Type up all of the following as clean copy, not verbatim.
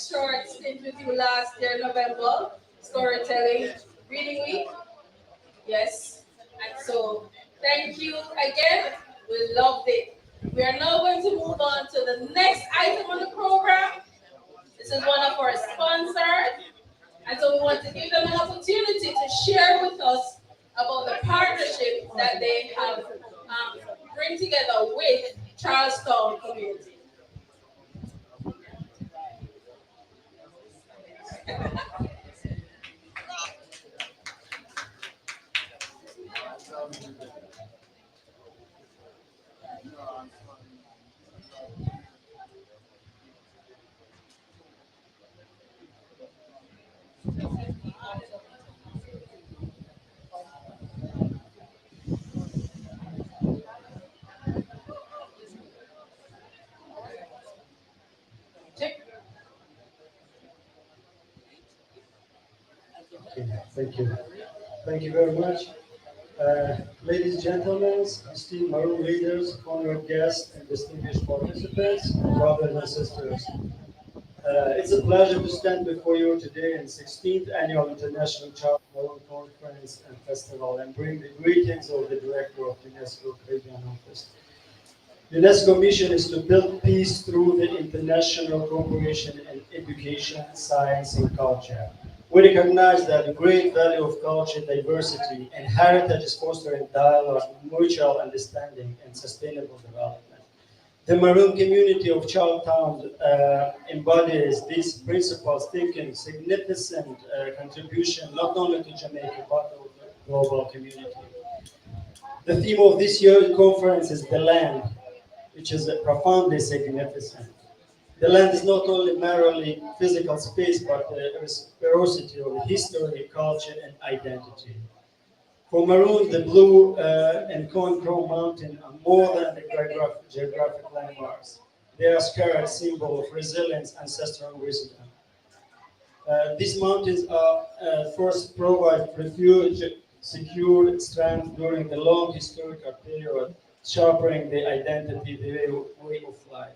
short stint with you last year, November, storytelling, reading week. Yes. And so, thank you again. We loved it. We are now going to move on to the next item on the program. This is one of our sponsors. And so we want to give them an opportunity to share with us about the partnership that they have bring together with Charlestown community. Okay, thank you. Thank you very much. Ladies and gentlemen, esteemed Maroon leaders, honored guests, and distinguished participants, brothers and sisters. It's a pleasure to stand before you today in 16th Annual International Child Maroon Conference and Festival and bring the greetings of the Director of UNESCO Caribbean Office. UNESCO mission is to build peace through the international cooperation in education, science, and culture. We recognize that the great value of culture, diversity, and heritage is fostering dialogue, mutual understanding, and sustainable development. The Maroon community of Charlottetown embodies these principles, thinking significant contribution not only to Jamaica but to the global community. The theme of this year's conference is the land, which is profoundly significant. The land is not only merely physical space, but the reciprocity of history, culture, and identity. For Maroon, the blue and Cone Mountain are more than the geographic landmarks. They are a sacred symbol of resilience, ancestral wisdom. These mountains are first provide refuge, secure strength during the long historical period, sharpening the identity, the way of life.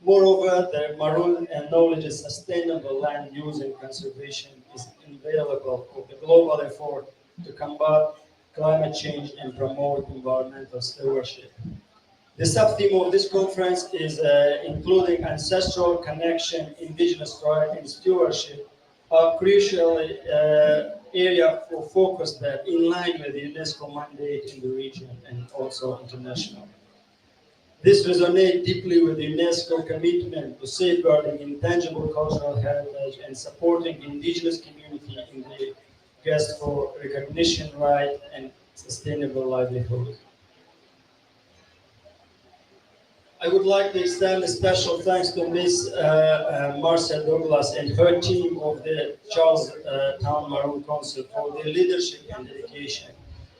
Moreover, the Maroon knowledge of sustainable land use and conservation is invaluable for the global effort to combat climate change and promote environmental stewardship. The sub-theme of this conference is including ancestral connection, indigenous rights, and stewardship, a crucial area for focus that in line with the UNESCO mandate in the region and also international. This resonates deeply with UNESCO commitment to safeguarding intangible cultural heritage and supporting indigenous community in the quest for recognition, right, and sustainable livelihood. I would like to extend a special thanks to Ms. Marcia Douglas and her team of the Charlestown Maroon Council for their leadership and dedication.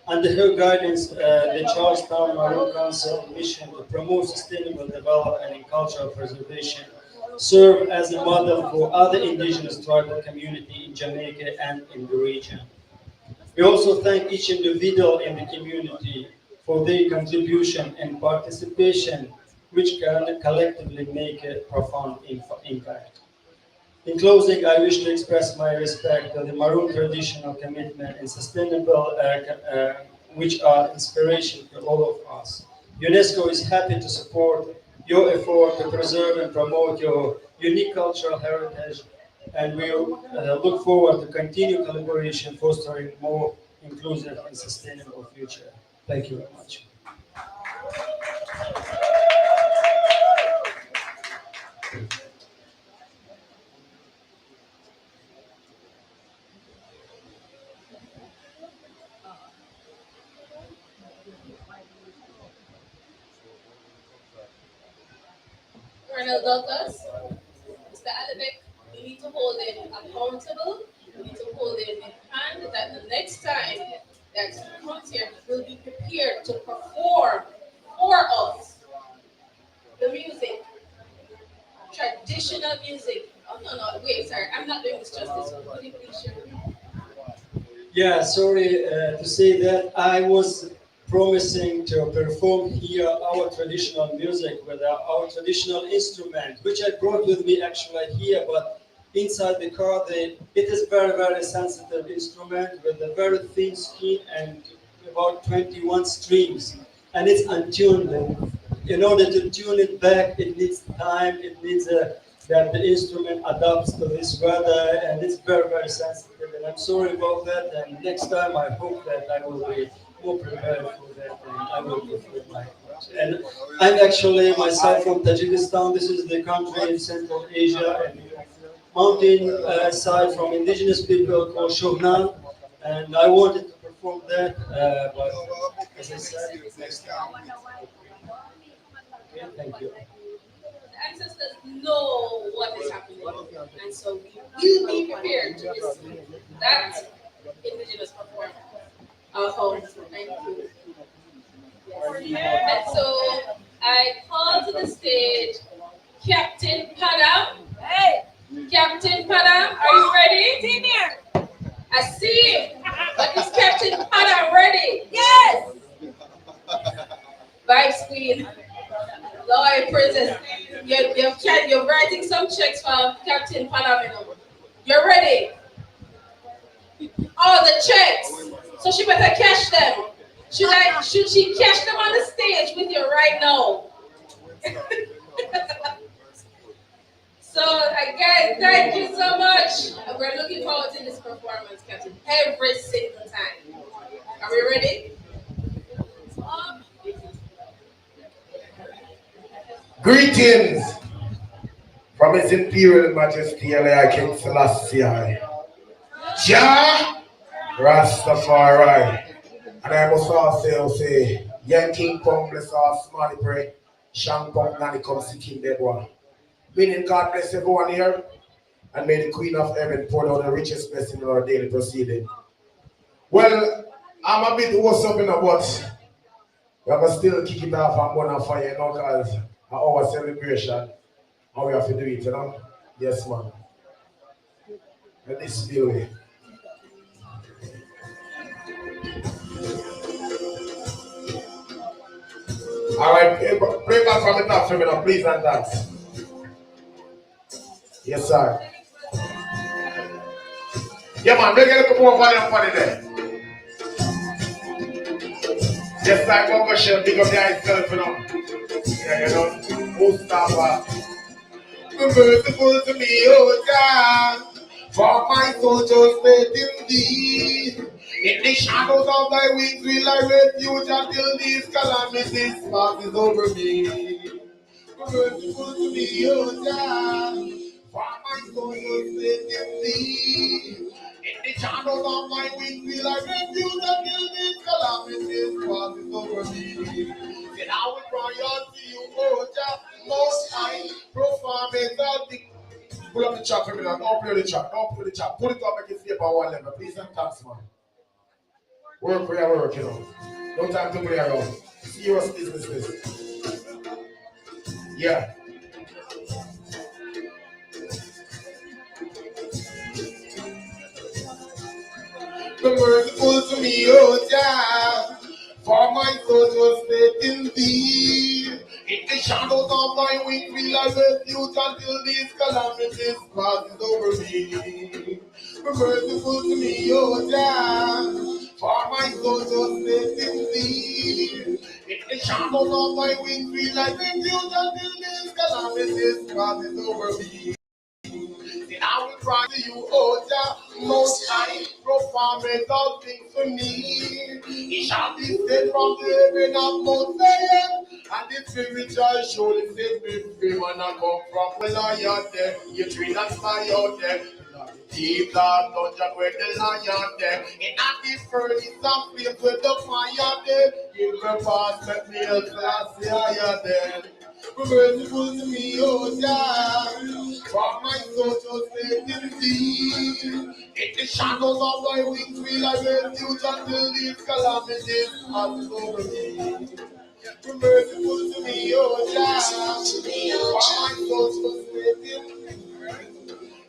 Under her guidance, the Charlestown Maroon Council mission to promote sustainable development and cultural preservation serve as a model for other indigenous tribal communities in Jamaica and in the region. We also thank each individual in the community for their contribution and participation, which can collectively make a profound impact. In closing, I wish to express my respect to the Maroon traditional commitment and sustainable, which are inspiration to all of us. UNESCO is happy to support your effort to preserve and promote your unique cultural heritage, and we look forward to continue collaboration, fostering more inclusive and sustainable future. Thank you very much. Colonel Douglas, Mr. Alibek, we need to hold him accountable. We need to hold him in hand that the next time that he comes here, he will be prepared to perform for us the music, traditional music. Oh, no, no, wait, sorry, I'm not doing this justice. Would you please share? Yeah, sorry to say that I was promising to perform here our traditional music with our traditional instrument, which I brought with me actually here, but inside the car. It is very, very sensitive instrument with a very thin skin and about 21 strings, and it's untuned. In order to tune it back, it needs time. It needs that the instrument adapts to this weather, and it's very, very sensitive. And I'm sorry about that. And next time, I hope that I will be more prepared for that, and I will perform my. And I'm actually myself from Tajikistan. This is the country in Central Asia, and mountain side from indigenous people called Shognan. And I wanted to perform that, but as I said, next time. Okay, thank you. The ancestors know what is happening, and so we will be prepared to receive that indigenous performance. Our home. Thank you. Yes. And so I call to the stage Captain Padam. Hey, Captain Padam, are you ready? Team here. I see him, but is Captain Padam ready? Yes. Vibes Queen. Lord Princess, you're writing some checks for Captain Panamino. You're ready? All the checks. So she better cash them. Should she cash them on the stage with you right now? So again, thank you so much. We're looking forward to this performance, Captain, every single time. Are we ready? Greetings from His Imperial Majesty Eli King Selassie. Jah Rastafari. And I must also say, Yan King Kong bless us, Smiley pray, Shang Kong Nani come see King Deborah. Meaning God bless everyone here, and may the Queen of Heaven pour down the richest blessing in our daily proceeding. Well, I'm a bit what's up in the but we have to still kick it off and burn a fire, you know, because our celebration, how we have to do it, you know? Yes, man. And this is the way. All right, play back from the top for me now, please, and dance. Yes, sir. Yeah, man, make a little more volume for it there. Just like Uncle Shell, big up the itself, you know. Yeah, you know, Mustafa. Be merciful to me, oh God, for my soul just made in thee. In the shadows of thy wings will I refuge until these calamities passes over me. Be merciful to me, oh God, for my soul just made in thee. In the shadows of my wings will I refuge until these calamities passes over me. Then I will cry unto you, oh God, most high, performing the pull up the chat for me now. Don't play the chat. Don't play the chat. Pull it up and make it for one level. Please and thanks, man. Work for your work, you know. No time to play around. Serious business this. Yeah. Be merciful to me, oh God, for my soul was faith in thee. In the shadows of thy wings will I refuge until these calamities passes over me. Be merciful to me, oh God, for my soul was faith in thee. In the shadows of thy wings will I refuge until these calamities passes over me. Then I will cry to you, oh Jah, most high, perform all things for me. He shall be saved from the heaven of Mount Zion, and the spirit shall surely set me free when I come from the lion there. You treat us by out there. Deep dark dungeon where the lion there. In the furnace of place where the fire there. Give me pass, let me a class higher there. Be merciful to me, oh God, for my soul just faith in thee. In the shadows of thy wings will I refuge until these calamities pass over me. Be merciful to me, oh God, for my soul just faith in thee.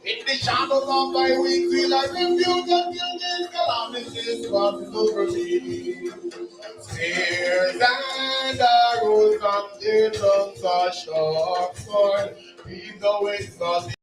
In the shadows of thy wings will I refuge until these calamities pass over me. Spears and arrows and their tongues are sharp sword. Leave the wings of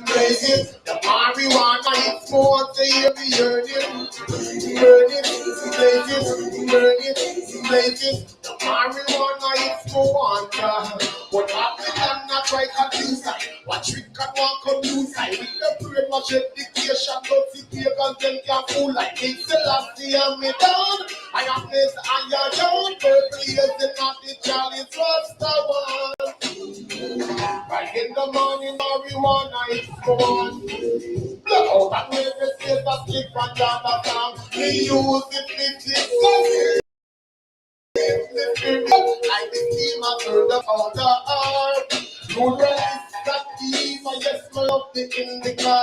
blazing. The marijuana it's more to hear me yearning. Burning, blazing, burning, blazing. The marijuana it's more water. But African not try confuse I. What trick and one confuse I. With the brain much education, don't see pagans them can fool like it's the last year me down. I am this and you're down. Purple years and not the chalice was the one. Right in the morning, marijuana is gone. Look out and make the state of sleep and data song. We use it 50 like the team I turned up on the arm. No rest that team, I yes, my love the indica.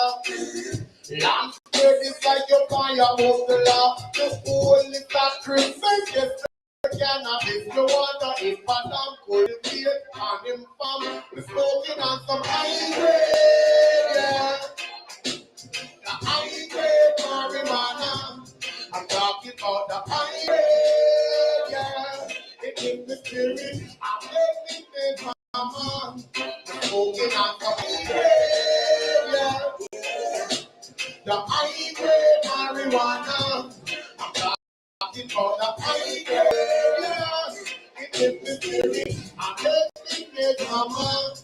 Lamp spread is like your fire above the law. The whole is that Christmas, yes. Cannabis, no water, if a damn cold beer on him farm, we're smoking on some high grade, yeah. The high grade marijuana, I'm talking about the high grade, yeah. It gives the spirit, I'm making it mama. We're smoking on some high grade, yeah. The high grade marijuana, I'm talking about the high grade, yeah. It gives the spirit, I'm making it mama.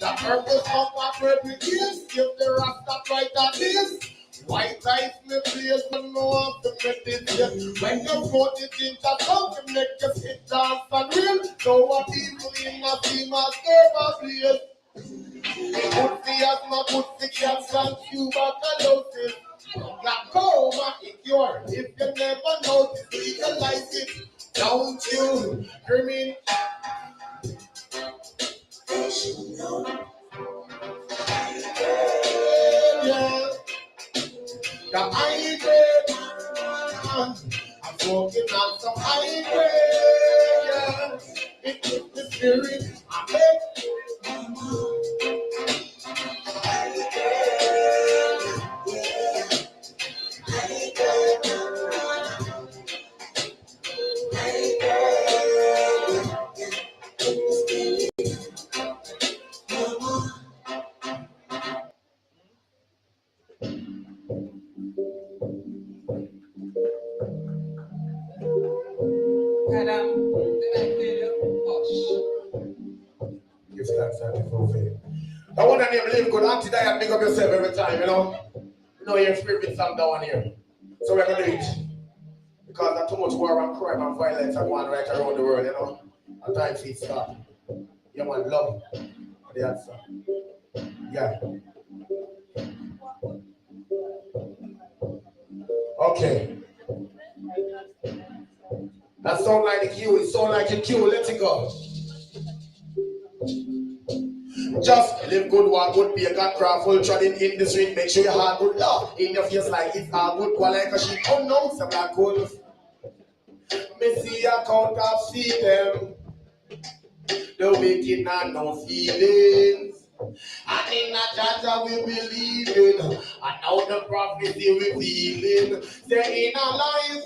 The purpose of my purple is give the rasta right at this. White eyes me place when no one to meditate. When you put it into something, make you sit dance and real. So what people in a team are never place. Good for asthma, good for cancer and tuberculosis. Glaucoma is yours. If you never notice, legalize it. Don't you? Criminal. Yeah. The high grade, I'm smoking on some high grade, yeah. It is the spirit, I'm give thanks and fulfill. I want to name live good auntie die and pick up yourself every time, you know. You know your spirit song down here. So we're gonna do it. Because there's too much war and crime and violence and going right around the world, you know. At times it's stop. You want love. The answer. Yeah. Okay. That sound like the cue, it sound like a cue, let it go. Just live good, walk good, be a God craft, full treading in the street, make sure your heart good love. In your face like it's all good, go like a sheep, oh no, some black holes. Me see a count of see them, the wicked and no feelings. And in a Jaja we believe in, and now the prophecy revealing. Say in a life,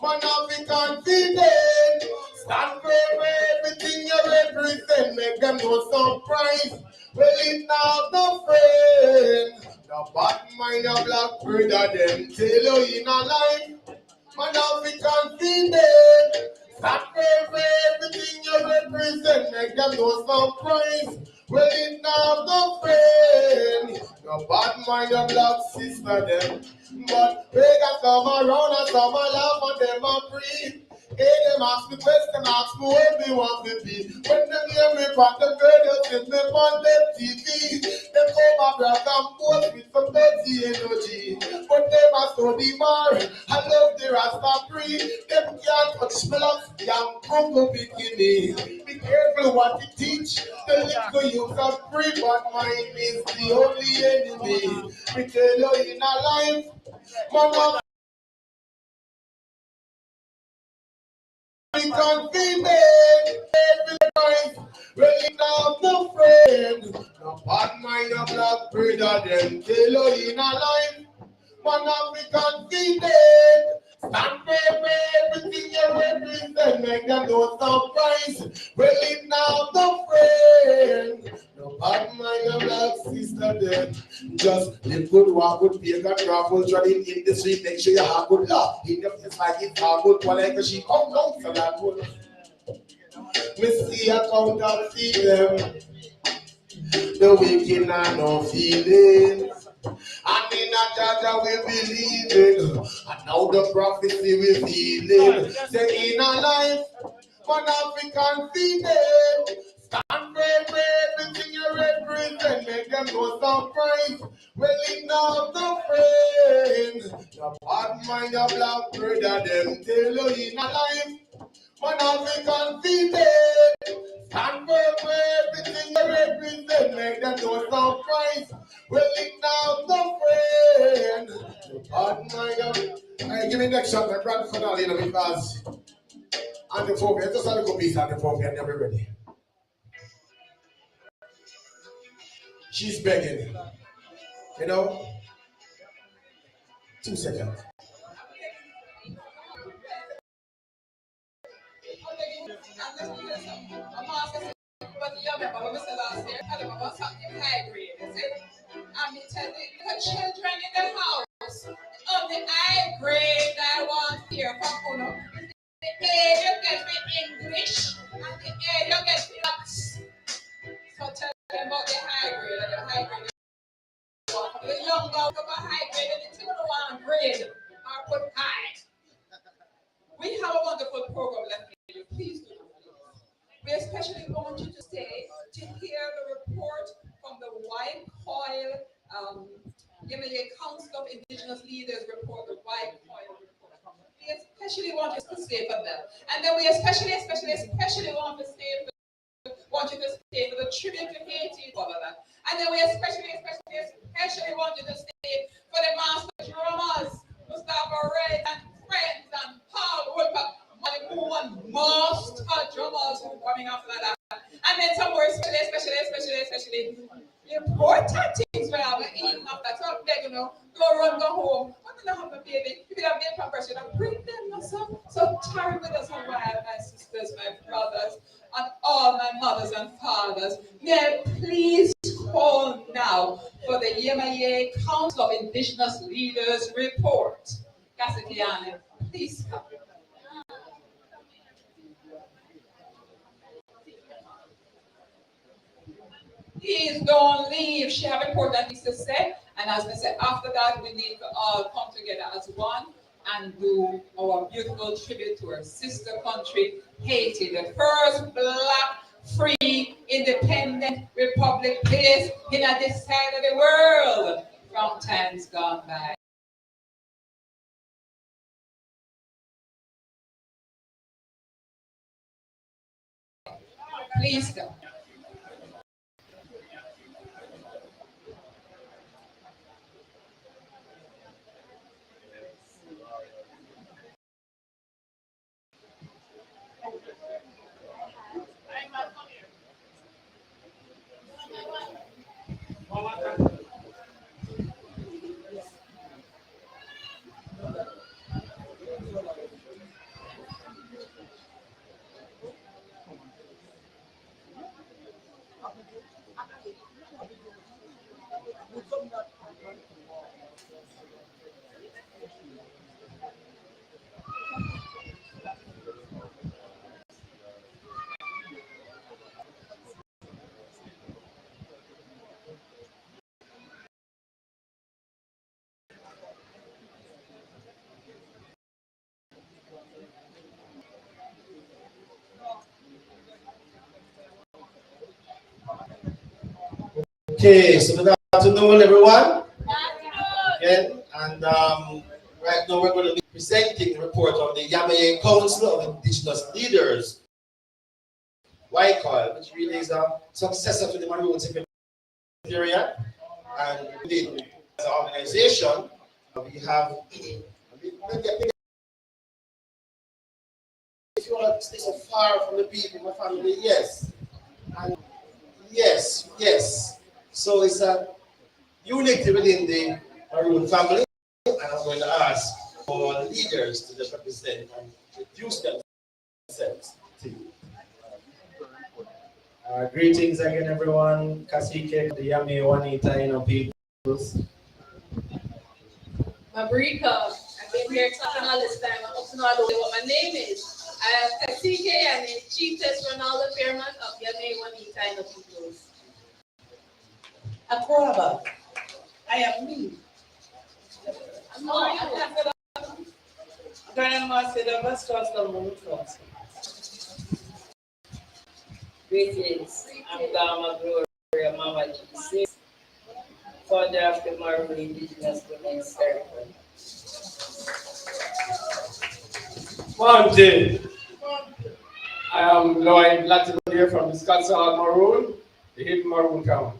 man of be confident. Stand firm everything you represent, make them no surprise. Well, it's not no friend. The bad mind of black brother them tell you in a life. Man of be confident. Stand firm everything you represent, make them no surprise. Well, it's not no friend. The bad mind of black sister them. But they got some around and some laugh and them are free. Hey, them ask me question, ask me where they want me be. When them hear me from the radio, send me on them TV. Them come my brother and post with some dirty energy. But them are so demar, I love the Rasta free. Them can't touch me like young Congo bikini. Be careful what you teach. The little youth are free, but mine is the only enemy. We tell you in a life, man, we can't be made every time. Really not no friend. No bad mind of black brother them tell you in a life. Man of we can't be dead. Stand firm everything you represent. Make them no surprise. Really not no friend. No bad mind of black sister them. Just live good, walk good, be a good, grapple, running in the street, make sure you have good luck. In the face like it's all good, one like she come down, so that would. Me see a count of see them, the wicked are no feelings. And in a Jaja we believing, and now the prophecy we feeling. Say in a life, one African female, stand brave, everything you represent, make them go surprise. Well, it not the friend, the bad mind of black brother, them tell you in a life, one African female, stand brave, everything you represent, make them go surprise. Well, it not the friend, the bad mind of. Hey, give me next shot, my grandfather, you know, because. And the folk, just a little piece of the folk, and they'll be ready. She's begging, you know. 2 seconds. Children in the house of the high grade I want here from Uno. The A you get me English and the A you get me maths. So tell them about the high grade and the high grade. The young girl of a high grade and the children one grade are put high. We have a wonderful program left for you. Please do. We especially want you to stay to hear the report from the White Coil Council of Indigenous Leaders report, the White Coil report. We especially want you to stay for them. And then we especially want to stay for want you to stay for the tribute to Haiti, all of that. And then we especially want you to stay for the master drummers, Mustafa Red and friends and Paul Wolper, my one master drummers who are coming after that. And then some more especially important things we have eaten after. So I'm begging you, go run, go home. I'm gonna have a baby. If you have been pampers, you bring them yourself. So tarry with us a while, my sisters, my brothers, and all my mothers and fathers. May I please call now for the Yemaye Council of Indigenous Leaders report. Kasitiane, please come. Please don't leave. She have important things to say. And as I said, after that, we need to all come together as one and do our beautiful tribute to our sister country, Haiti, the first black, free, independent republic based in this side of the world from times gone by. Please come. Okay, so good afternoon, everyone. Again, and right now we're going to be presenting the report of the Yamaye Council of Indigenous Leaders, YCOL, which really is a successor to the Maroon Secretariat. And indeed, as an organization, we have. If you want to stay so far from the people, my family, yes. And yes. So it's a unity within the Maroon family, and I'm going to ask all leaders to just represent and introduce themselves to you. Greetings again, everyone. Kasike, the Yami Wanita, people. Mabrika, I've been here talking all this time. I hope to know what my name is. I am Kasike and the Chiefess Ronaldo Fairman of Yame Wanita in the Peoples. Akwaba. I am me. I'm not Grandmaster the best trust the moon trust. Greetings. I'm Gama Gloria Mama Jesus, founder of the Maroon Indigenous Women's Circle. Mountain. I am Lloyd Latimer from the Scotsall Maroon, the Hidden Maroon Town.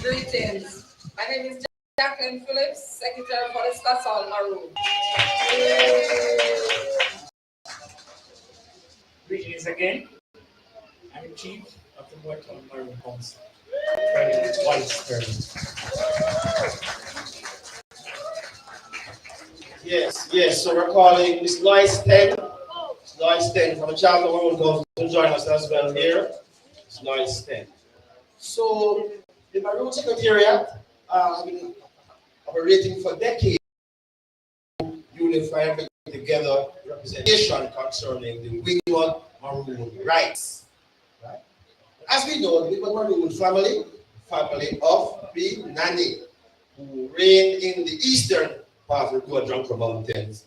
Greetings. My name is Jacqueline Phillips, Secretary for the Scotsall Maroon. Greetings again. I'm the Chief of the Morton Maroon Council. My name is Multistreaming. Yes. So we're calling Miss Lois 10. Lois 10 from the Charter Maroon Council to join us as well here. It's Lois 10. So the Maroon Secretariat have been operating for decades, unifying bringing together representation concerning the Wingwood Maroon rights. Right? As we know, the Wingwood Maroon family of the Nani, who reigned in the eastern part of the Guadranco Mountains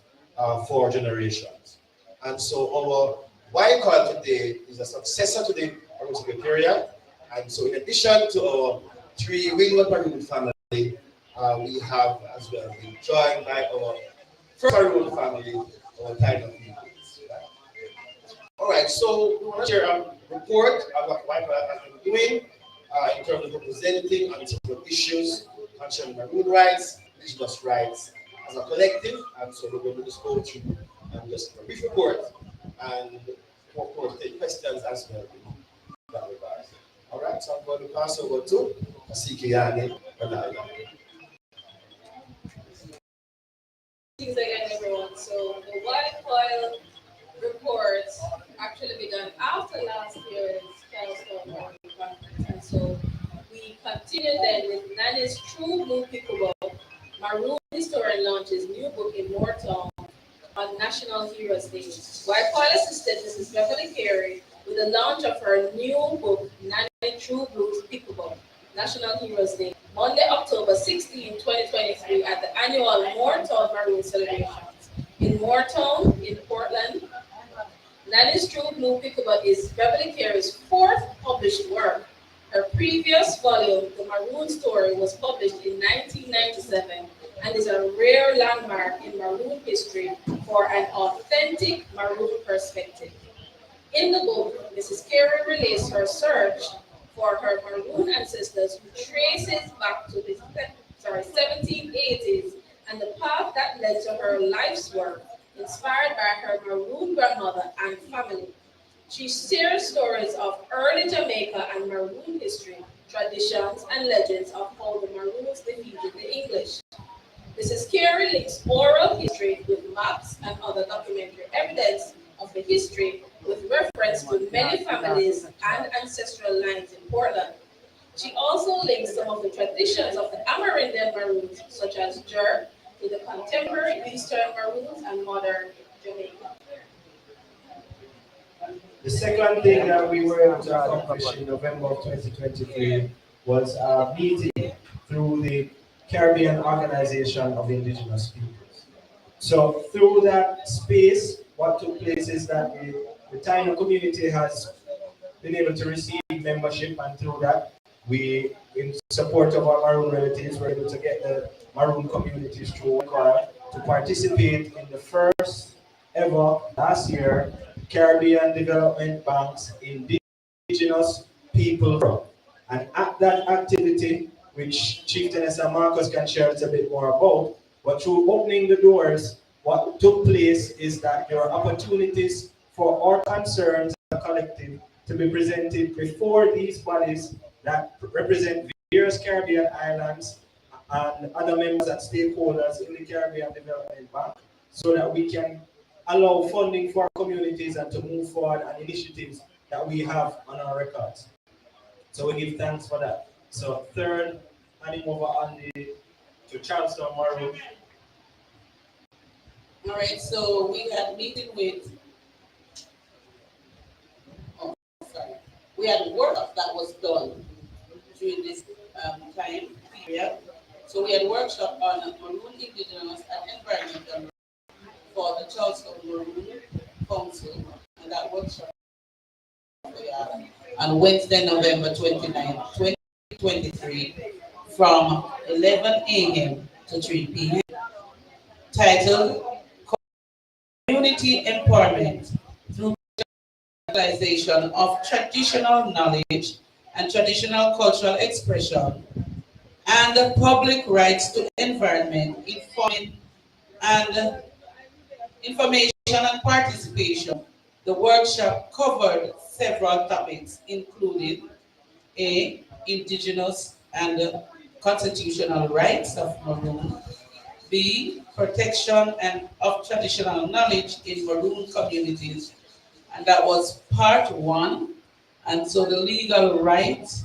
for generations. And so our white call today is a successor to the Maroon Secretariat. And so in addition to our three Wingwood Maroon family, we have as well been joined by our first Maroon family, our kind of people. Right? All right, so we want to share a report of what white call has been doing in terms of representing on several issues concerning Maroon rights, indigenous rights as a collective. And so we're going to just go through and just a brief report and of course take questions as well in that regard. All right, so I'm going to pass over to Kasiki Ronaldo. Things again, everyone. So the White Coil report actually began after last year's Charleston Maroon Conference. And so we continued then with Nani's True Blue Pickleball. Maroon historian launches new book in Moortown on National Heroes Day. White Coil assisted Mrs. Beverly Carey with the launch of her new book, Nani True Blues Pickleball, National Heroes Day, Monday, October 16, 2023, at the annual Moortown Maroon celebrations. In Moortown, in Portland, Nani's True Blue Pickleball is Beverly Carey's fourth published work. Her previous volume, The Maroon Story, was published in 1997 and is a rare landmark in Maroon history for an authentic Maroon perspective. In the book, Mrs. Carey relates her search for her Maroon ancestors, who traces back to the 1780s and the path that led to her life's work, inspired by her Maroon grandmother and family. She shares stories of early Jamaica and Maroon history, traditions, and legends of how the Maroons defeated the English. Mrs. Carey links oral history with maps and other documentary evidence of the history with reference to many families and ancestral lines in Portland. She also links some of the traditions of the Amerindian Maroons, such as jerk, to the contemporary Eastern Maroons and modern Jamaica. The second thing that we were able to accomplish in November of 2023 was a meeting through the Caribbean Organization of Indigenous Peoples. So through that space, what took place is that the Taino community has been able to receive membership, and through that, we, in support of our Maroon relatives, were able to get the Maroon communities through CORA to participate in the first ever, last year, Caribbean Development Bank's Indigenous People Forum. And at that activity, which Chieftainess and Marcus can share a bit more about, but through opening the doors, what took place is that there are opportunities for our concerns as a collective to be presented before these bodies that represent various Caribbean islands and other members and stakeholders in the Caribbean Development Bank, so that we can allow funding for our communities and to move forward on initiatives that we have on our records. So we give thanks for that. So third, handing over on to Charleston Maroon. All right, so we had meeting with, oh, sorry, we had workshop that was done during this time period. So we had workshop on Maroon Indigenous and Environmental for the Charleston Maroon Council, and that workshop on Wednesday, November 29, 2023, from 11 a.m. to 3 p.m. titled Community Empowerment through Utilization of Traditional Knowledge and Traditional Cultural Expression and the Public Rights to Environment, Informing and Information and Participation. The workshop covered several topics, including A. Indigenous and constitutional rights of Maroon. B. Protection and of traditional knowledge in Maroon communities. And that was part one. And so the legal rights.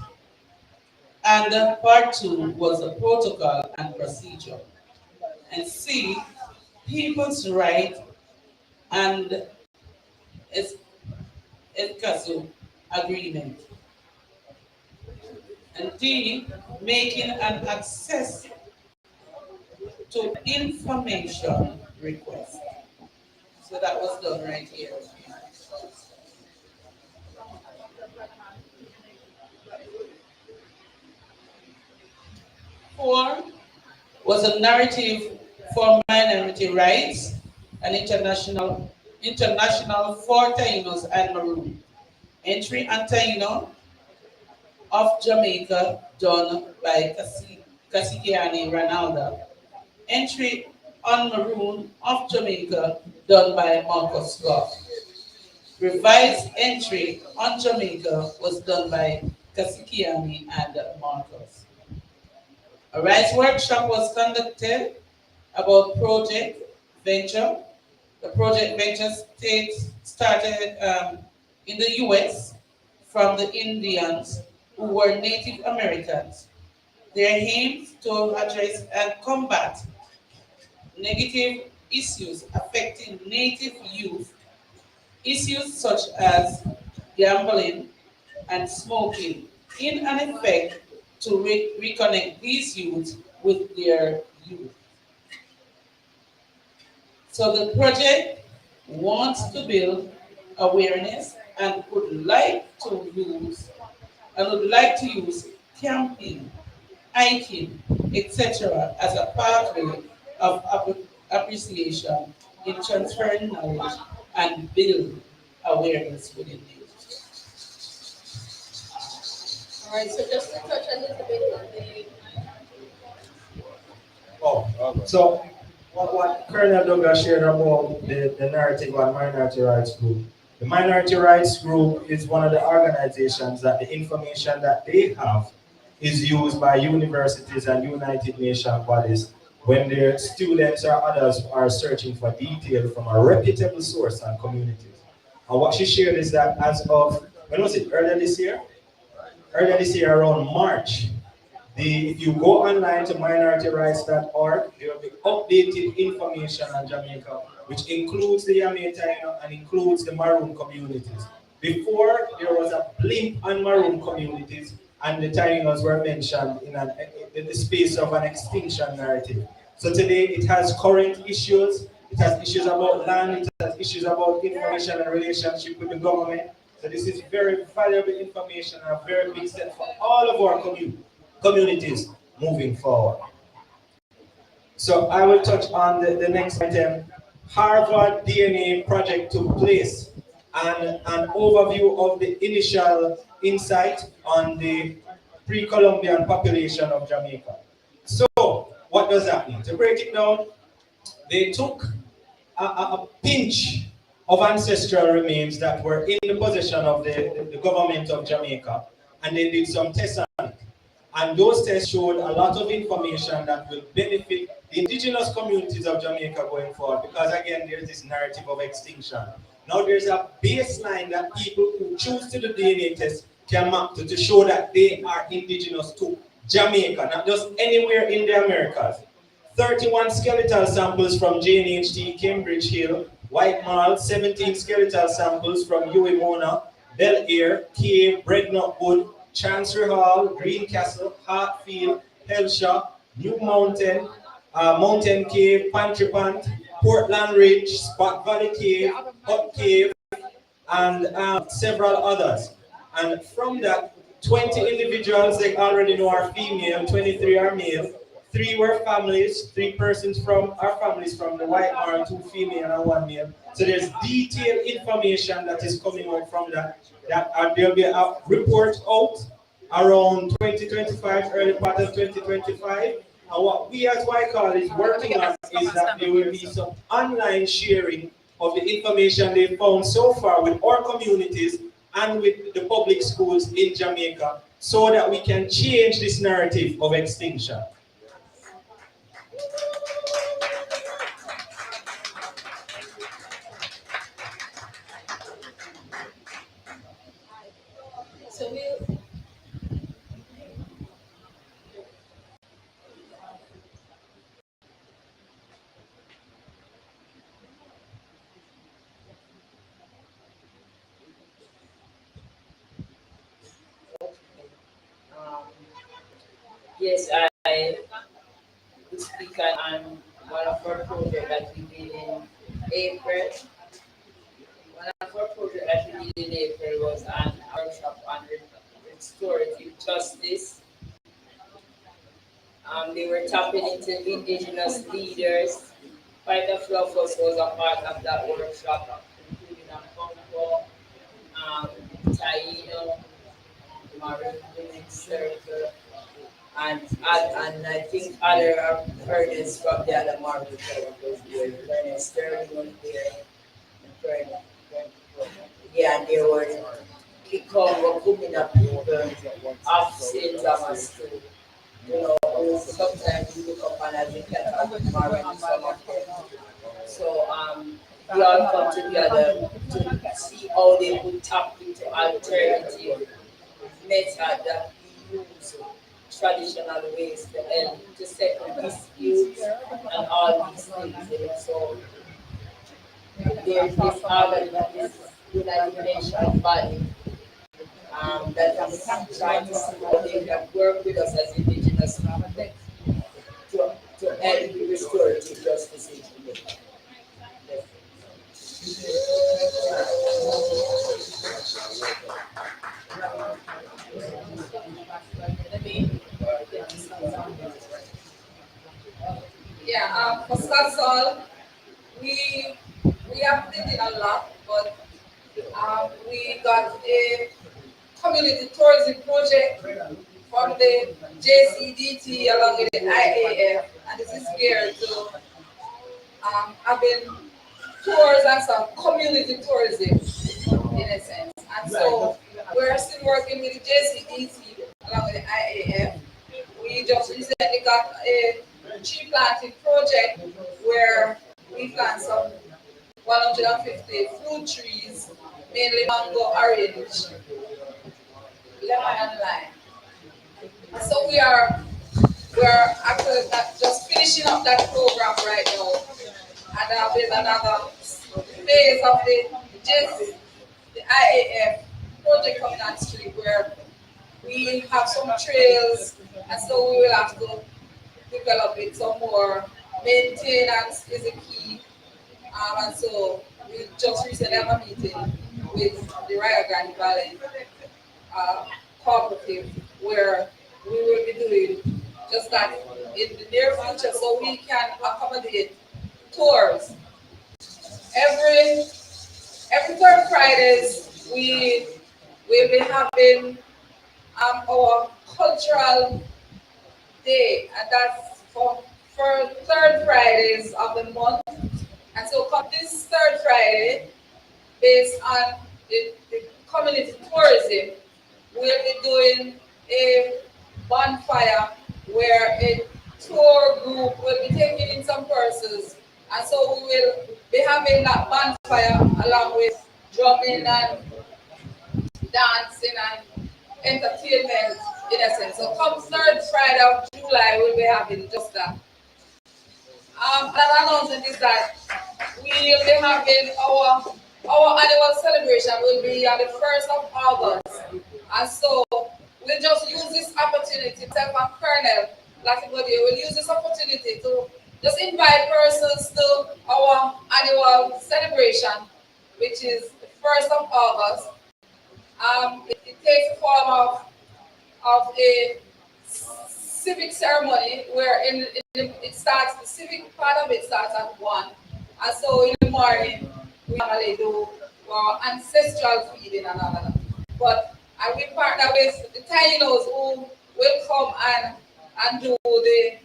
And part two was the protocol and procedure. And C. People's right and ESCASO agreement. And D. Making an access to information request. So that was done right here. 4 was a narrative for minority rights and international for Tainos and Maroon. Entry on Taino of Jamaica done by Kasikiani Ranalda. Entry on Maroon of Jamaica done by Marcus Scott. Revised entry on Jamaica was done by Kasikiani and Marcus. A rights workshop was conducted about project venture. The project venture started in the US from the Indians who were Native Americans. Their aim to address and combat negative issues affecting Native youth, issues such as gambling and smoking, in an effect to reconnect these youth with their youth. So the project wants to build awareness and would like to use camping, hiking, etc. as a pathway of appreciation in transferring knowledge and build awareness within youth. All right, so just to touch a little bit on the. So what Colonel Douglas shared about the narrative on Minority Rights Group. The Minority Rights Group is one of the organizations that the information that they have is used by universities and United Nations bodies when their students or others are searching for detail from a reputable source and communities. And what she shared is that as of, when was it, earlier this year? Earlier this year around March, if you go online to minorityrights.org, there will be updated information on Jamaica, which includes the Yametaino and includes the Maroon communities. Before, there was a blimp on Maroon communities, and the Tainos were mentioned in the space of an extinction narrative. So today, it has current issues. It has issues about land. It has issues about information and relationship with the government. So this is very valuable information and a very big step for all of our communities moving forward. So I will touch on the next item. Harvard DNA project took place and an overview of the initial insight on the pre-Columbian population of Jamaica. So what does that mean? To break it down, they took a pinch of ancestral remains that were in the possession of the government of Jamaica, and they did some tests on it. And those tests showed a lot of information that will benefit the indigenous communities of Jamaica going forward, because again, there's this narrative of extinction. Now there's a baseline that people who choose to do DNA tests can map to show that they are indigenous to Jamaica, not just anywhere in the Americas. 31 skeletal samples from JNHT, Cambridge Hill, White Mall, 17 skeletal samples from UA Mona, Bel Air, Cave, Breadnut Wood, Chancery Hall, Greencastle, Hartfield, Hellshaw, New Mountain, Mountain Cave, Pantry Pant, Portland Ridge, Spot Valley Cave, Hut Cave, and several others. And from that, 20 individuals they already know are female, 23 are male, 3 were families, 3 persons from our families from the White Marl, 2 female and 1 male. So there's detailed information that is coming out from that. There'll be a report out around 2025, early part of 2025. And what we as YCall is working on is that there will be some online sharing of the information they found so far with our communities and with the public schools in Jamaica so that we can change this narrative of extinction. So we'll Yes, I will speak on one of our projects that we did in April. One of our projects that we did in April was an workshop on restorative justice. They were tapping into indigenous leaders. Quite a few of us was a part of that workshop, including Akonko, Taino, Marine Women's Circle, and I think other partners from the other market was there. Learning Sterling was there, and yeah, and there was Kikongo Kumina people of St. Thomas too. You know, sometimes you look up and as you can have married some of them. So we all come together to see how they would tap into alternative method that we use traditional ways to help to settle disputes and all these things. So there's this United Nations body that is trying to see how they can work with us as indigenous people to help restorative justice in Jamaica. Yeah, for Scotsall, we have did a lot, but we got a community tourism project from the JCDT along with the IAF, and this is geared to having tours and some community tourism in a sense. And so we're still working with the JCDT along with the IAF. We just recently got a tree planting project where we plant some 150 fruit trees, mainly mango, orange, lemon, and lime. So we're actually just finishing up that program right now, and there's another phase of the IAF project coming on street where we have some trails, and so we will have to develop it some more. Maintenance is a key, and so we just recently have a meeting with the Rio Grande Valley cooperative where we will be doing just that in the near future, so we can accommodate tours. Every third Fridays we will be having our cultural day, and that's for third Fridays of the month. And so come this third Friday, based on the community tourism, we'll be doing a bonfire where a tour group will be taking in some persons. And so we will be having that bonfire along with drumming and dancing and entertainment in a sense. So come third Friday of July, we'll be having just that. Another announcement is that we will be having our annual celebration will be on the 1st of August. And so we'll just use this opportunity, myself and Colonel Latifudi will use this opportunity to just invite persons to our annual celebration, which is the 1st of August. It takes the form of a civic ceremony where it starts, the civic part of it starts at 1. And so in the morning, we normally do our ancestral feeding and all of that. But and we partner with the Tainos who will come and do the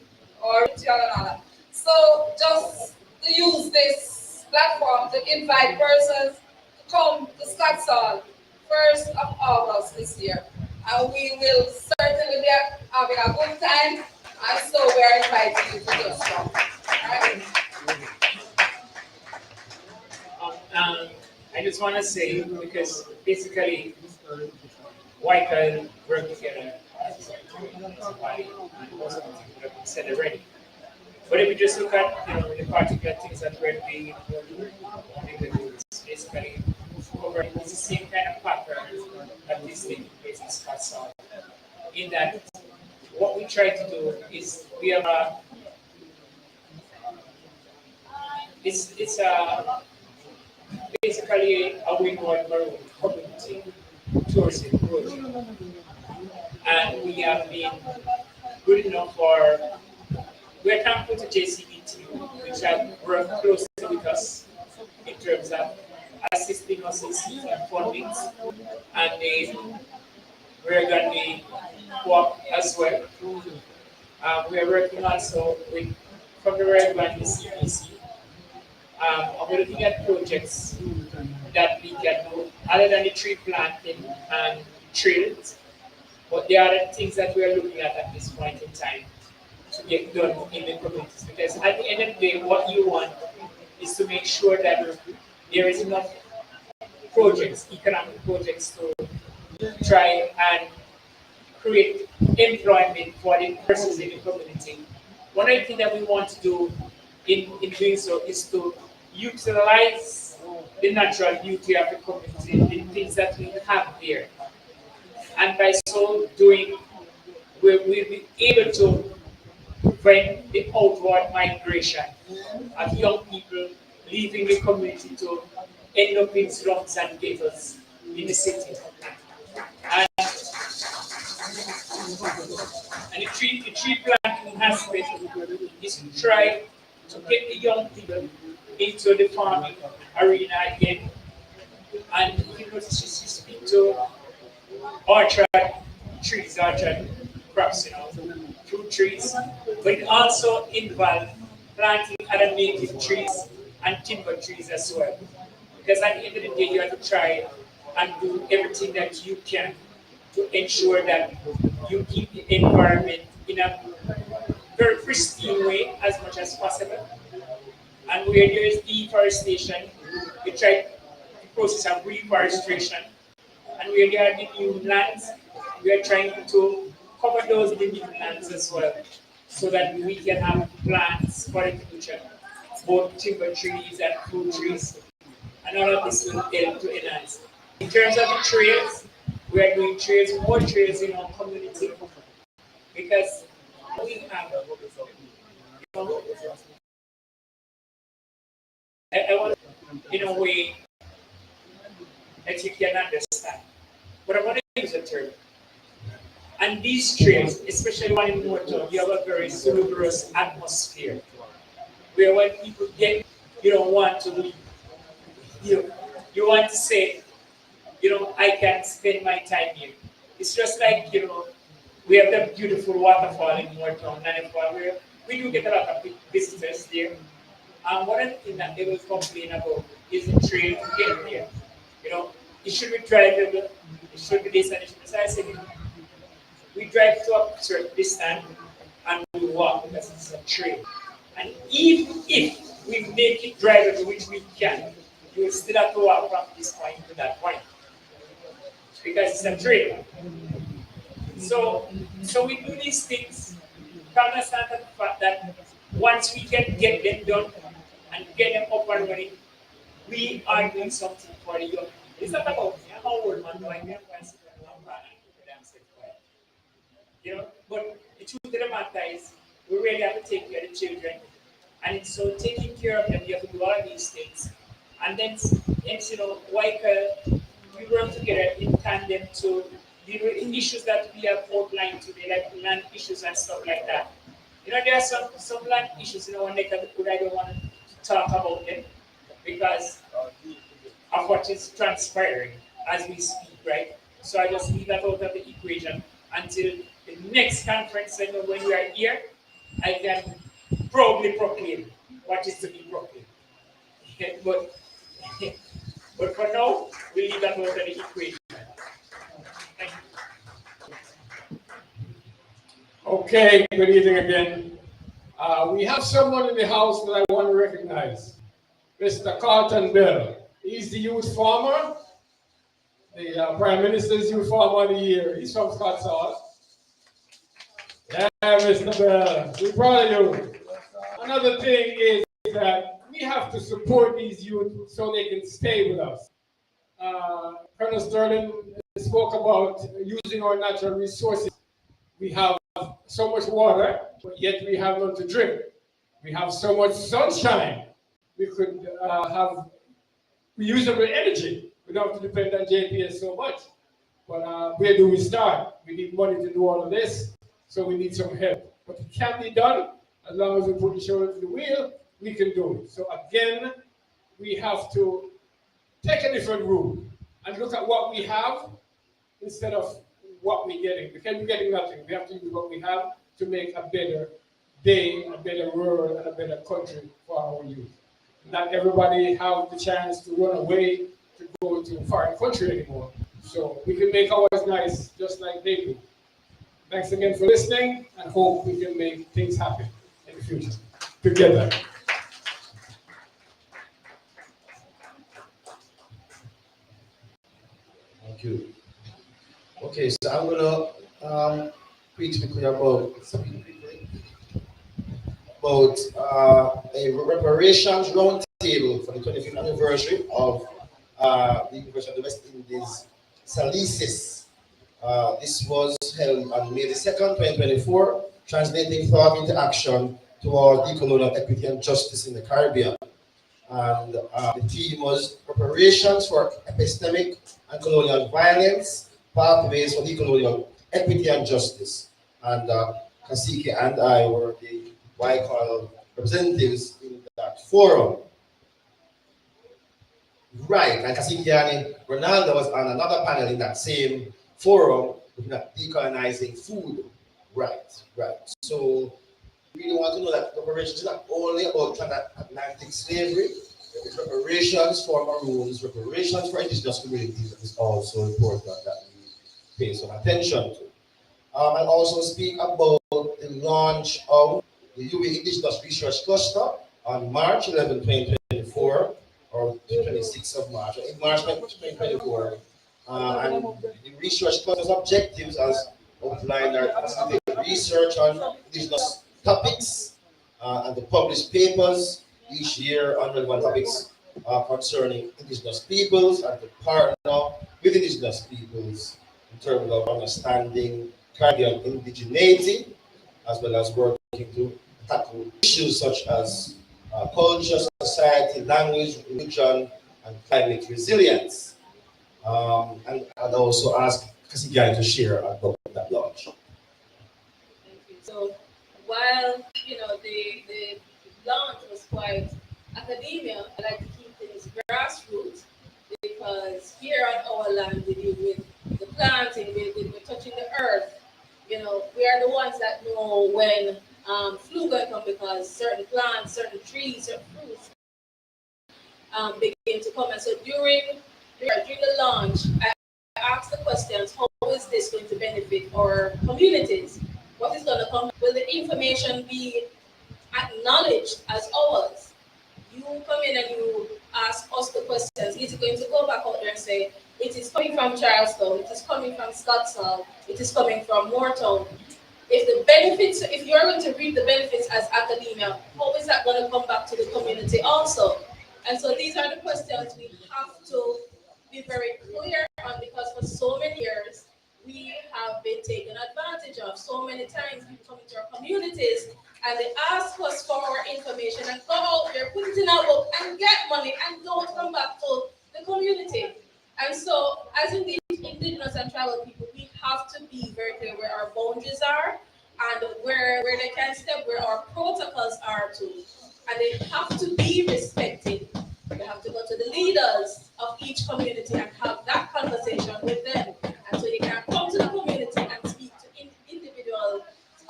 or ritual and all that. So just to use this platform to invite persons to come to Scots Hall 1st of August this year. And we will certainly be having a good time. And so we are inviting you to just come. All right? I just want to say, because basically, White work together as a body, and most of the things that we said already. But if we just look at the particular things that we're doing, it's basically covering the same kind of pattern that is taking place in Scots. In that, what we try to do is we have it's basically a win-win maroon community tourism project, and we have been good enough for. We're thankful to JCBT, which have worked closely with us in terms of assisting us in seeking funding, and we're going to be co-op as well. We are working also with from the Red Band, the CBC. We're looking at projects that we can do other than the tree planting and trails, but there are other things that we are looking at this point in time to get done in the communities. Because at the end of the day, what you want is to make sure that there is enough projects, economic projects, to try and create employment for the persons in the community. One of the things that we want to do in doing so is to utilize the natural beauty of the community, the things that we have there. And by so doing, we'll be able to prevent the outward migration of young people leaving the community to end up in slums and ghettos in the city. And the tree planting aspect is to try to get the young people into the farming arena again. And if you notice, you speak to orchard trees, orchard crops, fruit trees, but it also involves planting other native trees and timber trees as well. Because at the end of the day, you have to try and do everything that you can to ensure that you keep the environment in a very pristine way as much as possible. And where there is deforestation, we try the process of reforestation. And where there are the new lands, we are trying to cover those new lands as well, so that we can have plants for the future, both timber trees and fruit trees, and all of this will help to enhance. In terms of the trails, we are doing trails, more trails in our community, because we have, I want in a way that you can understand. But I want to use a term. And these trails, especially one in Morton, you have a very salubrious atmosphere, where when people get, you don't want to leave. You want to say, I can spend my time here. It's just like, we have the beautiful waterfall in Morton, Nanefall, where we do get a lot of visitors there. And one of the things that they will complain about is the trail to get there. It should be drivable, it should be this and it should be. So I said, we drive to a certain distance and we walk because it's a trail. And even if we make it drivable, which we can, you will still have to walk from this point to that point, because it's a trail. So we do these things from the standard fact that once we can get them done and get them up and running, we are doing something for the young. It's not about me. I'm an old man, no, I can't go and sit down and run and keep them safe, quiet. You know, but the truth of the matter is, we really have to take care of the children, and so taking care of them, you have to do all these things, and then, you know, like we work together in tandem to deal with the issues that we have outlined today, like land issues and stuff like that. You know, there are some land issues in our neck of the wood. I don't want to talk about them because of what is transpiring as we speak, right? So I just leave that out of the equation until the next conference, you know, when we are here, I can proudly proclaim what is to be proclaimed. Okay, but for now, we leave that out of the equation. Thank you. Okay, good evening again. We have someone in the house that I want to recognize, Mr. Carlton Bell. He's the youth farmer, the Prime Minister's Youth Farmer of the Year. He's from Scottsdale. Yeah, Mr. Bell, we're proud of you. Another thing is that we have to support these youth so they can stay with us. Colonel Sterling spoke about using our natural resources. We have so much water, but yet we have none to drink. We have so much sunshine. We could have reusable energy. We don't have to depend on JPS so much. But where do we start? We need money to do all of this, so we need some help. But it can be done as long as we put the shoulder to the wheel. We can do it. So again, we have to take a different route and look at what we have instead of what we're getting. We can't be getting nothing. We have to use what we have to make a better day, a better world, and a better country for our youth. Not everybody have the chance to run away to go to a foreign country anymore. So we can make ours nice just like they do. Thanks again for listening, and hope we can make things happen in the future together. Thank you. Okay, so I'm gonna speak quickly about a reparations roundtable for the 25th anniversary of the University of the West Indies, Salisis. This was held on May the 2nd, 2024, translating thought into action toward decolonial equity and justice in the Caribbean. And the theme was preparations for epistemic and colonial violence, pathways for decolonial equity and justice. And Kasike and I were the YCOL representatives in that forum. Right, and Kasike and Ronaldo was on another panel in that same forum looking at decolonizing food. Right. So we really want to know that reparations is not only about transatlantic slavery, it's reparations for Maroons, reparations for indigenous communities that is also important that we pay some attention to. And also speak about the launch of the UWI Indigenous Research Cluster on March 11, 2024, or the 26th of March, in March 2024. And the research cluster's objectives as outlined are to facilitate research on indigenous topics and the published papers each year on relevant topics concerning indigenous peoples and to partner with indigenous peoples in terms of understanding Caribbean indigeneity, as well as working to tackle issues such as culture, society, language, religion, and climate resilience. And I'd also ask Kasigai to share about that launch. Thank you. So while the launch was quite academia, I like to keep things grassroots because here on our land we deal with the planting, we're touching the earth. We are the ones that know when flu going to come because certain plants, certain trees, certain fruits begin to come. And so during the launch, I asked the questions: how is this going to benefit our communities? What is going to come? Will the information be acknowledged as ours? You come in and you ask us the questions. Is it going to go back out there and say, it is coming from Charlestown, it is coming from Scottsdale, it is coming from Moortown? If the benefits, if you're going to reap the benefits as academia, how is that going to come back to the community also? And so these are the questions we have to be very clear on, because for so many years we have been taken advantage of. So many times people come into our communities and they ask us for our information and go out there, put it in our book and get money and don't come back to the community. And so, as indigenous and tribal people, we have to be very clear where our boundaries are and where they can step, where our protocols are too. And they have to be respected. You have to go to the leaders of each community and have that conversation with them. And so you can come to the community and speak to individuals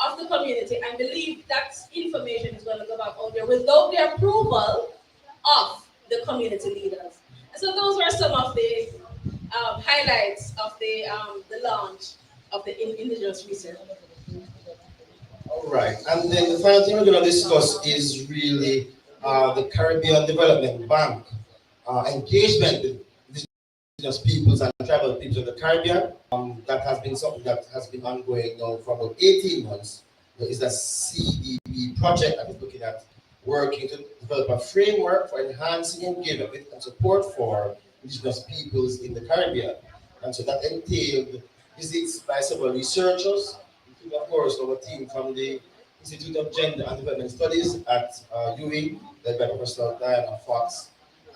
of the community and believe that information is going to go back out there without the approval of the community leaders. And so those were some of the highlights of the launch of the Indigenous Research. All right, and then the final thing we're going to discuss is really the Caribbean Development Bank engagement with indigenous peoples and tribal peoples of the Caribbean. That has been something that has been ongoing now for about 18 months. There is a CDB project that is looking at working to develop a framework for enhancing engagement with and support for indigenous peoples in the Caribbean. And so that entailed visits by several researchers, including, of course, our team from the Institute of Gender and Development Studies at UWI, led by Professor Diana Fox.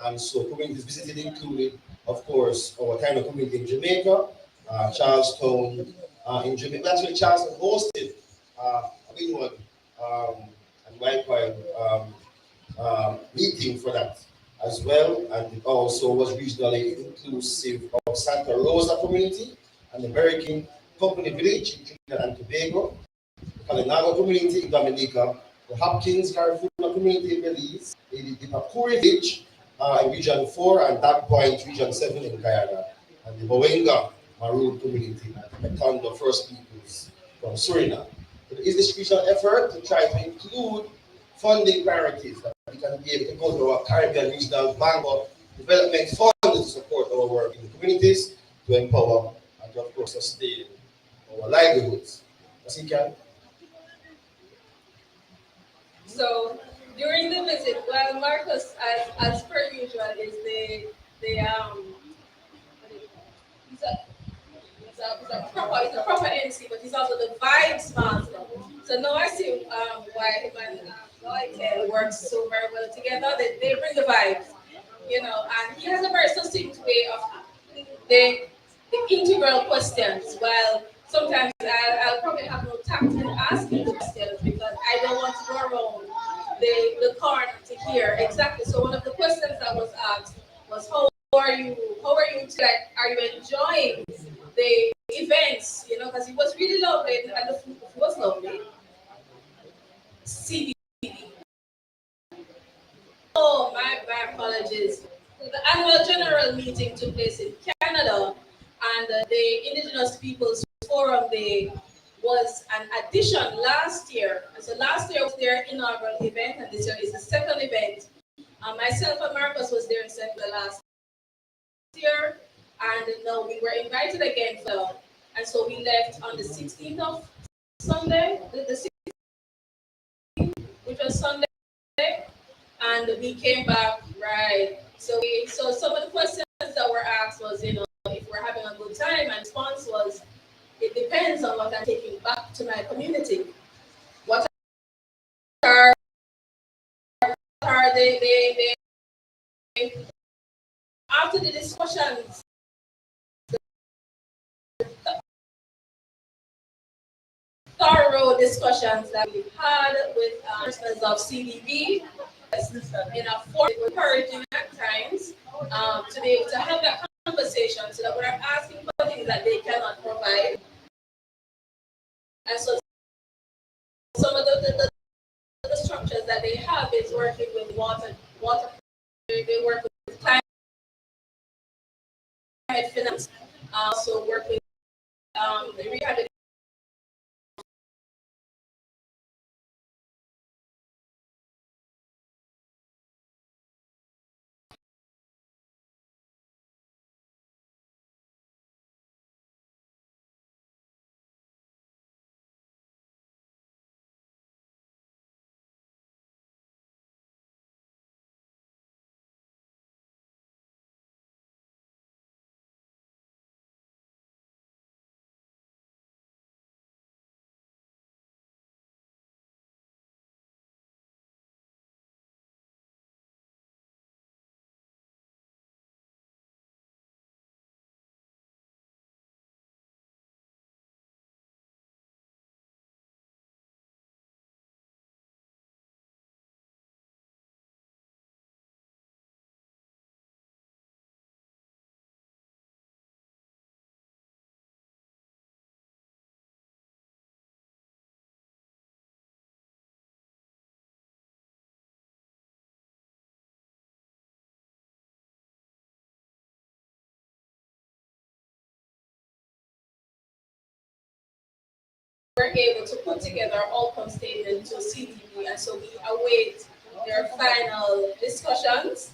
And so communities visited included, of course, our Taino community in Jamaica, Charlestown in Jamaica. Actually, Charlestown hosted a big one and likewise meeting for that as well. And it also was regionally inclusive of Santa Rosa community and the American Company Village in Trinidad and Tobago, the Kalinago community in Dominica, the Hopkins Carrefour community in Belize, the Papuri Village in Region 4 and Dark Point Region 7 in Guyana, and the Mowenga Maroon community and Metondo First Peoples from Suriname. There is this regional effort to try to include funding priorities that we can be able to go to our Caribbean Regional Bank or Development Fund to support our work in the communities, to empower and to, of course, sustain our livelihoods. As you can. So during the visit, well, Marcus, as per usual, is he's he's a proper MC, but he's also the vibes master. So now I see why him and Lloyd work so very well together. They bring the vibes, and he has a very succinct way of the integral questions. Well, sometimes I'll probably have no tact in asking the questions because I don't want to go around the corner to hear exactly. So one of the questions that was asked was, how are you? How are you? Are you enjoying the events? Because it was really lovely and the food was lovely. CB. Oh, my apologies. The annual general meeting took place in Canada, and the Indigenous Peoples Forum Day was an addition last year. And so last year was their inaugural event, and this year is the second event. Myself and Marcus was there in Central last year, and now we were invited again and so we left on the 16th of Sunday, the 16th, which was Sunday, and we came back right. So some of the questions that were asked was, if we're having a good time, and response was, it depends on what I'm taking back to my community. What are they after the discussions, thorough discussions that we've had with persons of CDB in a form encouraging at times to be able to have that conversation so that we're not asking for things that they cannot provide. And so some of the structures that they have is working with water they work with climate finance, also work with the rehabilitation were able to put together our outcome statement to CTV, and so we await their final discussions.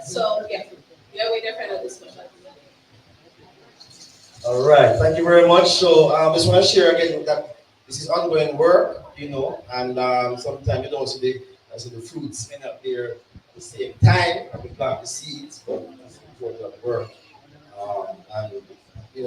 So yeah, we await their final discussions. All right, thank you very much. So I just want to share again that this is ongoing work, and sometimes you don't see the fruits end up there at the same time and we plant the seeds, but it's important work. And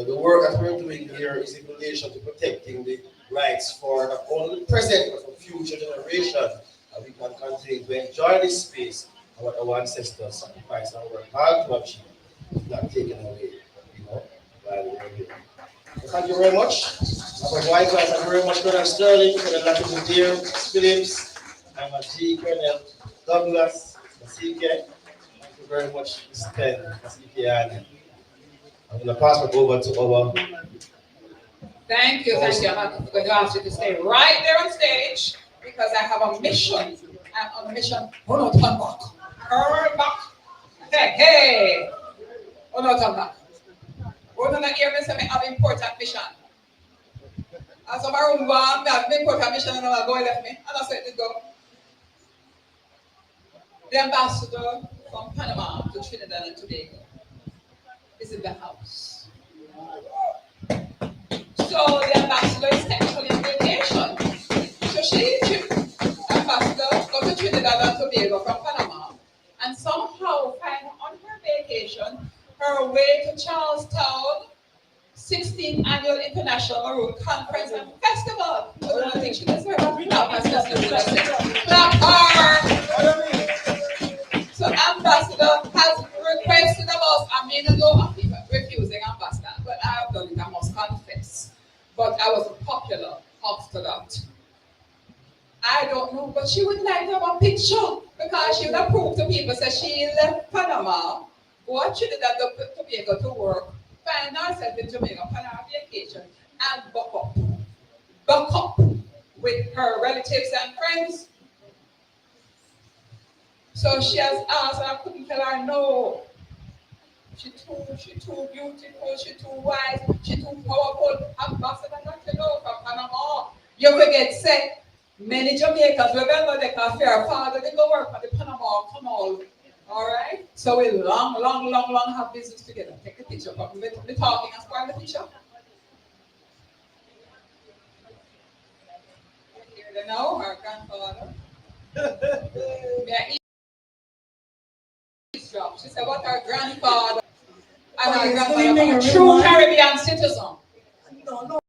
the work that we're doing here is in relation to protecting the rights for not only the present but for future generations. And we can continue to enjoy this space and what our ancestors sacrificed and worked hard to achieve is not taken away, while we're here. So thank you very much. Our wife, thank you very much, Colonel Sterling, Colonel Latin Deer, Phillips, I'm a G, Colonel Douglas, CK. Thank you very much, Mr. Penn, CK, and I'm going to pass it over to our. Thank you. I'm going to ask you to stay right there on stage because I have a mission. I'm on a mission. Oh no, turn back. Turn back. Hey. Oh no, turn back. We're going to hear me say I have important mission. As I'm around one, I have important mission and I'm going to left me. And I said to go. The ambassador from Panama to Trinidad and Tobago is in the house. So the ambassador is technically on vacation. So she, ambassador, go to Trinidad and Tobago from Panama and somehow find on her vacation her way to Charlestown 16th Annual International Maroon Conference and Festival. So I don't think she does her. Clap her! So ambassador has requested of us, I mean, no of people refusing ambassador, but I have done it, I must confess. But I was popular after that. I don't know, but she would like to have a picture because she would have proved to people that she left Panama, go to Trinidad to Tobago to work, find herself in Jamaica on her vacation, and buck up with her relatives and friends. So she has asked, and I couldn't tell her no. She too beautiful, she too wise, she too powerful. Ambassador not to know from Panama. You forget, say, many Jamaicans remember they can fear father, they go work at the Panama Canal. Alright? So we long have business together. Take the picture, but we're talking and spoil the picture. You know, her grandfather. She said, what her grandfather and her grandfather are true Caribbean citizen. No.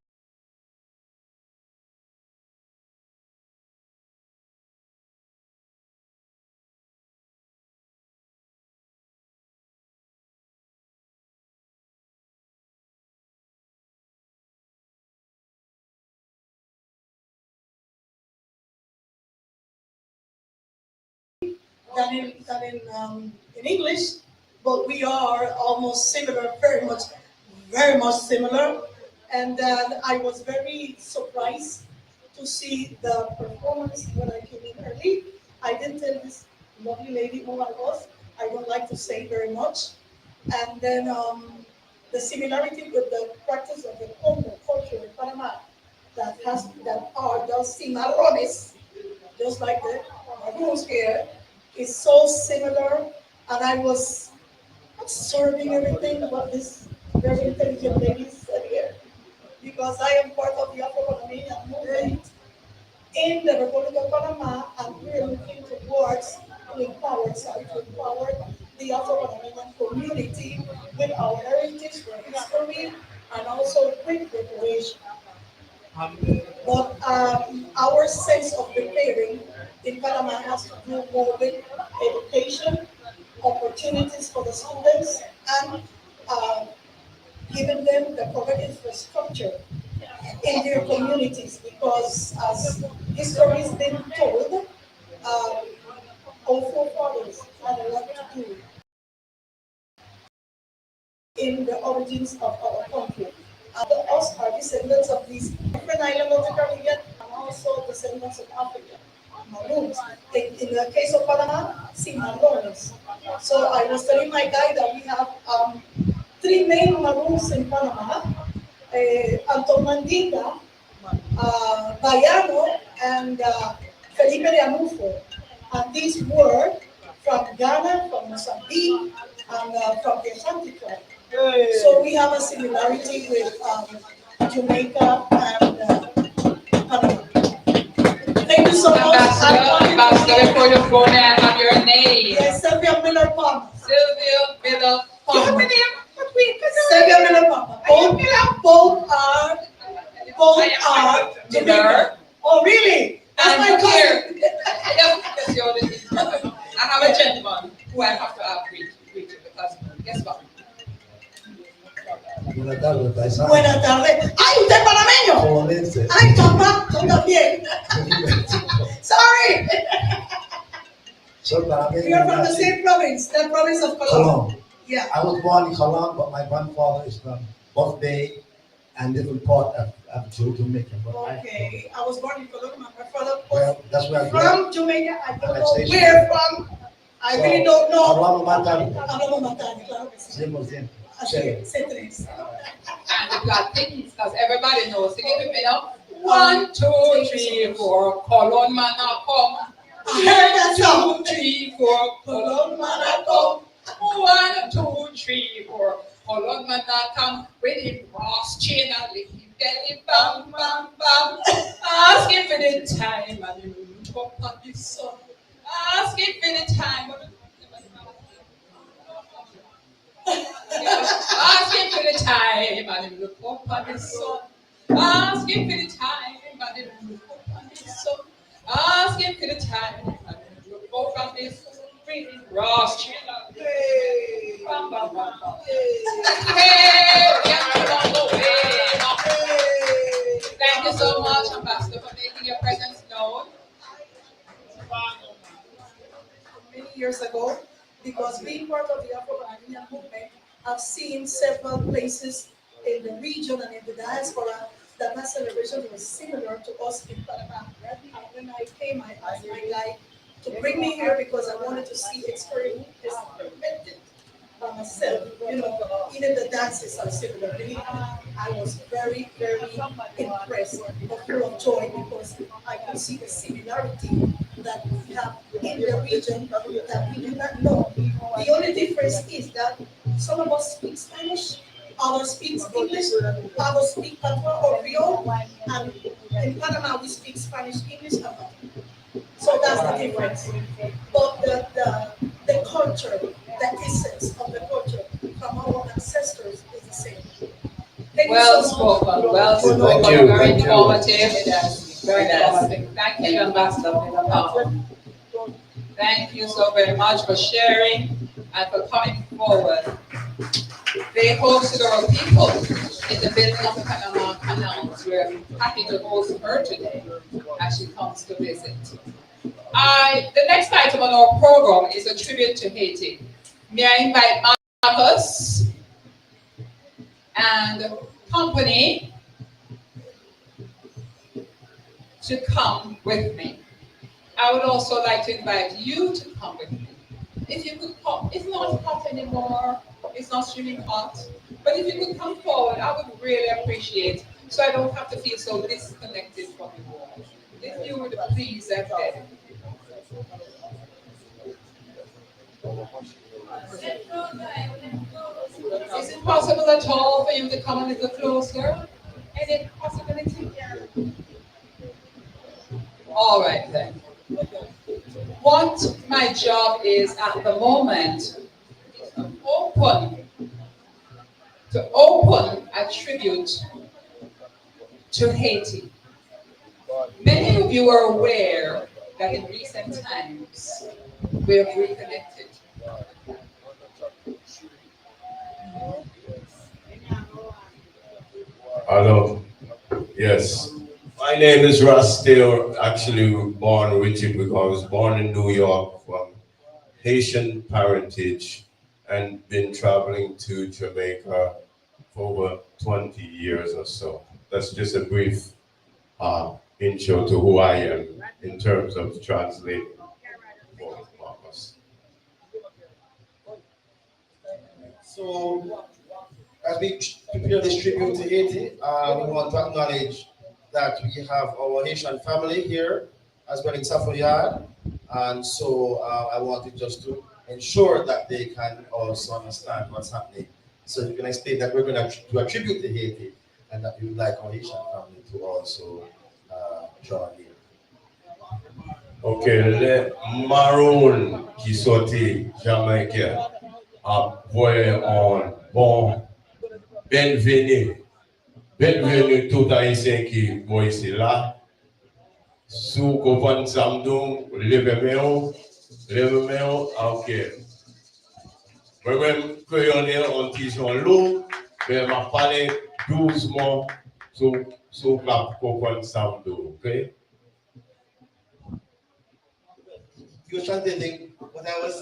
Than in English, but we are almost similar, very much similar. And I was very surprised to see the performance when I came in early. I didn't tell this lovely lady who I was. I don't like to say very much. And then the similarity with the practice of the Congo culture in Panama that are those cimarrones, just like the maroons here, is so similar, and I was observing everything what this very intelligent lady said here, because I am part of the Afro-Panamanian movement in the Republic of Panama, and we're looking towards to empower the Afro-Panamanian community with our heritage, history, and also with preparation. But our sense of preparing in Panama has to do more with education, opportunities for the students, and giving them the correct infrastructure in their communities. Because as history has been told, our forefathers had a lot to do in the origins of our country. Us are descendants of these different islands of the Caribbean and also descendants of Africa. Maroons. In the case of Panama, cimarrones. So I was telling my guy that we have three main maroons in Panama. Anton Mandinga, Bayano and Felipe de Anufo. And these were from Ghana, from Mozambique, and from the Ashanti tribe. So we have a similarity with Jamaica and Panama. Thank you so much. Ambassador, before you go there, I have your name. Yes, Sylvia Miller Palmer. Sylvia Miller Palmer. Sylvia Miller Palmer. Both are Jamaican. Oh, really? That's my cousin. I have a gentleman who I have to greet because guess what? Buenas tardes, paisano. Buenas tardes. ¡Ay, usted es panameño! Jodense. ¡Ay, papá! Yo también. Sorry. Soy panameño. We are from the same province, the province of Colón. Colón. Yeah. I was born in Colón, but my grandfather is from Buff Bay and different part of Jamaica. Okay. I was born in Colón. My father Well, was that's where I grew up. from Jamaica. I don't know where from. I really don't know. Hablamos matano. Hablamos matano, claro que sí. 100%. Sé tres. And the black things, because everybody knows. Sing it with me now. 1, 2, 3, 4. Colón man come. I heard that song. 2, 3, 4. Colón man come. 1, 2, 3, 4. Colón man come with him cross chain and lick him belly bam bam bam. Ask him for the time and he will look up on the sun. Ask him for the time. Ask him for the time and he will look up on the sun. Ask him for the time and he will look up on the sun. Ask him for the time and he will look up on the sun. Ross Chandler. Hey, bam, bam, bam, bam. Hey, thank you so much, Ambassador, for making your presence known. Many years ago, because being part of the Afro-Caribbean movement, I've seen several places in the region and in the diaspora that that celebration was similar to us in Panama. And when I came, I asked my guy to bring me here because I wanted to see experiment by myself. You know, even the dances are similar. Really, I was very, very impressed and full of joy because I could see the similarity that we have in the region that we do not know. The only difference is that some of us speak Spanish, others speak English, others speak Patois or Creole, and in Panama we speak Spanish, English, and Patois. So that's the difference. But the culture, the essence of the culture from our ancestors is the same. Well spoken, well spoken. Thank you. Very informative. Very informative. Thank you, Ambassador. Thank you so very much for sharing and for coming forward. They hosted our people in the building of the Panama Canals. We're happy to host her today as she comes to visit. The next item on our program is a tribute to Haiti. May I invite Marcus and company to come with me. I would also like to invite you to come with me. If you could come, it's not hot anymore, it's not streaming hot, but if you could come forward, I would really appreciate, so I don't have to feel so disconnected from you all. If you would please attend. Is it possible at all for you to come a little closer? Any possibility? All right then. What my job is at the moment is to open a tribute to Haiti. Many of you are aware that in recent times we have reconnected. Hello. Yes. My name is Russ Taylor, actually born Richard because I was born in New York from Haitian parentage and been traveling to Jamaica for over 20 years or so. That's just a brief intro to who I am in terms of translating for Marcus. So, as we prepare this tribute to Haiti, we want to acknowledge that we have our Haitian family here as well in Savoyard. And so I wanted just to ensure that they can also understand what's happening. So you can explain that we're going to attribute to Haiti and that we would like our Haitian family to also join here. Ok, le Maroon qui sorti Jamaïcain après un bon bienvenue. Bienvenue tout haïtien qui est ici là. Sous comprendre samedi, levez-moi, ok. Moi-même, que on est en tison lourd, mais m'a parlé doucement sous la comprendre samedi, ok? You're translating what I was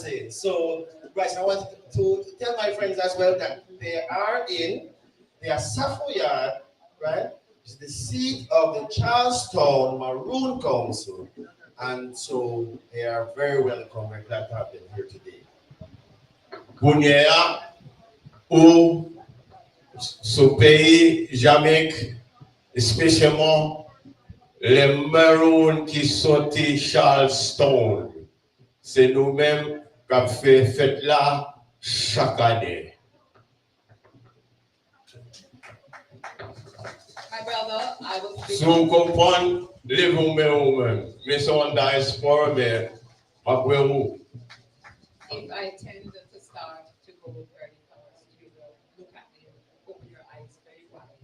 saying. So, right, I want to tell my friends as well that they are Savoyard, right? It's the seat of the Charlestown Maroon Council. And so they are very welcome. We're glad to have them here today. Kounia ou ce pays Jamaïque, spécialement les Maroons qui sortent Charleston. C'est nous-mêmes qui avons fait fête là chaque année. My brother, I will Si vous comprenez, les vous-même, mais c'est en diaspora, mais après vous. If I tend to start to go very fast, you will look at me, open your eyes very wide.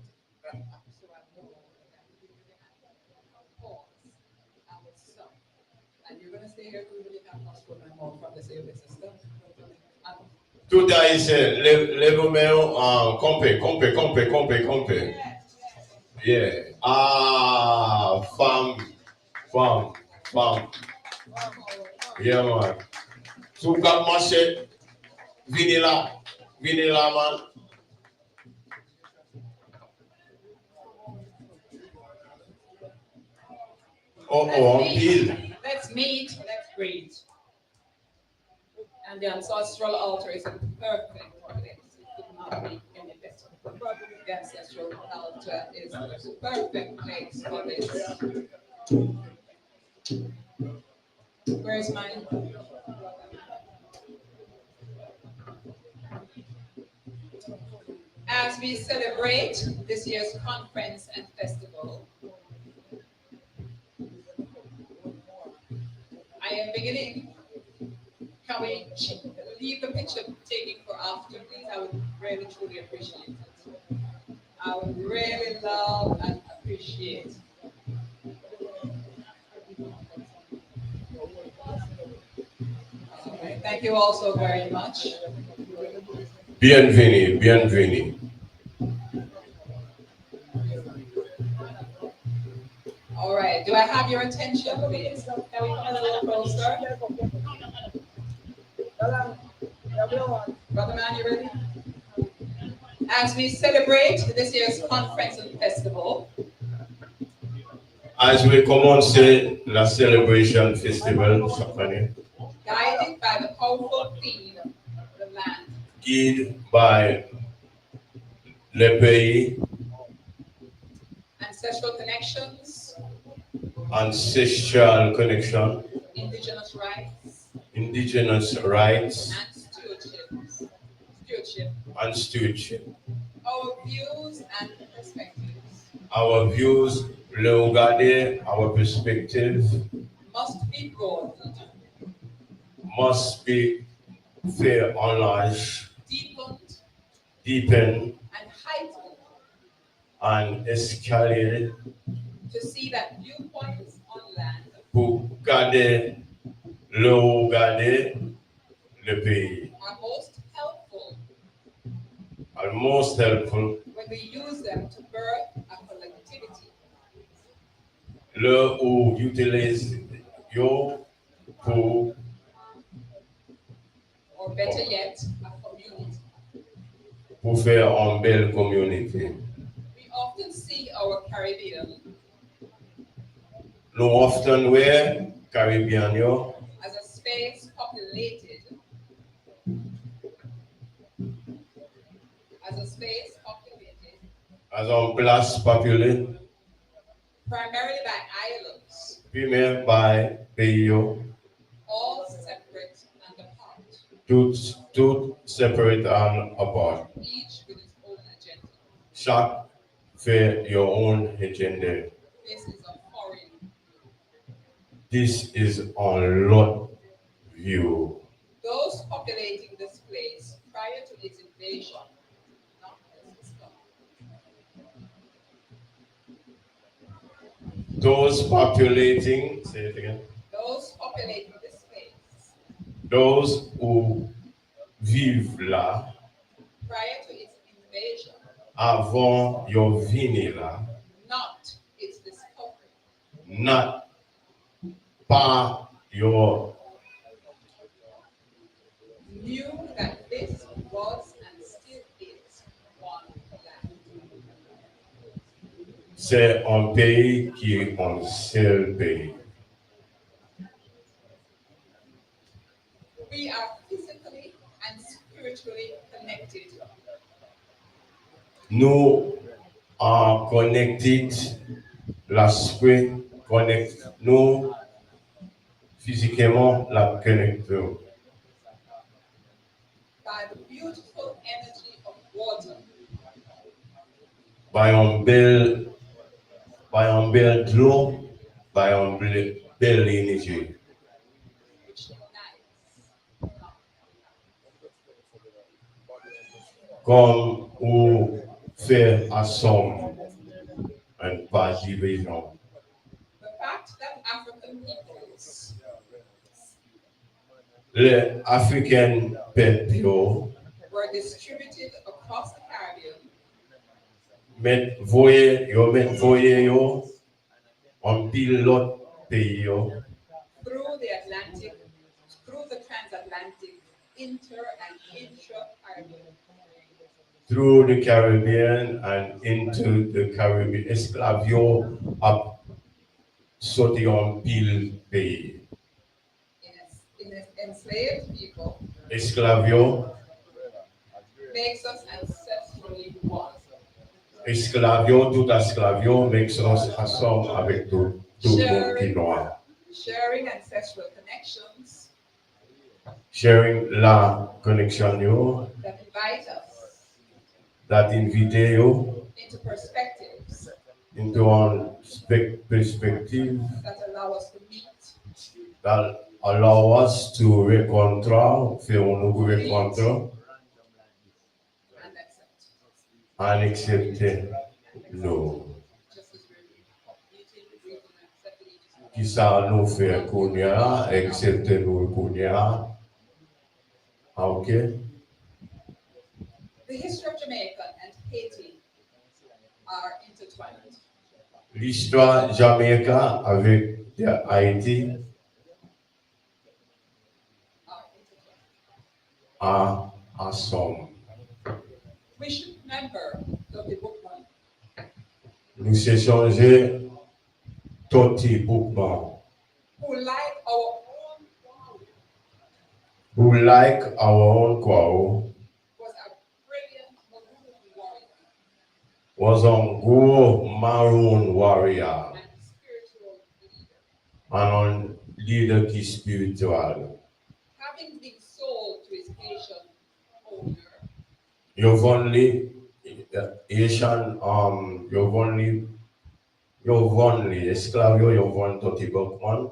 So I know that if you pause, I will stop. And you're going to stay here through the day, I'm not going to mouth from the same system. Tout haïtien, lève-moi compé. Yeah. Ah, femme. Yeah, man. Sous cap marché, venez là, man. En pile. Let's meet, let's greet. And the ancestral altar is a perfect place. It could not be any better. The ancestral altar is a perfect place for this. Where's mine? As we celebrate this year's conference and festival, I am beginning. Can we leave the picture taking for after, please? I would really truly appreciate it. I would really love and appreciate. Okay, thank you all so very much. Bienvenue. All right, do I have your attention, please? Can we come a little closer? Brother man, you ready? As we celebrate this year's conference and festival, As we commence la celebration festival chaque année, guided by the powerful theme, the land, guided by le pays, ancestral connections, ancestral connection, indigenous rights, and stewardship. Our views and perspectives Our views, le regarder, our perspective must be broadened, must be fair en large, deepened, and heightened and escalated to see that viewpoints on land pour garder, le regarder, le pays. are most helpful when we use them to birth a collectivity. Le ou utilise yo pour, or better yet, a community. pour faire une belle communauté. We often see our Caribbean Nous often wear Caribbean yo as a space populated as une place populaire primarily by islands, primaire by pays, all separate and apart, tout separate and apart. each with its own agenda. Chaque fait your own agenda. This is a foreign This is on lot view. Those populating this place prior to its invasion, not as it's done. Those populating, say it again. Those populating this place Those who vivent là prior to its invasion, avant your venue là, not its discovery, not par your knew that this was and still is one land. c'est un pays qui est un seul pays. We are physically and spiritually connected. Nous are connected, l'esprit connecte nous physiquement la connectons. By the beautiful energy of water, By un bel d'eau, by un bel énergie. which unites. Comme on fait ensemble un pas division. The fact that African peoples Les Africains peuples were distributed across the Caribbean met voyer yo en pilote pays yo through the transatlantic, inter and intra-Caribbean. through the Caribbean and into the Caribbean. Esclavio a sauté en pile pays. In enslaved people Esclavio, makes us ancestrally one. esclavio, tout esclavio makes us ensemble avec tout le monde qui est noir. Sharing ancestral connections Sharing la connexion yo, that invite us that invite yo into perspectives into one perspective that allow us to meet, that allow us to rencontrer, faire un nouveau rencontre and accept. and accepter nous. Just as we're meeting, breathing, and accepting each other. Qui ça nous fait kounya, accepter nous kounya. Ok? The history of Jamaica and Haiti are intertwined. L'histoire Jamaïque avec Haïti are ensemble. We should remember Dr. Bookman, Nous échanger Toti Bookman, who like our own who like our own Kwao, was a brilliant Maroon warrior was a go maroon warrior and spiritual leader. and a leader qui spiritual. Having been sold to his Haitian owner, You've only Asian you've only esclavio, you've only Toti Bookman,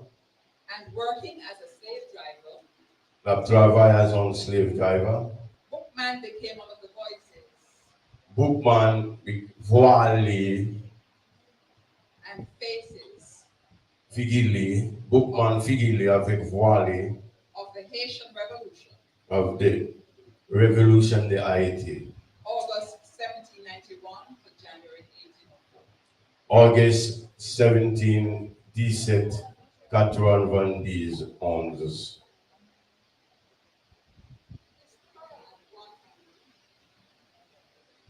and working as a slave driver, la travaille as un slave driver. Bookman became one of the voices Bookman voile and faces figili, Bookman figili avec voile of the Haitian Revolution, of the revolution de Haiti. August 1791 to January 1804. August 17, 1791.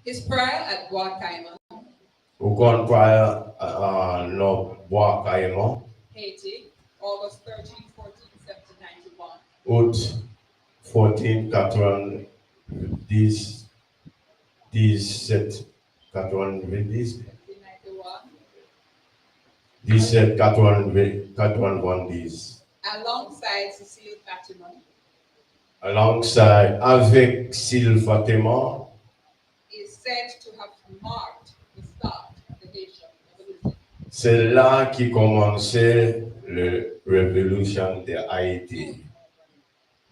His prayer at Guacaima, Ou kon prior no bois Caïman, Haiti, August 13, 14, 1791. août 14, 90, 17, 90, 1791. 17 90. Alongside Cecile Fatima, Alongside avec Sylvain Fatima, is said to have marked the start of the Haitian Revolution. c'est là qui commençait la révolution de Haïti.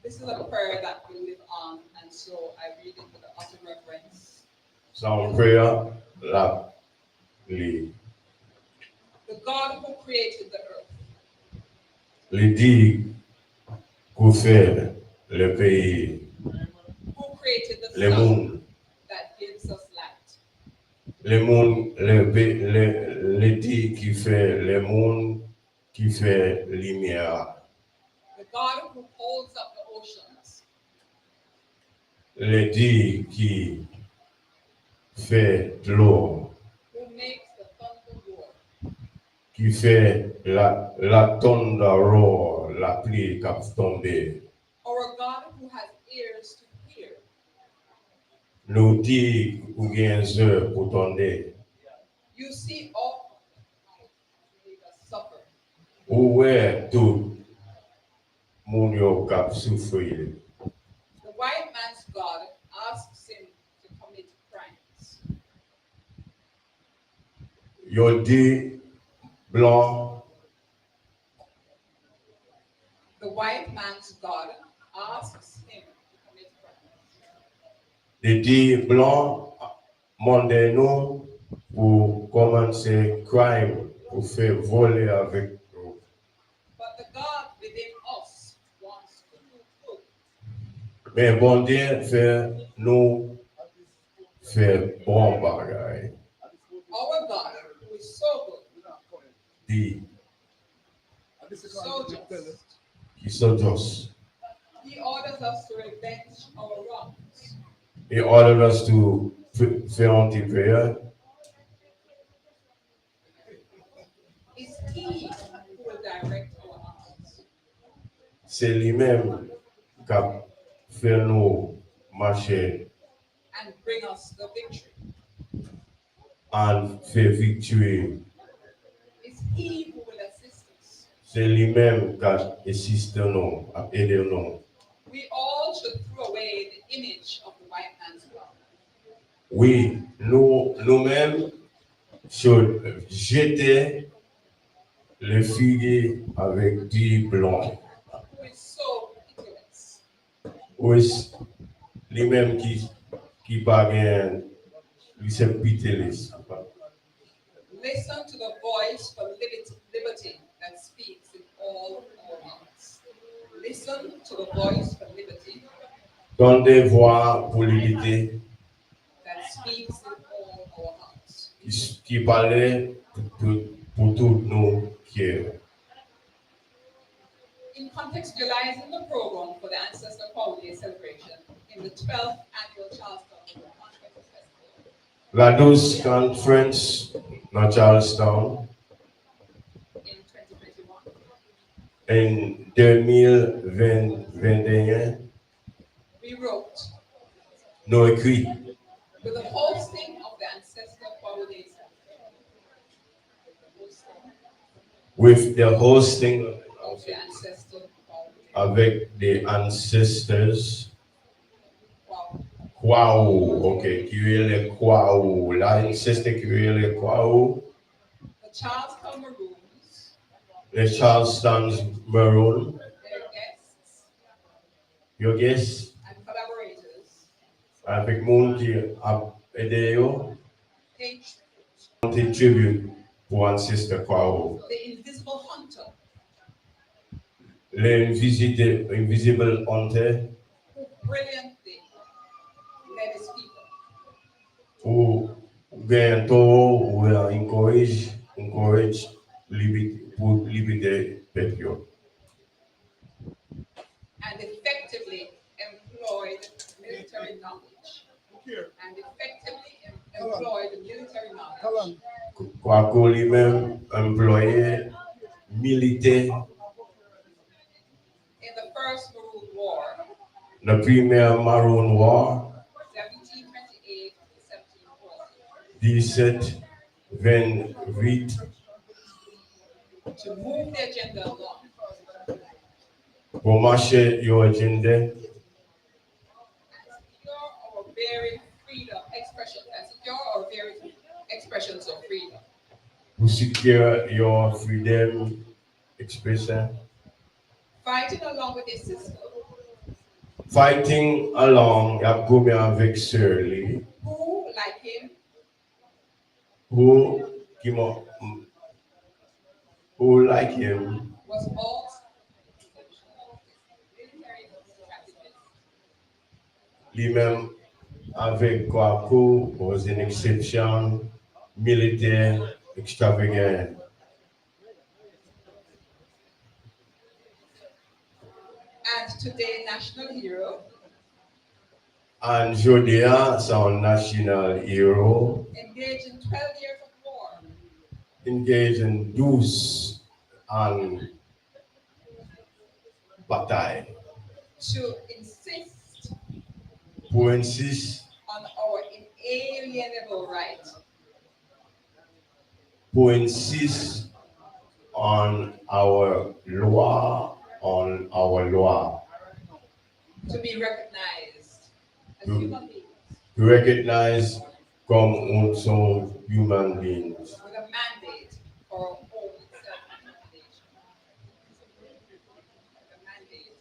This is a prayer that will live on, and so I read it with the utter reverence. Son prière, la lit. The God who created the earth, Il dit qu'on fait le pays, who created the le sun monde, that gives us light, le monde, le dit qui fait le monde, qui fait lumière. the God who holds up the oceans, Le dit qui fait de l'eau, who makes the thunder roar, qui fait la tonde roar, la pluie qui a tombé. or a God who has ears to hear, Nous dit ou bien yeux pour tonder. you see all made us suffer. Où est tout moun yo kap souffrir? The white man's God asks him to commit crimes. Yo dit blanc, The white man's God asks him to commit crimes. il dit blanc, mandez nous pour commencer crime, pour faire voler avec nous. But the God within us wants to do good. Mais bon Dieu fait nous faire bon bagay. Our God, who is so good, Dit so just, qui sont just. he orders us to revenge our wrongs. He ordered us to faire un petit prayer. It's he who will direct our hearts. C'est lui-même qui a fait nous marcher And bring us the victory. en fait victoire. It's he who will assist us. C'est lui-même qui a assisté nous, a aidé nous. We all should throw away the image of the white man's God. Oui, nous-mêmes, sur jeter le figuier avec du blanc. Who is so pitiless. Oui, lui-même qui baguette, lui c'est pitiliste. Listen to the voice for liberty that speaks in all our hearts. Listen to the voice for liberty Donne des voix pour l'unité that speaks in all our hearts. qui parlait pour tous nos cœurs. In contextualizing the program for the Ancestor Power Day celebration in the 12th annual Charleston Conference Festival, La 12 conference dans Charlestown in 2021, en 2021, we wrote, nous écrit with the hosting of the Ancestor Power Day celebration, with the hosting of the Ancestor Power Day. avec des ancestors. Wow. Kwao, ok, qui est le Kwao, l'ancestor qui est le Kwao, The Charleston Maroons, le Charleston Maroon, their guests, your guess, and collaborators, avec moun qui a aidé yo, paid monter tribute pour ancestor Kwao. the invisible hunter Invisible hunter, who brilliantly led his people. ou bientôt ou encourage pour libérer peuple. And effectively employed military knowledge. Kwa ko lui-même employé militaire In the First Maroon War, la première Maroon War 1728 to 1740, 1728 to move the agenda along. Pour marcher your agenda. Secure our varied freedom expression and secure our varied expressions of freedom. Pour secure your freedom expression. Fighting along with this system. Fighting along, y'a gommé avec Shirley. Who, like him, Who, who like him, was bought lui-même avec Kwaku was an exception militaire extravagant. and today national hero, And Jodia, son national hero, engaged in 12 years of war engaged in 12 and bataille. to insist Pour insiste, on our inalienable right pour insiste on our law, to be recognized as to human beings recognize comme on sont human beings. with a mandate for our own self-determination. A mandate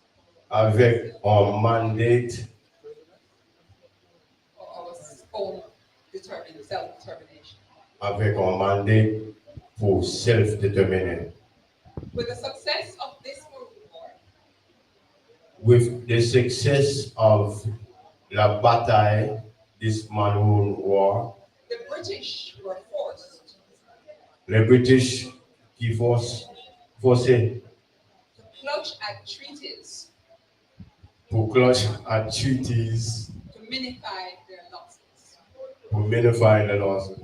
Avec un mandate for our own self-determination. avec un mandat pour self-determiner. With the success of this Maroon War, With the success of la bataille, this Maroon War, the British were forced les British qui forcé to clutch at treaties pour clutch at treaties to minify their losses. pour minify the losses.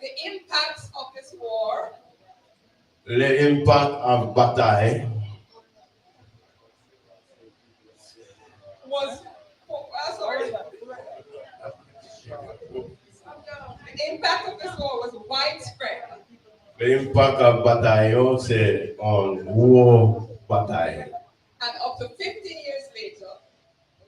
The impacts of this war L'impact of bataille was the impact of this war was widespread l'impact of bataille, c'est un gros bataille. and up to 15 years later,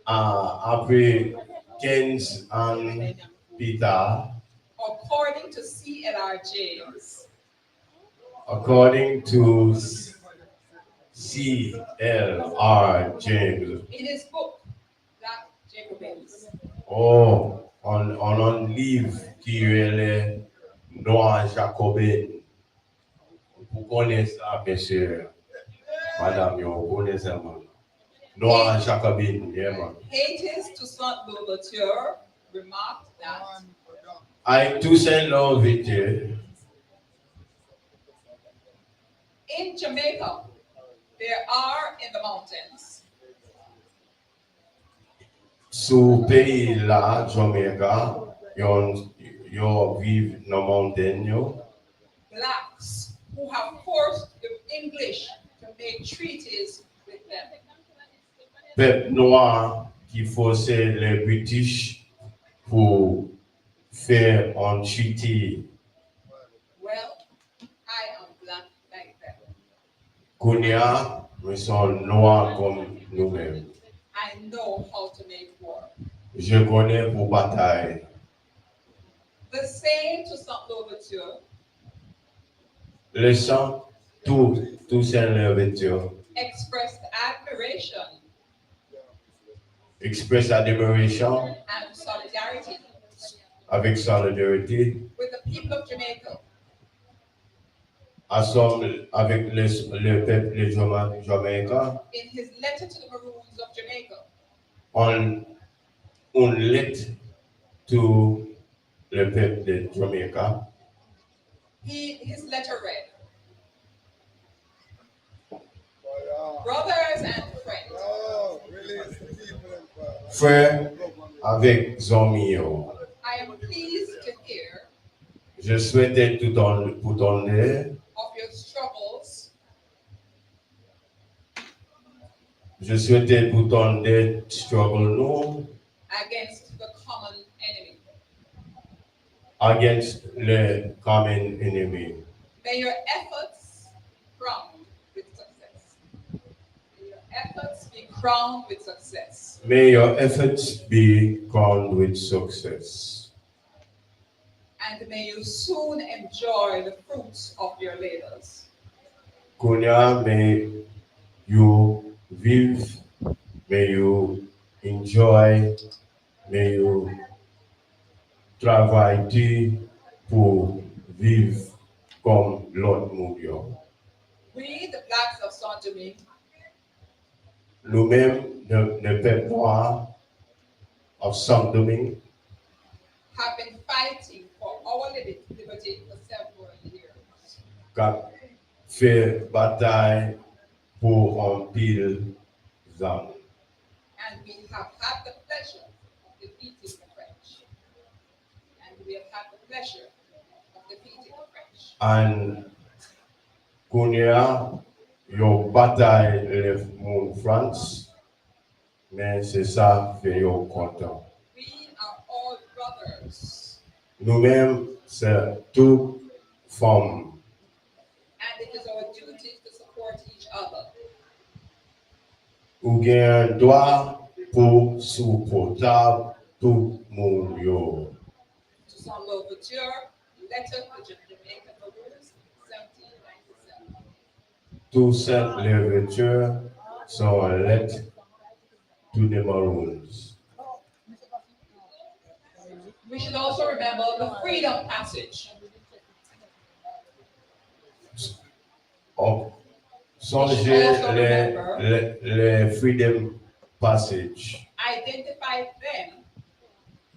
Après 15 ans plus tard, according to CLR James, according to C.L.R. James, in his book, Black Jacobins, on un livre qui est le Noir Jacobin. Vous connaissez ça, bien sûr. Madame, vous connaissez ça, man. Noir Jacobin, yeah, man. Haters to Saint Louverture remarked that I Toussaint Louverture, in Jamaica, there are in the mountains sous pays là, Jamaica, yon vive dans montagne, blacks who have forced the English to make treaties with them. peuple noir qui forçait les British pour faire un treaty. Well, I am black like them. Kounia, nous sommes noirs comme nous-mêmes. I know how to make war. Je connais pour bataille. The same to Saint Louverture Le sang, Toussaint Louverture, expressed admiration express admiration and solidarity avec solidarité, with the people of Jamaica ensemble avec le peuple jamaïcain, in his letter to the Maroons of Jamaica. on une lettre to le peuple de Jamaica. His letter read, brothers and friends, Frère avec Zomio, I am pleased to hear je souhaitais tout pour donner, of your struggles je souhaitais pour donner struggle nous against the common enemy. against le common enemy. May your efforts crowned with success. May your efforts be crowned with success. May your efforts be crowned with success. And may you soon enjoy the fruits of your labors. Konya, may you vive, may you enjoy, may you travailler pour vivre comme l'autre monde. We, the blacks of Saint-Domingue, Nous-mêmes, le peuple noir of Saint-Domingue, have been fighting for our liberty for several years. qu'a fait bataille pour un pile d'âme. And we have had the pleasure of defeating the French. And we have had the pleasure of defeating the French. And Konya, your bataille lève mon France, mais c'est ça fait yo content. We are all brothers. Nous-mêmes, c'est tout femmes. And it is our duty to support each other. Ou bien droit pour supporter tout monde yo. To some l'ouverture, letter to Jamaican Maroons, 1797. Tout cette l'ouverture sont lettres to the Maroons. We should also remember the Freedom Passage. Oh, songez les Freedom Passage. Identify them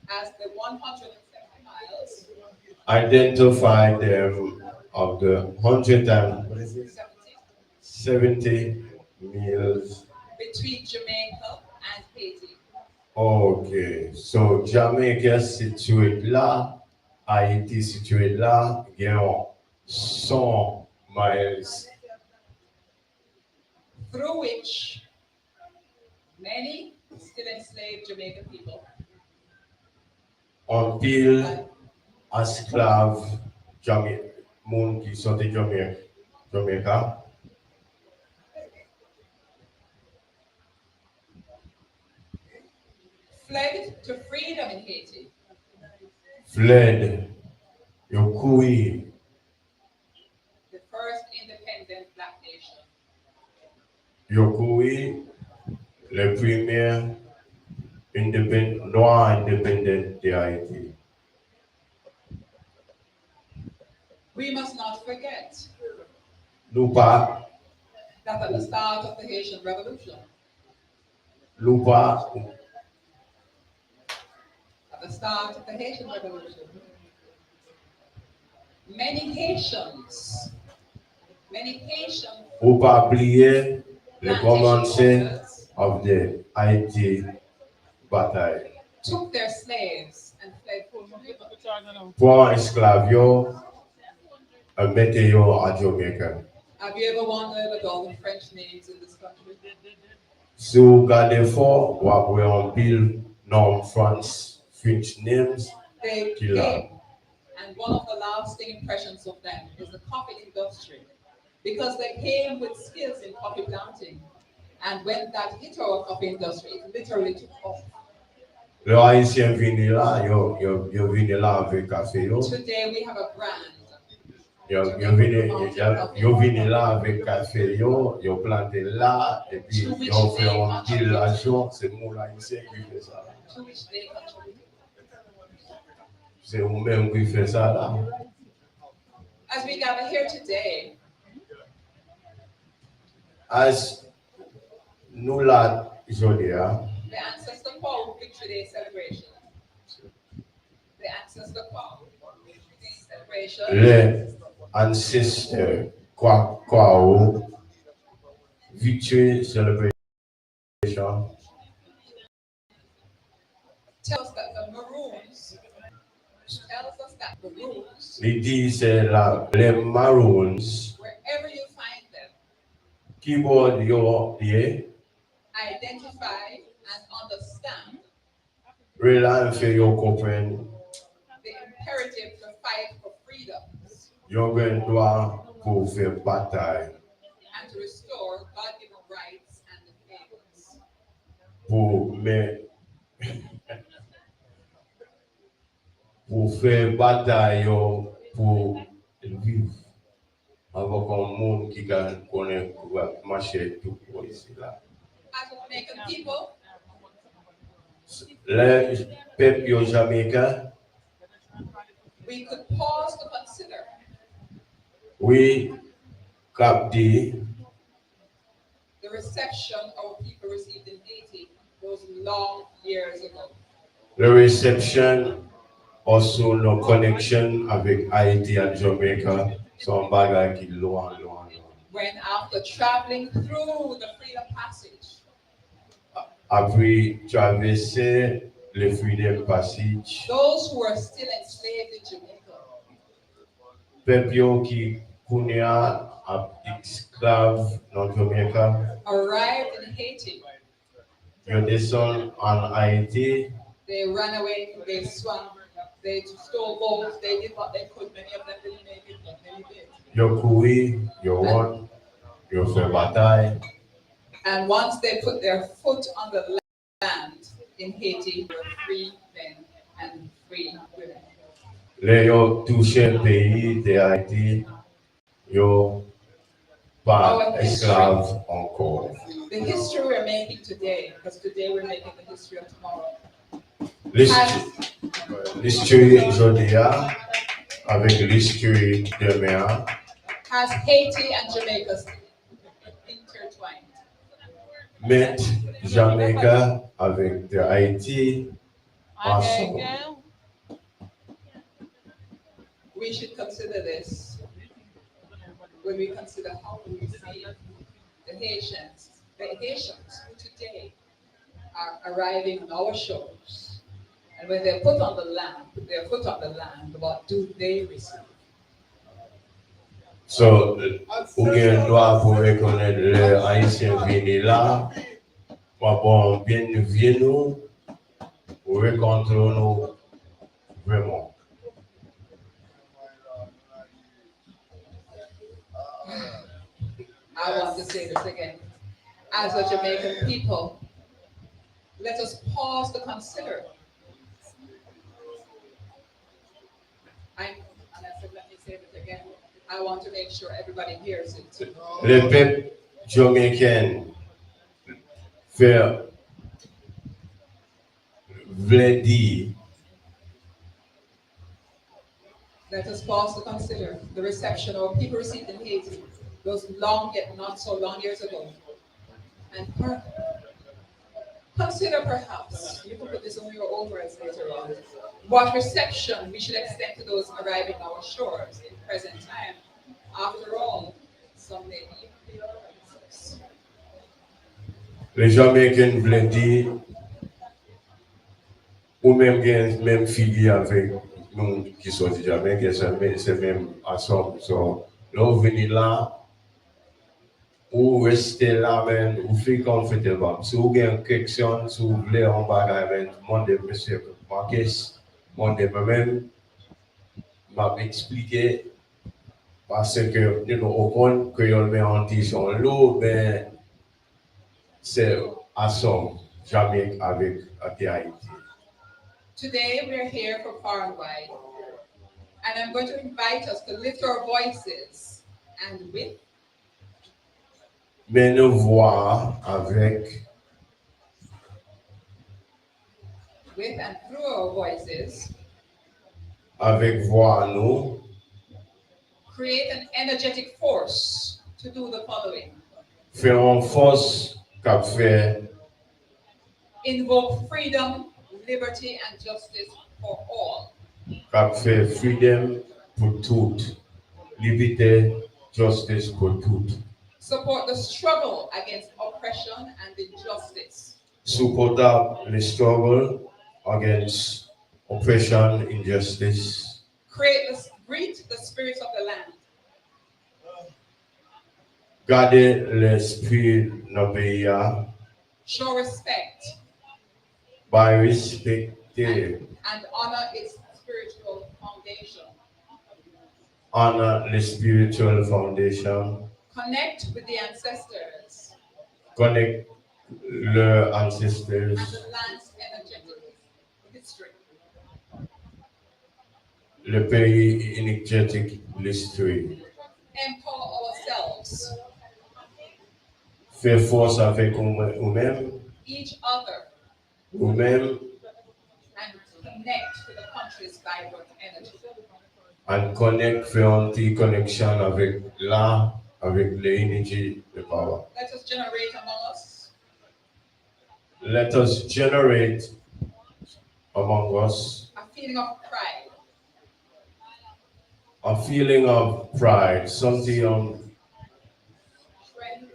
as the 170 miles. Identify them of the 170 miles. Between Jamaica and Haiti. Okay, so Jamaica situé là, Haïti situé là, il y a 100 miles. Through which many still enslaved Jamaican people. En pile, esclave, monde qui sont de Jamaica. Fled to freedom in Haiti. Fled, yo coui. The first independent black nation. Yo coui, le premier noir indépendant de Haïti. We must not forget Nous pas, that at the start of the Haitian Revolution, nous pas, at the start of the Haitian Revolution, many Haitians ou pas oublier le commencement of the Haiti bataille. took their slaves and fled. Pour esclavio, mettez yo à Jamaica. Have you ever wondered at all the French names in this country? Si vous regardez fort, vous avez un pile nom France, French names. They came, and one of the lasting impressions of them is the coffee industry, because they came with skills in coffee planting, and when that hit our coffee industry, it literally took off. Le Haïtien vini là, yo vini là avec café yo. Today we have a brand. Yo vini là avec café yo planté là, et puis yo fait un pile l'argent, c'est mon Haïtien qui fait ça. To which they contribute. C'est vous-même qui fait ça là. As we gather here today, As nous là aujourd'hui, the Ancestor Paul Victory Day celebration. The Ancestor Paul Victory Day celebration. les ancestors quoi victory celebration Tells us that the Maroons, il dit c'est les Maroons wherever you find them, keyboard yo identify and understand rely fait yo comprendre the imperative to fight for freedoms Yo gen doit pour faire bataille and to restore God-given rights and favors. pour mais pour faire bataille yo, pour vivre avec un monde qui connaît marcher tout pour ici là. As Jamaican people, Les peuples jamaïcains, we could pause to consider oui, cap dit the reception our people received in Haiti those long years ago. la réception also nos connexions avec Haïti et Jamaica sont bagages qui loin. When after traveling through the Freedom Passage, Après traverser le Freedom Passage, those who were still enslaved in Jamaica peuple qui connaît esclave dans Jamaica, arrived in Haiti. ils descendent en Haïti, They ran away, they swam, they stole boats, they did what they could. Many of them didn't make it, but many did. ils courent, ils won, ils fait bataille. And once they put their foot on the land in Haiti, they were free men and free women. Les ont touché le pays de Haïti, ils pas esclaves encore. The history we're making today, because today we're making the history of tomorrow. L'histoire aujourd'hui avec l'histoire demain has Haiti and Jamaica intertwined. Met Jamaica avec de Haïti ensemble. We should consider this when we consider how we see the Haitians who today are arriving on our shores. And when they're put on the land, what do they receive? So, ou gen doit pour reconnaître les Haïtiens venus là, pour bien venir nous, pour rencontrer nous vraiment. I want to say this again. As a Jamaican people, let us pause to consider. And I said, let me say it again. I want to make sure everybody hears it. Le peuple jamaïcain veut dire. Let us pause to consider the reception our people received in Haiti, those long yet not so long years ago. And consider perhaps, you can put this on your own words later on, what reception we should extend to those arriving on our shores in present time. After all, some may be inferior. Les Jamaïcains veulent dire, ou même fille avec nous qui sont des Jamaïcains, c'est même ensemble. So, là, vous venez là, ou restez là, même, ou faites confortable. Si vous avez une question, si vous voulez en bagage, demandez monsieur Marquez, demandez moi-même, m'a expliqué, parce que nous avons compte que nous met en disant l'eau, mais c'est ensemble, Jamaïque avec Haïti. Today we're here for far and wide, and I'm going to invite us to lift our voices and Mais nous voir avec and through our voices, avec voix nous, create an energetic force to do the following. faire une force qu'a fait Invoke freedom, liberty, and justice for all. Qu'a fait freedom pour toutes, liberté, justice pour toutes. Support the struggle against oppression and injustice. Support the struggle against oppression, injustice. Greet the spirits of the land. Garder l'esprit dans le pays. Show respect. By respecter. And honor its spiritual foundation. honor the spiritual foundation, connect with the ancestors, connect the and ancestors, the land's energetic history. le pays énergétique, l'histoire. Empower ourselves, Faire force avec nous-mêmes, each other, nous-mêmes, and connect to the country's vibrant energy. and connect, faire une petite connexion avec là, avec l'énergie de power. Let us generate among us Let us generate among us a feeling of pride, a feeling of pride, something strength,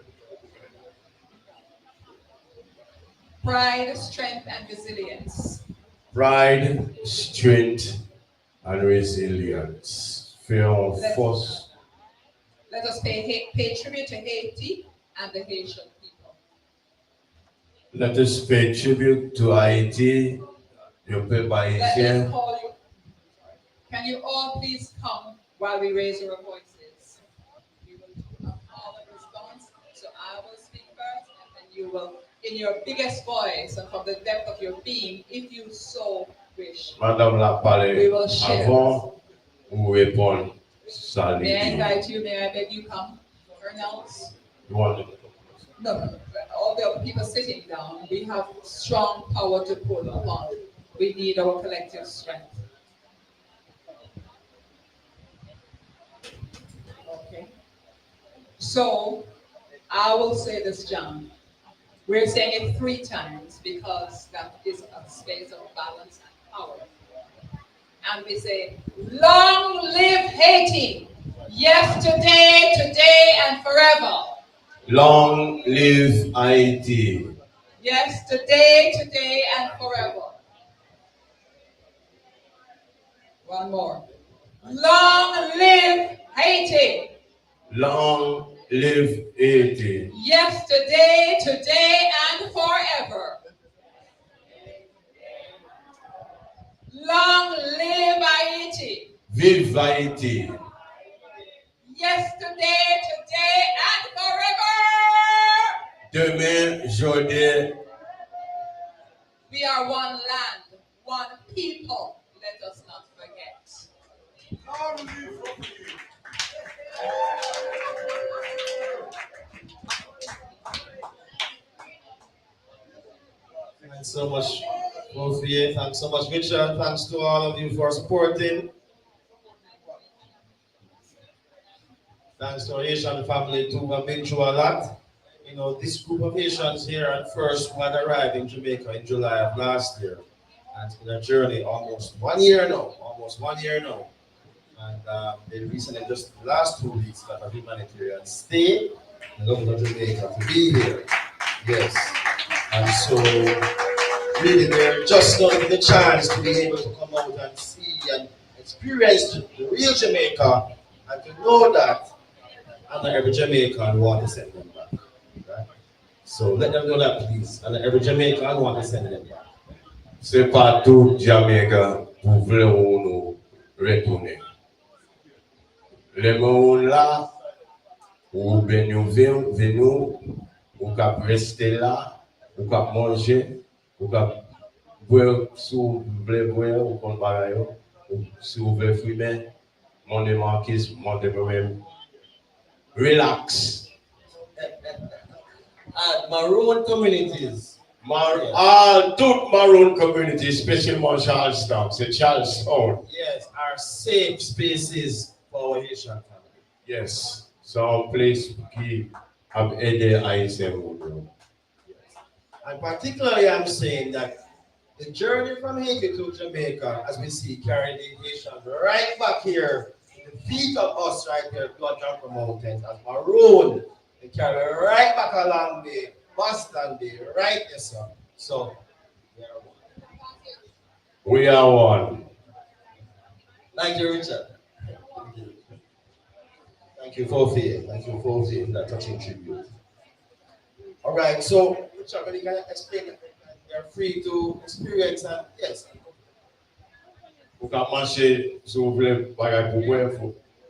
pride, strength, and resilience. pride, strength, and resilience. Fear of force. Let us pay tribute to Haiti and the Haitian people. Let us pay tribute to Haiti, your people Let me Haitian. call you. Can you all please come while we raise our voices? We will do a call and response. So I will speak first, and then you will, in your biggest voice and from the depth of your being, if you so wish. Madame la parlé We will share. avant ou répondre. May I Salut. invite you? May I beg you come? Colonels? You want to- No. All the people sitting down, we have strong power to pull upon. We need our collective strength. Okay. So I will say this, John. We're saying it 3 times because that is a space of balance and power. And we say, long live Haiti. Yesterday, today, and forever. Long live Haiti. Yesterday, today, and forever. One more. Long live Haiti. Long live Haiti. Yesterday, today, and forever. Long live Haiti. Vive Haiti. Yesterday, today, and forever. Demain, aujourd'hui, We are one land, one people. Let us not forget. Thanks so much, both of you. Thanks so much, Richard. Thanks to all of you for supporting. Thanks to our Asian family too. We've been through a lot. You know, this group of Asians here at first who had arrived in Jamaica in July of last year. And it's been a journey almost 1 year now. Almost 1 year now. And they recently, just the last 2 weeks, got a humanitarian stay in the government of Jamaica to be here. Yes. And so, really, they're just not given the chance to be able to come out and see and experience the real Jamaica and to know that and every Jamaican want to send them back. Right? So let them know that, please. And every Jamaican want to send them back. c'est pas tout Jamaica pour vouloir nous retourner. Les gens là, ou bien nous venons, ou cap rester là, ou cap manger, ou cap boire si vous voulez boire, ou qu'on va ou si vous voulez fumer, mon démarquis, mon démarquis. Relax. Maroon communities. All tout Maroon community, especially Charlestown, c'est Charlestown. Yes, are safe spaces for our Haitian family. Yes, some place qui have aidé Haïtien. And particularly, I'm saying that the journey from Haiti to Jamaica, as we see, carrying the Haitians right back here, the feet of us right here, Blood Jumper Mountains, as Maroon, they carry right back along the Boston Bay, right there, sir. So, we are one. Thank you, Richard. Thank you, Fofi. Thank you, Fofi, for that touching tribute. All right, so, Richard, when you can explain it, you're free to experience that. Yes. Vous pouvez marcher si vous voulez, pour boire,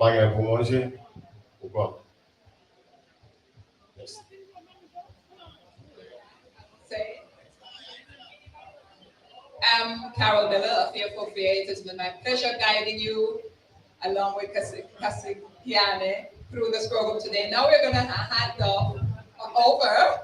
Bagay pou manje? Ou pa? Yes. Say, I'm Carol Miller of Fearful Fear. It has been my pleasure guiding you along with Kasikiane through this program today. Now we're going to hand off over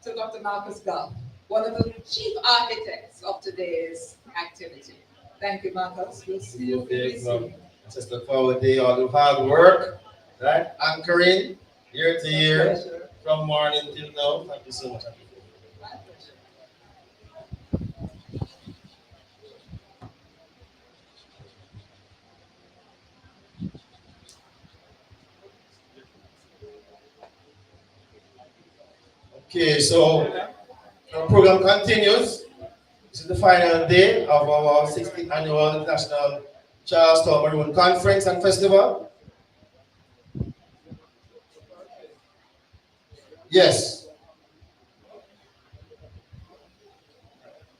to Dr. Marcus Gull, one of the chief architects of today's activity. Thank you, Marcus. We'll see you very soon. Just look forward to all the hard work, right? Anchoring year to year, from morning till now. Thank you so much. Okay, so our program continues. This is the final day of our 16th annual International Charlestown Maroon Conference and Festival. Yes.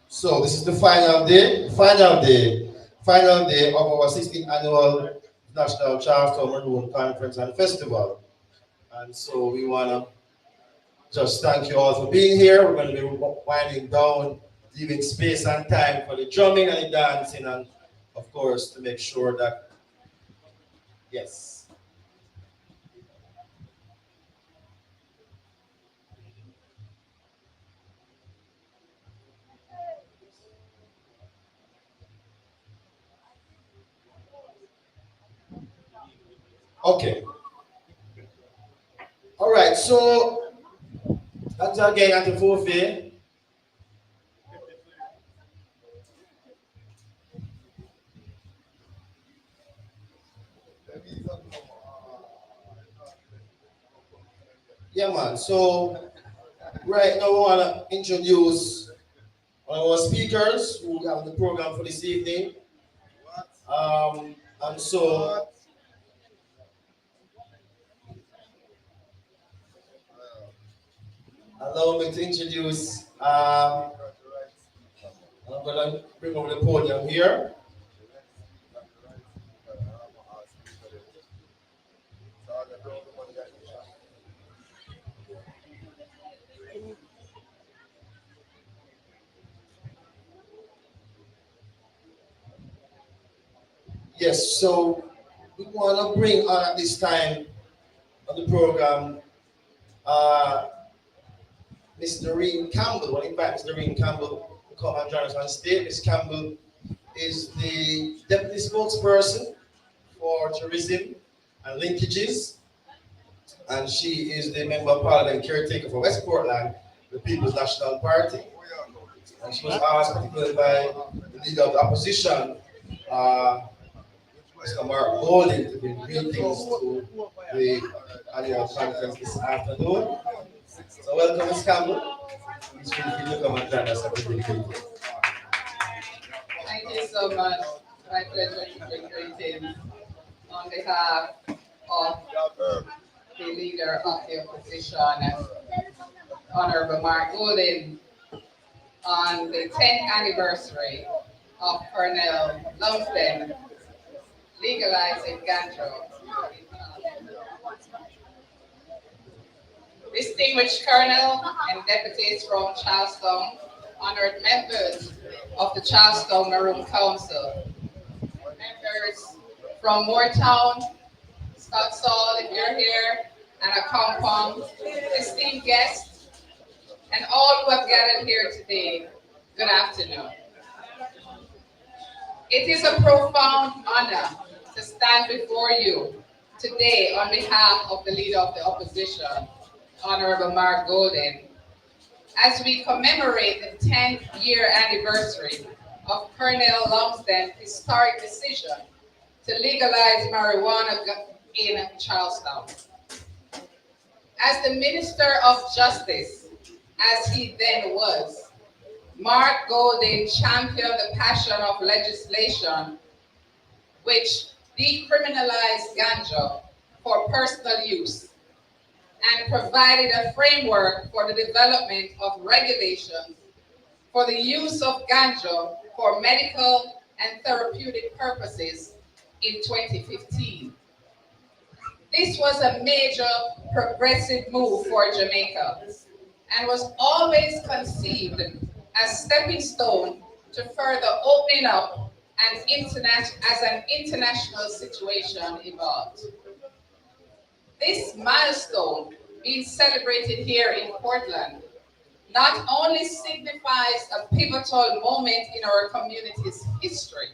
So this is the final day of our 16th annual National Charlestown Maroon Conference and Festival. And so we want to just thank you all for being here. We're going to be winding down, leaving space and time for the drumming and the dancing, and of course to make sure that, yes. Okay. All right, so that's again at the forfeit. Yeah, man. So right now we want to introduce one of our speakers who have the program for this evening. And so allow me to introduce, I'm going to bring over the podium here. Yes, so we want to bring on at this time on the program Miss Doreen Campbell. Well, in fact, Miss Doreen Campbell will come and join us on stage. Miss Campbell is the deputy spokesperson for tourism and linkages, and she is the member of parliament caretaker for West Portland, the People's National Party. And she was asked particularly by the leader of the opposition, Mr. Mark Golding, to bring greetings to the annual conference this afternoon. So welcome, Ms. Campbell. Please feel free to come and join us at the meeting. Thank you so much. My pleasure to bring greetings on behalf of the leader of the opposition, Honorable Mark Golding, on the 10th anniversary of Colonel Lumsden legalizing ganja. Distinguished Colonel and deputies from Charlestown, honored members of the Charlestown Maroon Council, members from Moortown, Scottsall, if you're here, and Accompong, esteemed guests, and all who have gathered here today, good afternoon. It is a profound honor to stand before you today on behalf of the leader of the opposition, Honorable Mark Golding, as we commemorate the 10th year anniversary of Colonel Lumsden's historic decision to legalize marijuana in Charlestown. As the Minister of Justice, as he then was, Mark Golding championed the passion of legislation which decriminalized ganja for personal use and provided a framework for the development of regulations for the use of ganja for medical and therapeutic purposes in 2015. This was a major progressive move for Jamaica and was always conceived as stepping stone to further opening up and as an international situation evolved. This milestone being celebrated here in Portland not only signifies a pivotal moment in our community's history,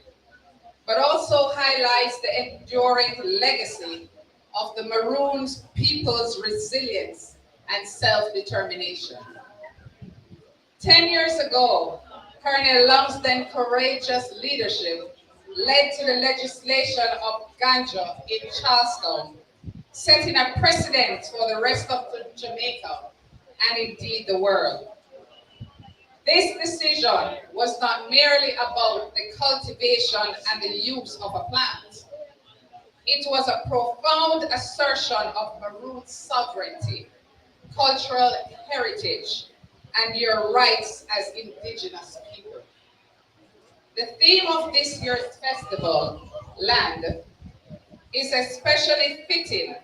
but also highlights the enduring legacy of the Maroon people's resilience and self-determination. 10 years ago, Colonel Lumsden's courageous leadership led to the legislation of ganja in Charleston, setting a precedent for the rest of Jamaica and indeed the world. This decision was not merely about the cultivation and the use of a plant. It was a profound assertion of Maroon sovereignty, cultural heritage, and your rights as indigenous people. The theme of this year's festival, Land, is especially fitting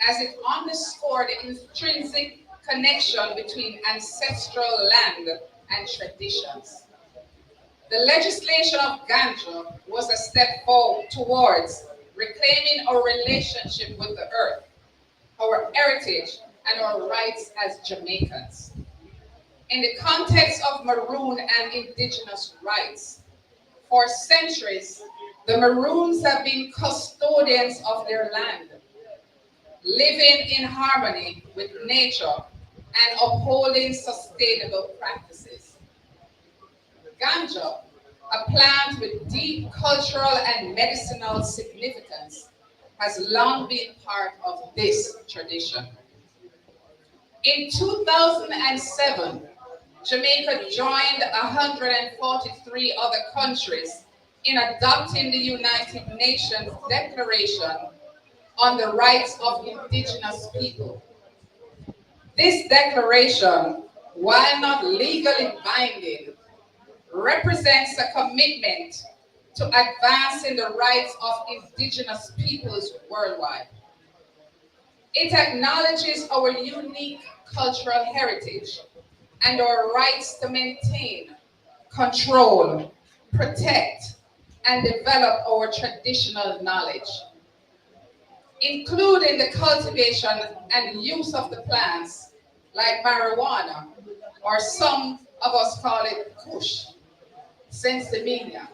as it underscored the intrinsic connection between ancestral land and traditions. The legislation of ganja was a step forward towards reclaiming our relationship with the earth, our heritage, and our rights as Jamaicans. In the context of Maroon and indigenous rights, for centuries, the Maroons have been custodians of their land, living in harmony with nature and upholding sustainable practices. Ganja, a plant with deep cultural and medicinal significance, has long been part of this tradition. In 2007, Jamaica joined 143 other countries in adopting the United Nations Declaration on the Rights of Indigenous People. This declaration, while not legally binding, represents a commitment to advancing the rights of indigenous peoples worldwide. It acknowledges our unique cultural heritage and our rights to maintain, control, protect, and develop our traditional knowledge, including the cultivation and use of the plants like marijuana, or some of us call it kush, sensimilla,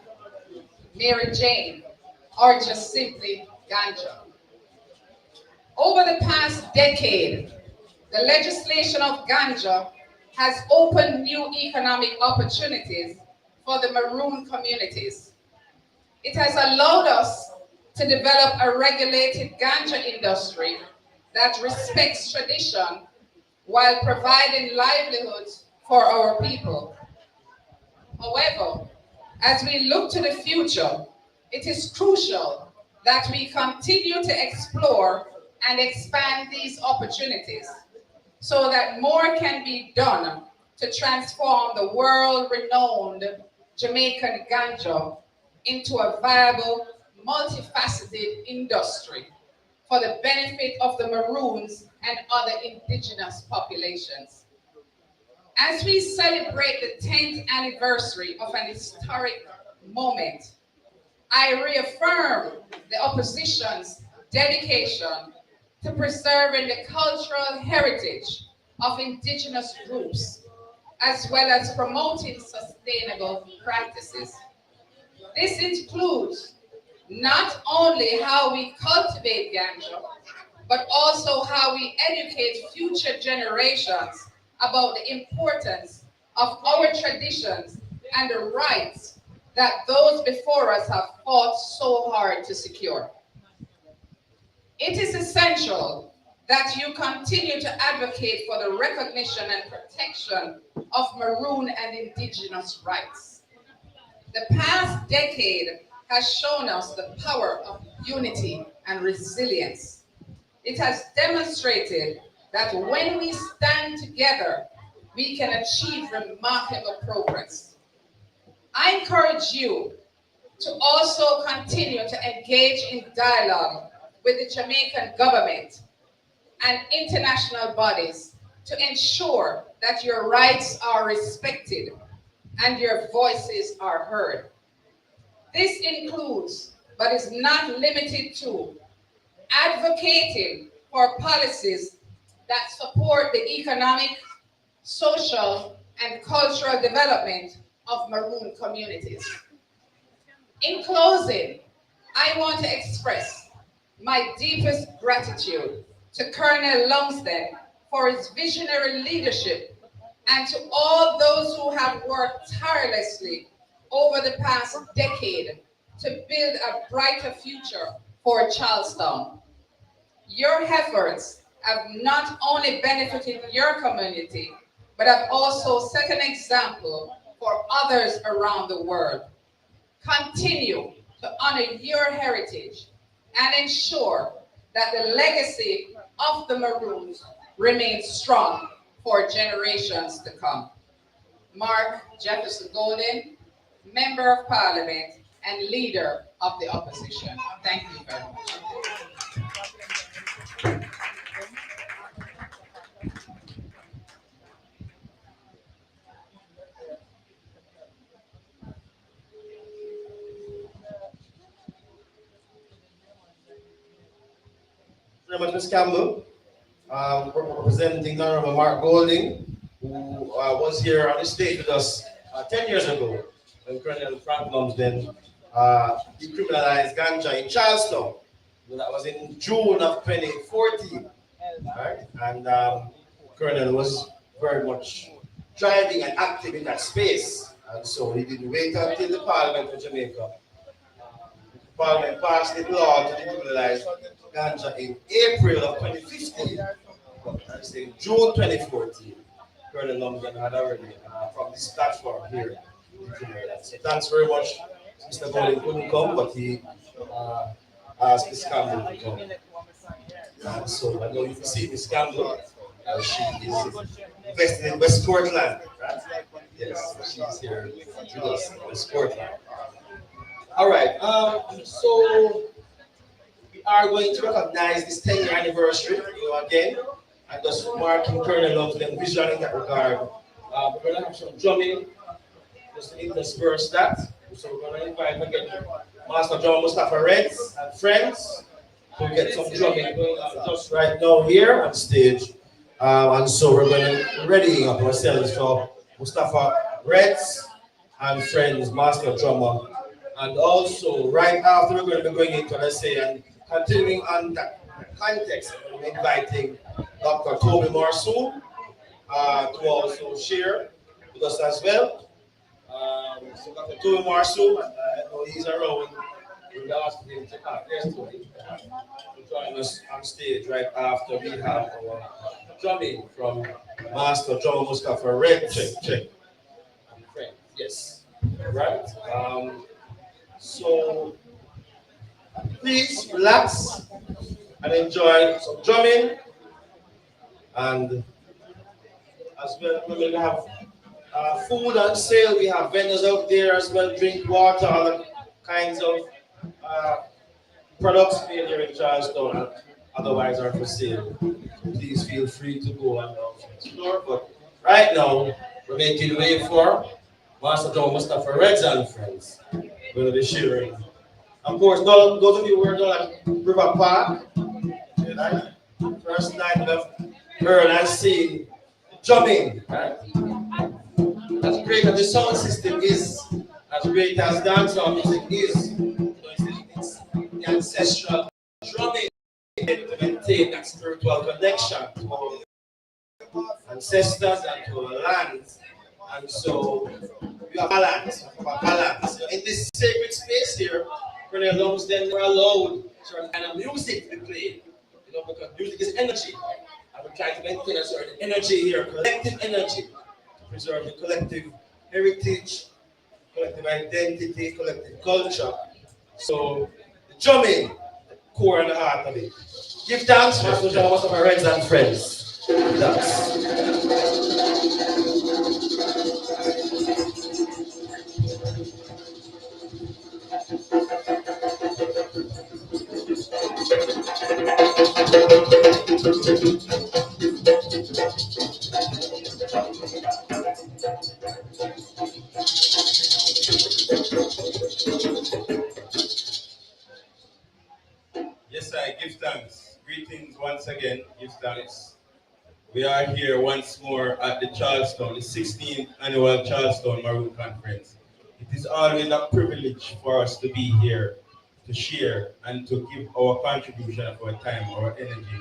Mary Jane, or just simply ganja. Over the past decade, the legislation of ganja has opened new economic opportunities for the Maroon communities. It has allowed us to develop a regulated ganja industry that respects tradition while providing livelihoods for our people. However, as we look to the future, it is crucial that we continue to explore and expand these opportunities so that more can be done to transform the world-renowned Jamaican ganja into a viable, multifaceted industry for the benefit of the Maroons and other indigenous populations. As we celebrate the 10th anniversary of an historic moment, I reaffirm the opposition's dedication to preserving the cultural heritage of indigenous groups, as well as promoting sustainable practices. This includes not only how we cultivate ganja, but also how we educate future generations about the importance of our traditions and the rights that those before us have fought so hard to secure. It is essential that you continue to advocate for the recognition and protection of Maroon and indigenous rights. The past decade has shown us the power of unity and resilience. It has demonstrated that when we stand together, we can achieve remarkable progress. I encourage you to also continue to engage in dialogue with the Jamaican government and international bodies to ensure that your rights are respected and your voices are heard. This includes, but is not limited to, advocating for policies that support the economic, social, and cultural development of Maroon communities. In closing, I want to express my deepest gratitude to Colonel Lumsden for his visionary leadership and to all those who have worked tirelessly over the past decade to build a brighter future for Charlestown. Your efforts have not only benefited your community, but have also set an example for others around the world. Continue to honor your heritage and ensure that the legacy of the Maroons remains strong for generations to come. Mark Jefferson Golden, Member of Parliament and Leader of the Opposition. Thank you very much. Very much, Ms. Campbell. Representing Honorable Mark Golding, who was here on the stage with us 10 years ago when Colonel Frank Lumsden decriminalized ganja in Charlestown. That was in June of 2014. Right? And Colonel was very much driving and active in that space. And so he didn't wait until the Parliament of Jamaica. Parliament passed the law to decriminalize ganja in April of 2015. But I say June 2014. Colonel Lumsden had already from this platform here. So thanks very much. Mr. Golding couldn't come, but he asked Ms. Campbell to come. And so I know you can see Ms. Campbell. She is invested in West Portland, right? Yes, she's here with us in West Portland. All right, so we are going to recognize this 10-year anniversary, again, and just marking Colonel Lumsden's vision in that regard. We're going to have some drumming, just to intersperse that. So we're going to invite again Master John Mustafa Reds and friends to get some drumming going on just right now here on stage. And so we're going to ready up ourselves for Mustafa Reds and friends, Master Drummer. And also, right after, we're going to be going into, let's say, and continuing on that context, we're inviting Dr. Toby Marceau to also share with us as well. So Dr. Toby Marceau, I know he's around. We'll ask him to come to join us on stage right after we have our drumming from Master John Mustafa Red. Check. Yes. Right. So please relax and enjoy some drumming, and as well we will have food on sale. We have vendors out there as well, drink water, other kinds of products made here in Charlestown and otherwise are for sale. Please feel free to go and explore. But right now we're making way for Master John Mustafa Reds and friends. We're going to be sharing. Of course, those of you who are down at River Park, first night of heard and seen drumming. Right? As great as the sound system is, as great as dancehall music is, it's the ancestral drumming to maintain that spiritual connection to our ancestors and to our lands. And so we have balance. In this sacred space here, Colonel Lumsden were allowed certain kind of music to be played. Because music is energy. And we're trying to maintain a certain energy here, collective energy, to preserve the collective heritage, collective identity, collective culture. So the drumming, the core and the heart of it. Give thanks for most of our friends and friends. Thanks. Yes, I give thanks. Greetings once again. Give thanks. We are here once more at the Charleston, the 16th annual Charleston Maroon Conference. It is always a privilege for us to be here to share and to give our contribution of our time, our energy,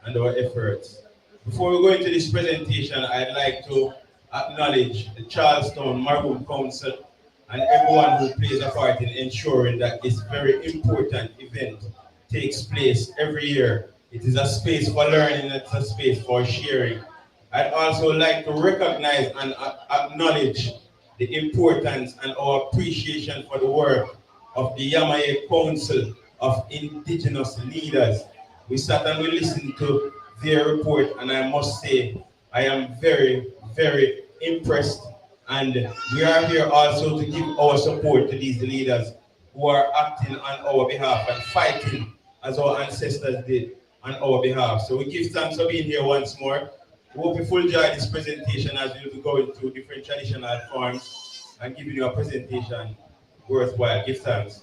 and our efforts. Before we go into this presentation, I'd like to acknowledge the Charleston Maroon Council and everyone who plays a part in ensuring that this very important event takes place every year. It is a space for learning, it's a space for sharing. I'd also like to recognize and acknowledge the importance and our appreciation for the work of the Yamaye Council of Indigenous Leaders. We sat and we listened to their report, and I must say, I am very, very impressed. And we are here also to give our support to these leaders who are acting on our behalf and fighting as our ancestors did on our behalf. So we give thanks for being here once more. We hope you fully enjoy this presentation as we'll be going through different traditional forms and giving you a presentation worthwhile. Give thanks.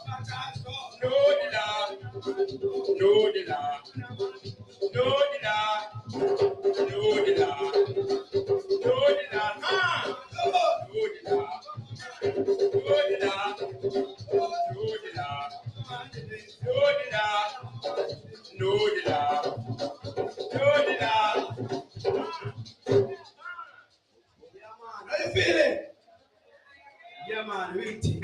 No dila, no dila, no dila, no dila, no dila, ah, no dila, no dila, no dila, no dila, no dila. How you feeling? Yeah, man, waiting.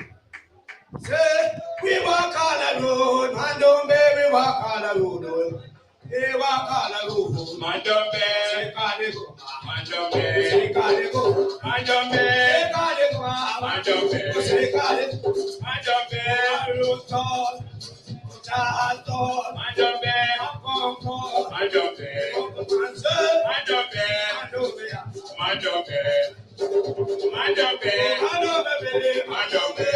Say, we walk all alone, man, don't baby, walk all alone. Hey, walk all alone, man, don't baby. Say, cardigo, man, don't baby. Say, cardigo, man, don't baby. Say, cardigo, man, don't baby. Say, cardigo, man, don't baby. Look tall, child tall, man, don't baby. Come, man, don't baby. Man, don't baby. Man, don't baby. Majobe, Majobe, Majobe, Majobe, Majobe, Majobe,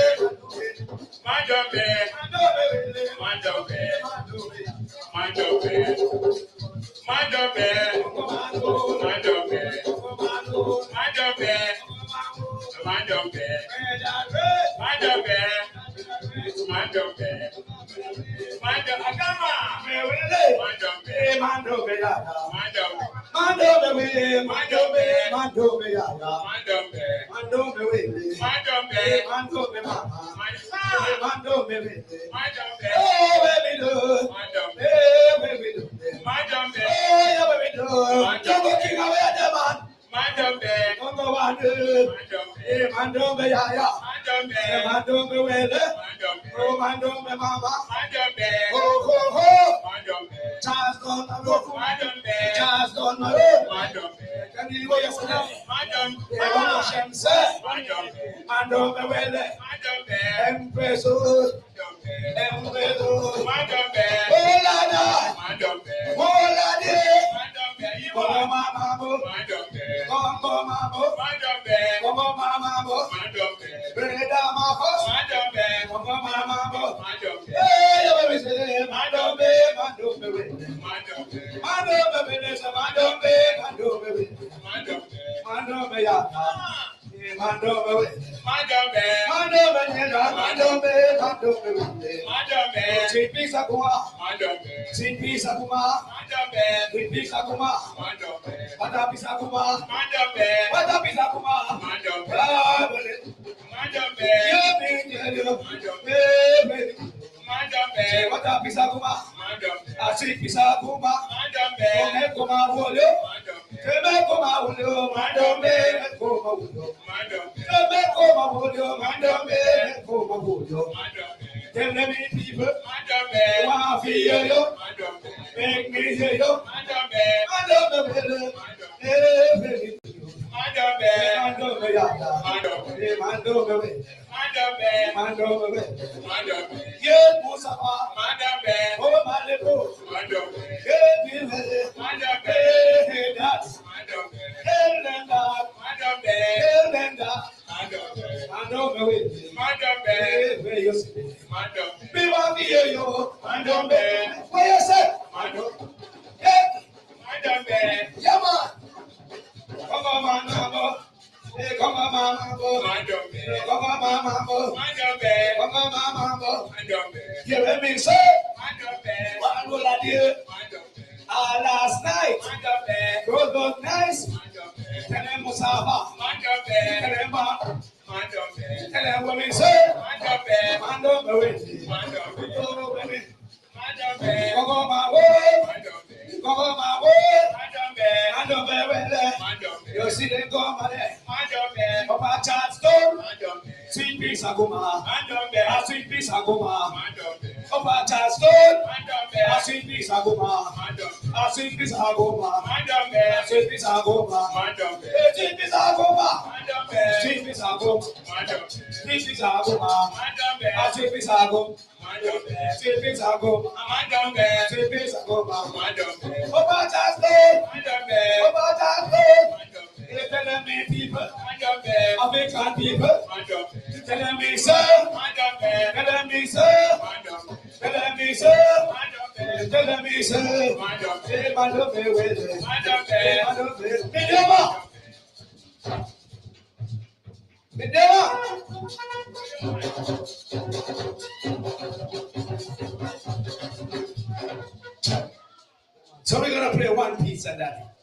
So we're gonna play one piece of that.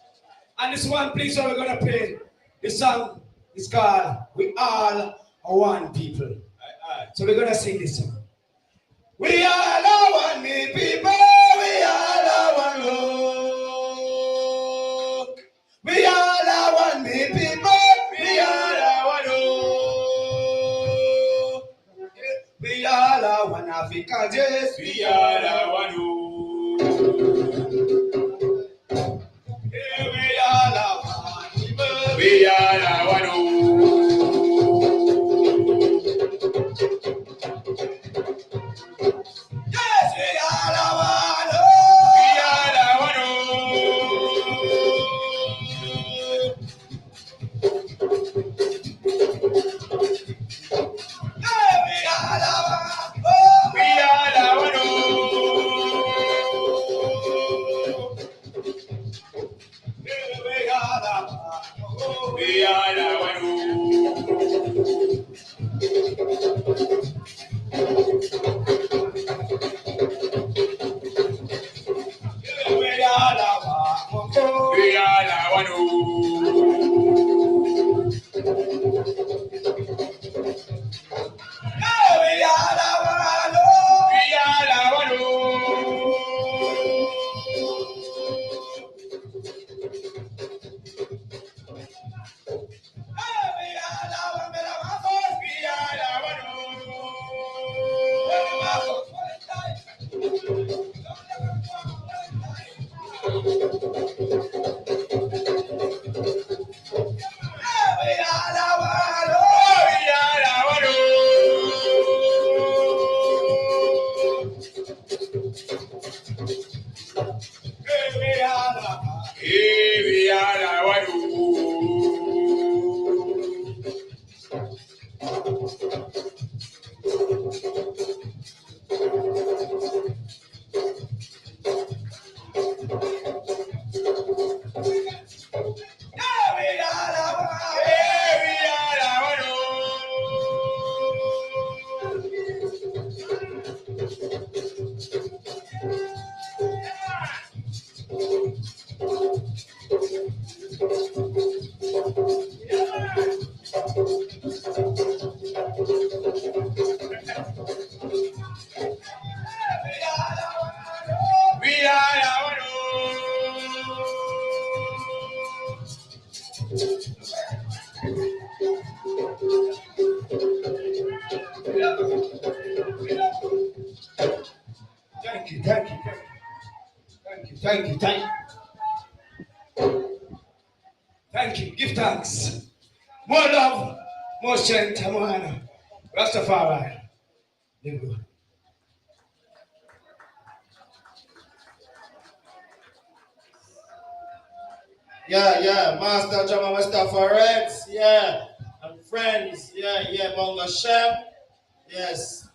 And this one piece we're gonna play, the song is called We All Are One People. So we're gonna sing this song. We all are one me people, we all are one love. We all are one me people, we all are one love. We all are one African, yes, we all are one love. We all are one people, we all are one love. Yes, we all are one. We all are one. Yeah, we all are one. We all are one. Yeah, we all are one. We all are one. We all are one. We all are one. We all are one. We all are one. Thank you, thank you, thank you, thank you, thank you. Thank you. Give thanks. More love, more strength, more honor. Rastafari. Live good. Yeah, Master Drama Rastafari. Yeah, and friends. Yeah, Mongo Shem. Yes,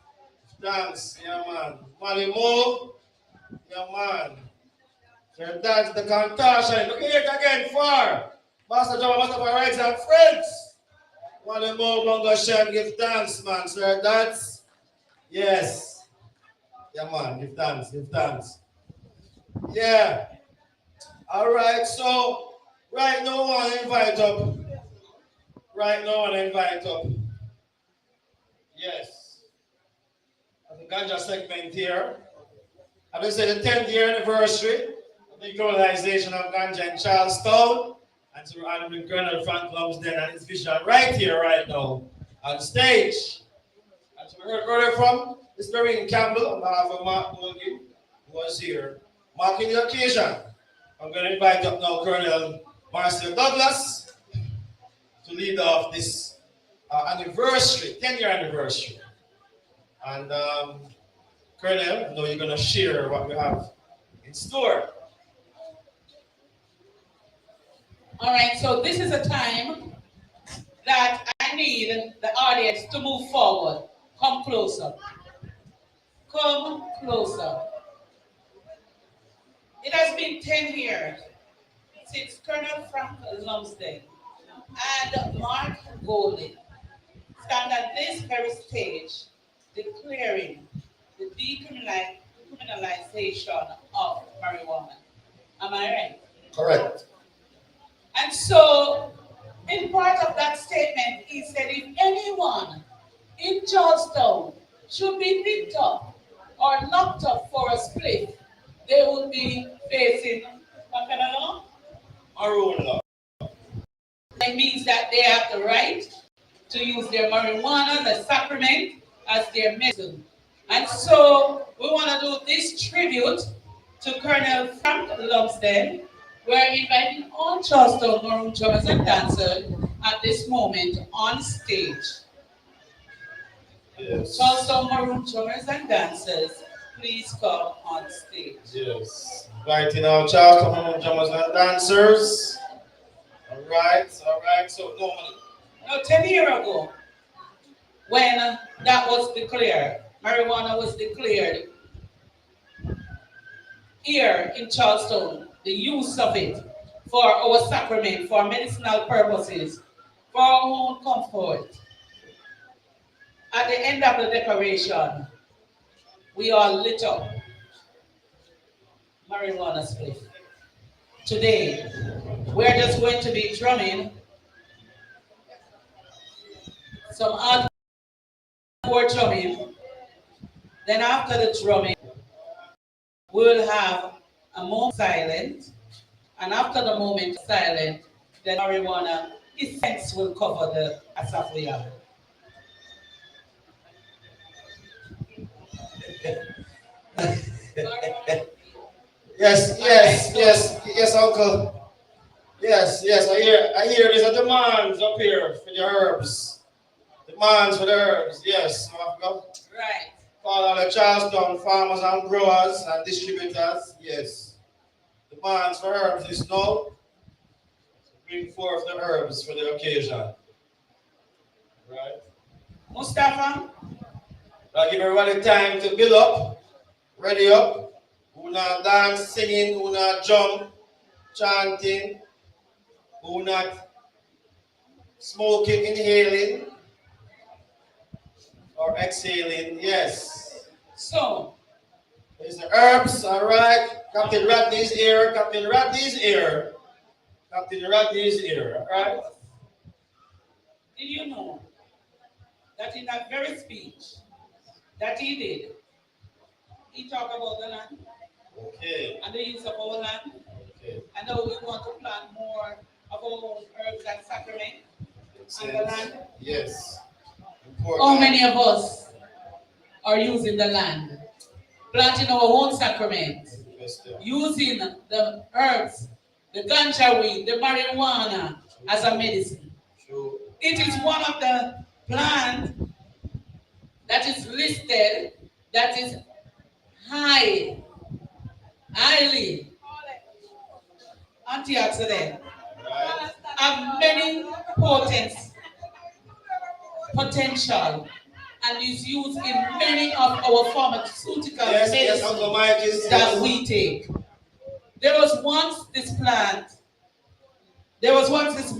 thanks. Yeah, man. Mali Mo. Yeah, man. So that's the contortion. Look at it again for Master Drama Rastafari and friends. Mali Mo, Mongo Shem. Give thanks, man. So that's, yes. Yeah, man. Give thanks. Give thanks. Yeah. All right, so right now I want to invite up. Right now I want to invite up. Yes. The ganja segment here. As I say, the 10th year anniversary of the decriminalization of ganja in Charlestown. And to Honorable Colonel Frank Lumsden and his vision right here, right now, on stage. And to heard earlier from Mr. Marine Campbell on behalf of Mark Morgan, who was here, marking the occasion. I'm going to invite up now Colonel Marcel Douglas to lead off this anniversary, 10-year anniversary. And Colonel, I know you're going to share what we have in store. All right, so this is a time that I need the audience to move forward. Come closer. Come closer. It has been 10 years since Colonel Frank Lumsden and Mark Golden stand at this very stage declaring legalization of marijuana. Am I right? Correct. And so, in part of that statement, he said if anyone in Charlestown should be picked up or locked up for a split, they will be facing what kind of law? Maroon law. It means that they have the right to use their marijuana, the sacrament, as their medicine. And so we want to do this tribute to Colonel Frank Lumsden. We're inviting all Charlestown maroon drummers and dancers at this moment on stage. Yes. Charlestown maroon drummers and dancers, please come on stage. Yes. Inviting our Charlestown maroon drummers and dancers. All right. So normally. Now, 10 years ago, when that was declared, marijuana was declared here in Charlestown, the use of it for our sacrament, for medicinal purposes, for our own comfort. At the end of the declaration, we all lit up marijuana spliff. Today, we're just going to be drumming some hardcore drumming. Then after the drumming, we'll have a moment silent. And after the moment silent, the marijuana essence will cover the esophagus. Yes, Uncle. Yes, I hear there's a demand up here for the herbs. Demands for the herbs, yes. Right. Call all the Charlestown farmers and growers and distributors, yes. Demands for herbs is now. Bring forth the herbs for the occasion. Right? Mustafa? I'll give everybody time to build up, ready up. Who not dance, singing, who not jump, chanting, who not smoking, inhaling, or exhaling, yes. So, there's the herbs, all right. Captain Rodney's ear, Captain Rodney's ear, Captain Rodney's ear, all right. Did you know that in that very speech that he did, he talked about the land? Okay. And the use of our land. Okay. And now we want to plant more of our own herbs and sacrament on the land. Yes. How many of us are using the land, planting our own sacrament, using the herbs, the ganja weed, the marijuana as a medicine? True. It is one of the plants that is listed that is highly antioxidant, have many potential, and is used in many of our pharmaceutical medicines that we take. There was once this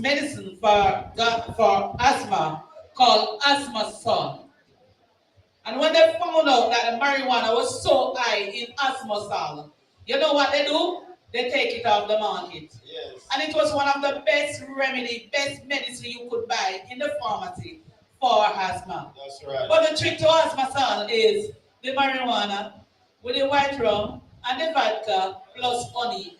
medicine for asthma called asthma sun. And when they found out that the marijuana was so high in asthma sun, you know what they do? They take it off the market. Yes. And it was one of the best remedy, best medicine you could buy in the pharmacy for asthma. That's right. But the trick to asthma sun is the marijuana with the white rum and the vodka plus honey.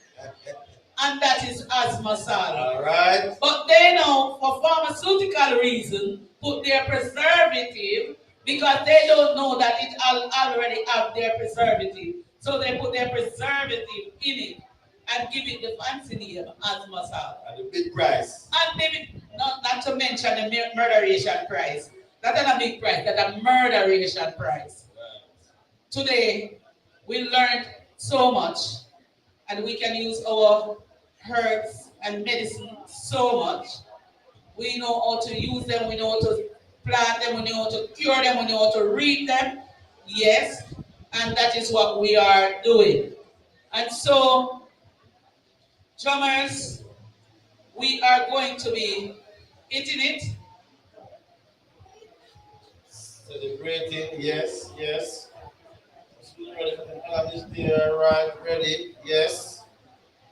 And that is asthma sun. All right. But they now, for pharmaceutical reason, put their preservative because they don't know that it already have their preservative. So they put their preservative in it and give it the fancy name asthma sun. And the big price. And maybe not to mention the murderation price. That's not a big price, that's a murderation price. Right. Today, we learned so much, and we can use our herbs and medicine so much. We know how to use them, we know how to plant them, we know how to cure them, we know how to read them. Yes, and that is what we are doing. And so, drummers, we are going to be eating it. Celebrating, yes. is there, right? Ready? Yes.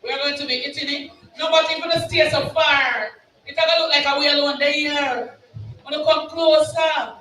We are going to be eating it. Nobody gonna stay so far. It's gonna look like we alone there here. Wanna come closer?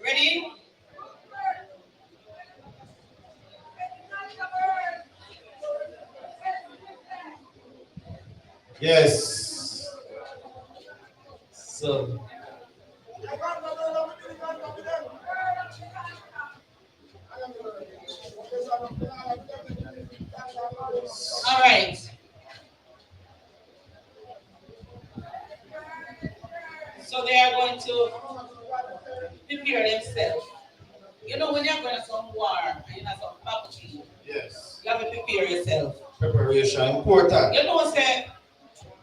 Ready? Yes. So. All right. So they are going to prepare themselves. You know when you're going to some war and you're not some battlefield, Yes. you have to prepare yourself. Preparation important. You know, say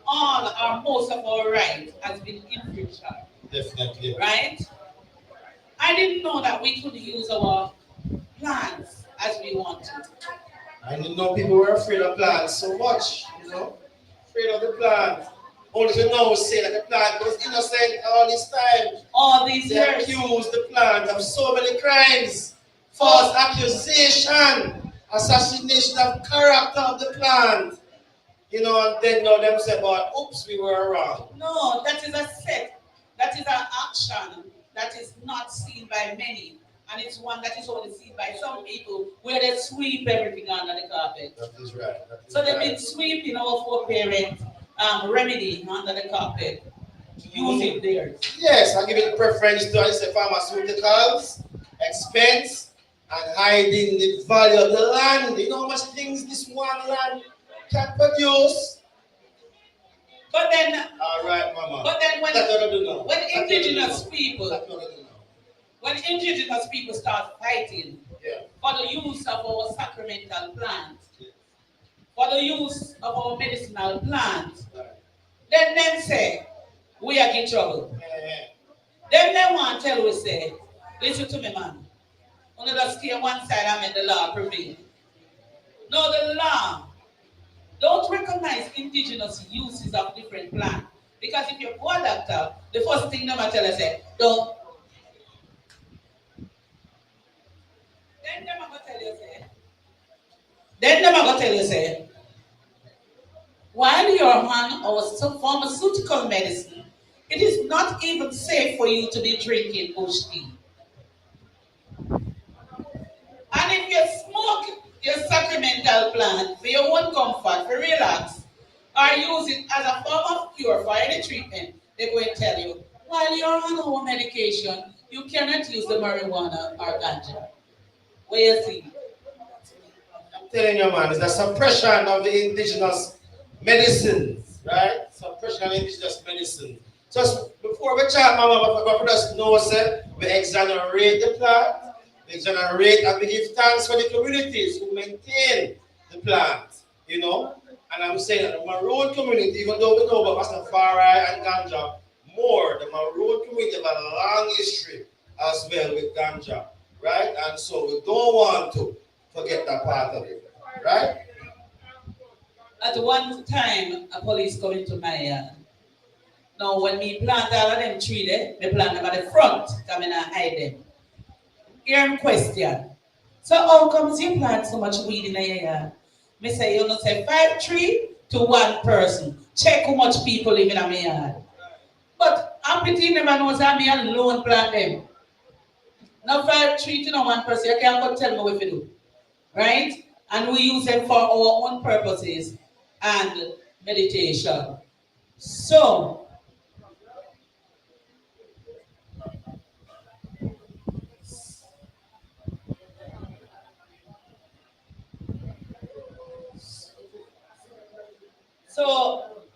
all or most of our rights has been infringed. Definitely. Right? I didn't know that we could use our plants as we wanted. I didn't know people were afraid of plants so much, you know? Afraid of the plant. Only to now say that the plant was innocent all this time. All these they years. Accused the plant of so many crimes. False accusation, assassination of character of the plant. You know, and then now them say, but oops, we were wrong. No, that is a set. That is an action that is not seen by many. And it's one that is only seen by some people where they sweep everything under the carpet. That is right. So they've been sweeping our four-parent remedy under the carpet, using theirs. Yes, I give it preference to I say pharmaceuticals, expense, and hiding the value of the land. You know how much things this one land can produce. But then, all right, Mama. But then when indigenous people start fighting for the use of our sacramental plants, for the use of our medicinal plants, then them say we are in trouble. Then they want to tell we say, listen to me, man. Only just stay one side and make the law prevail. No, the law don't recognize indigenous uses of different plants. Because if you go a doctor, the first thing they might tell you say, don't. Then they might tell you say, while you're on our pharmaceutical medicine, it is not even safe for you to be drinking bush tea. And if you smoke your sacramental plant for your own comfort, for relax, or use it as a form of cure for any treatment, they're going to tell you, while you're on our medication, you cannot use the marijuana or ganja. What you see? I'm telling you, man, it's a suppression of the indigenous medicines, right? Suppression of indigenous medicine. Just before we chat, Mama, we just know, sir, we exonerate the plant, we exonerate and we give thanks for the communities who maintain the plant, you know. And I'm saying that the Maroon community, even though we know about Rastafari and Ganja more, the Maroon community have a long history as well with Ganja, right? And so we don't want to forget that part of it, right? At one time, a police come into my yard. Now, when me plant all of them trees, me plant them at the front, come in and hide them. Hear me question. So how comes you plant so much weed in your yard? Me say, you know, say 5 trees to 1 person. Check how much people live in my yard. But Ampity never knows how me alone plant them. Now 5 trees to 1 person, you can't go tell me what to do. Right? And we use them for our own purposes and meditation. So,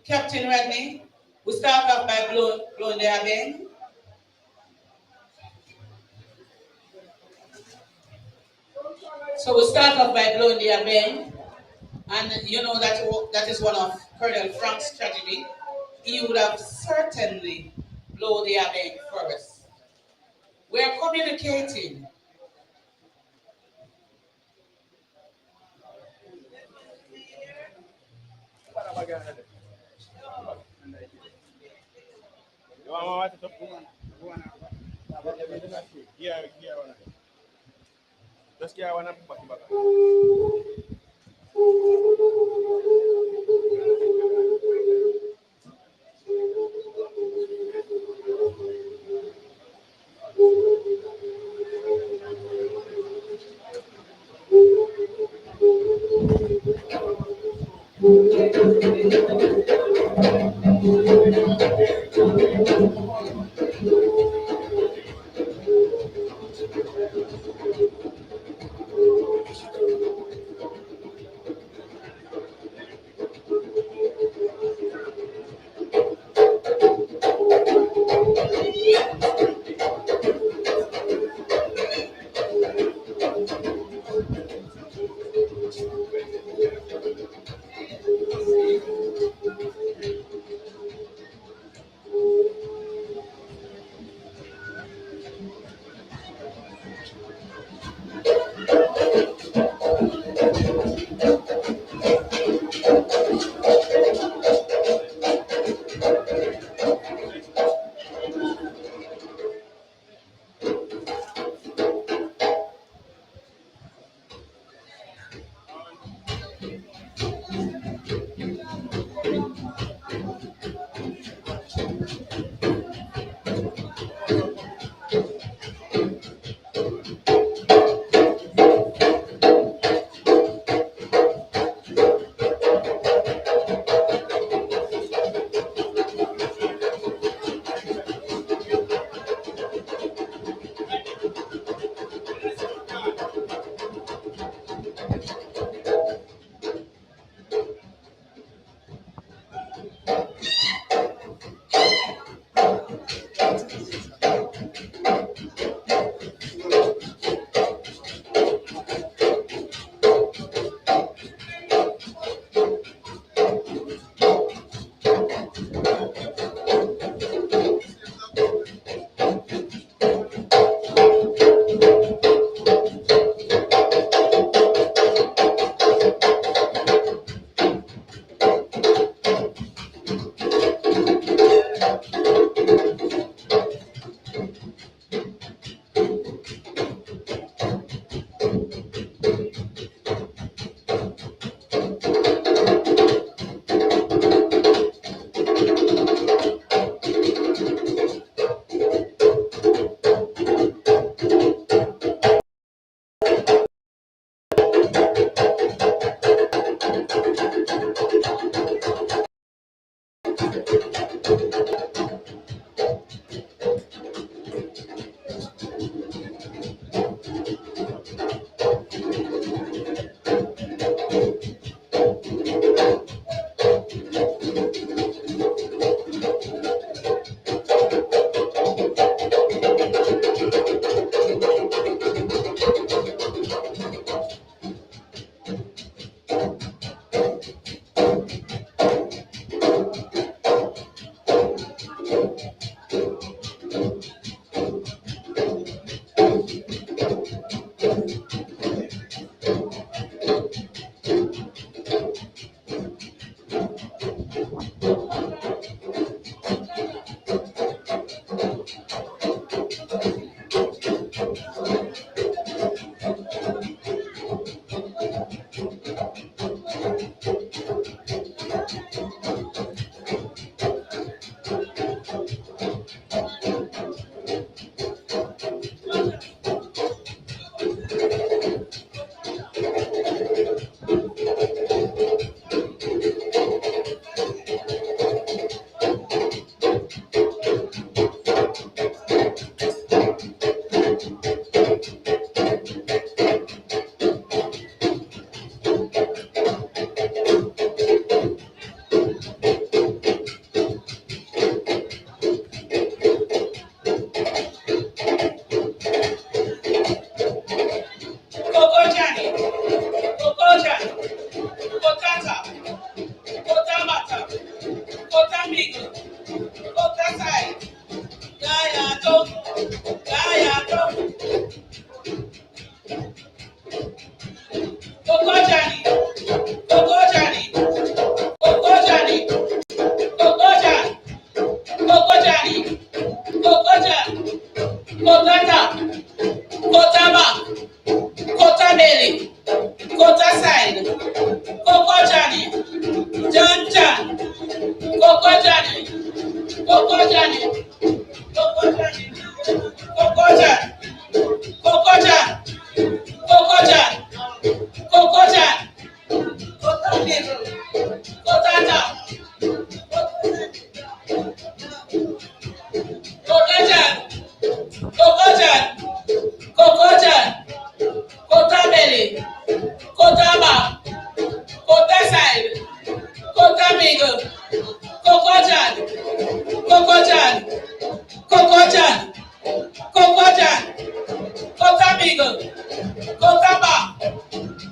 Captain Rodney, we start off by blowing the bang. So we start off by blowing the abeng, and you know that is one of Colonel Frank's strategy. He would have certainly blown the abeng first. We are communicating. Coco Johnny, Coco Johnny, Coco Johnny, Coco Johnny, Coco Johnny, Coco Johnny, Cotata, Cotaba, Cota Belly, Cota Side, Coco Johnny, John John, Coco Johnny, Coco Johnny, Coco Johnny, Coco Johnny, Coco Johnny, Coco Johnny, Coco Johnny, Cota Belly, Cotata, Coco Johnny, Coco Johnny, Coco Johnny, Cota Belly, Cota Back, Cota Side, Cota Middle, Coco Johnny, Coco Johnny, Coco Johnny, Coco Johnny, Cota Middle, Cota Back,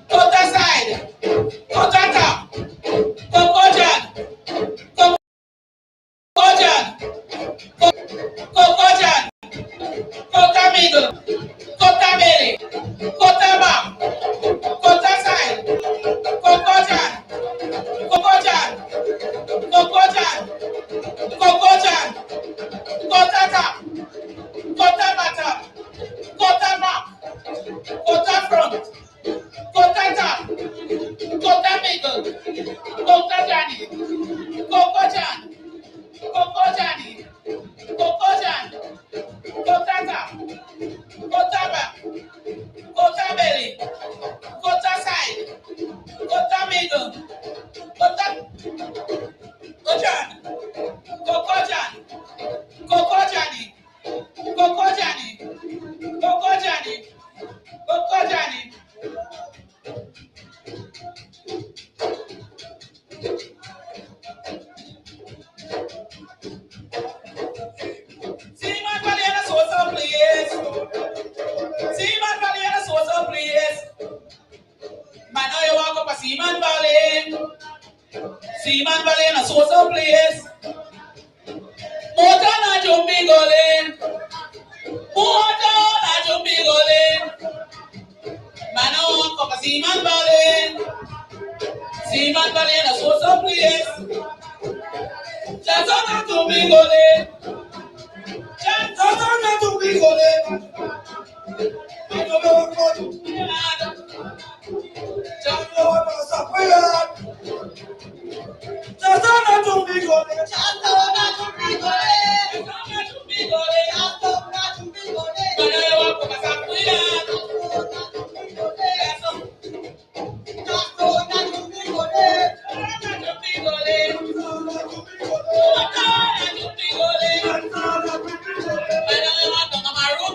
Cota Side, Cota Top, Coco Johnny, Coco Johnny, Coco Johnny, Cota Middle, Cota Belly, Cota Back, Cota Side, Coco Johnny, Coco Johnny, Coco Johnny, Coco Johnny, Cota Top, Cota Bottom, Cota Back, Cota Front, Cota Top, Cota Middle, Cota Johnny, Coco Johnny, Coco Johnny, Coco Johnny, Cota Top, Cota Back, Cota Belly, Cota Side, Cota Middle, Cota Johnny, Coco Johnny, Coco Johnny, Coco Johnny, Coco Johnny, Coco Johnny. See my valley and a source of place. See my valley and a source of place. Man, now you walk up a Seaman Valley. Seaman Valley and a source of place. Motor na jumbi golin. Motor na jumbi golin. Man, now walk up a Seaman Valley. Seaman Valley and a source of place. Just on a jumbi golin. Just on a jumbi golin. I don't know what to do. Just know what to do. Just on a jumbi golin. Just on a jumbi golin. Just on a jumbi golin. Just on a jumbi golin. Man, I walk up a Sapuya. Just on a jumbi golin. Just on a jumbi golin. Just on a jumbi golin. Man, I walk up a Maroon.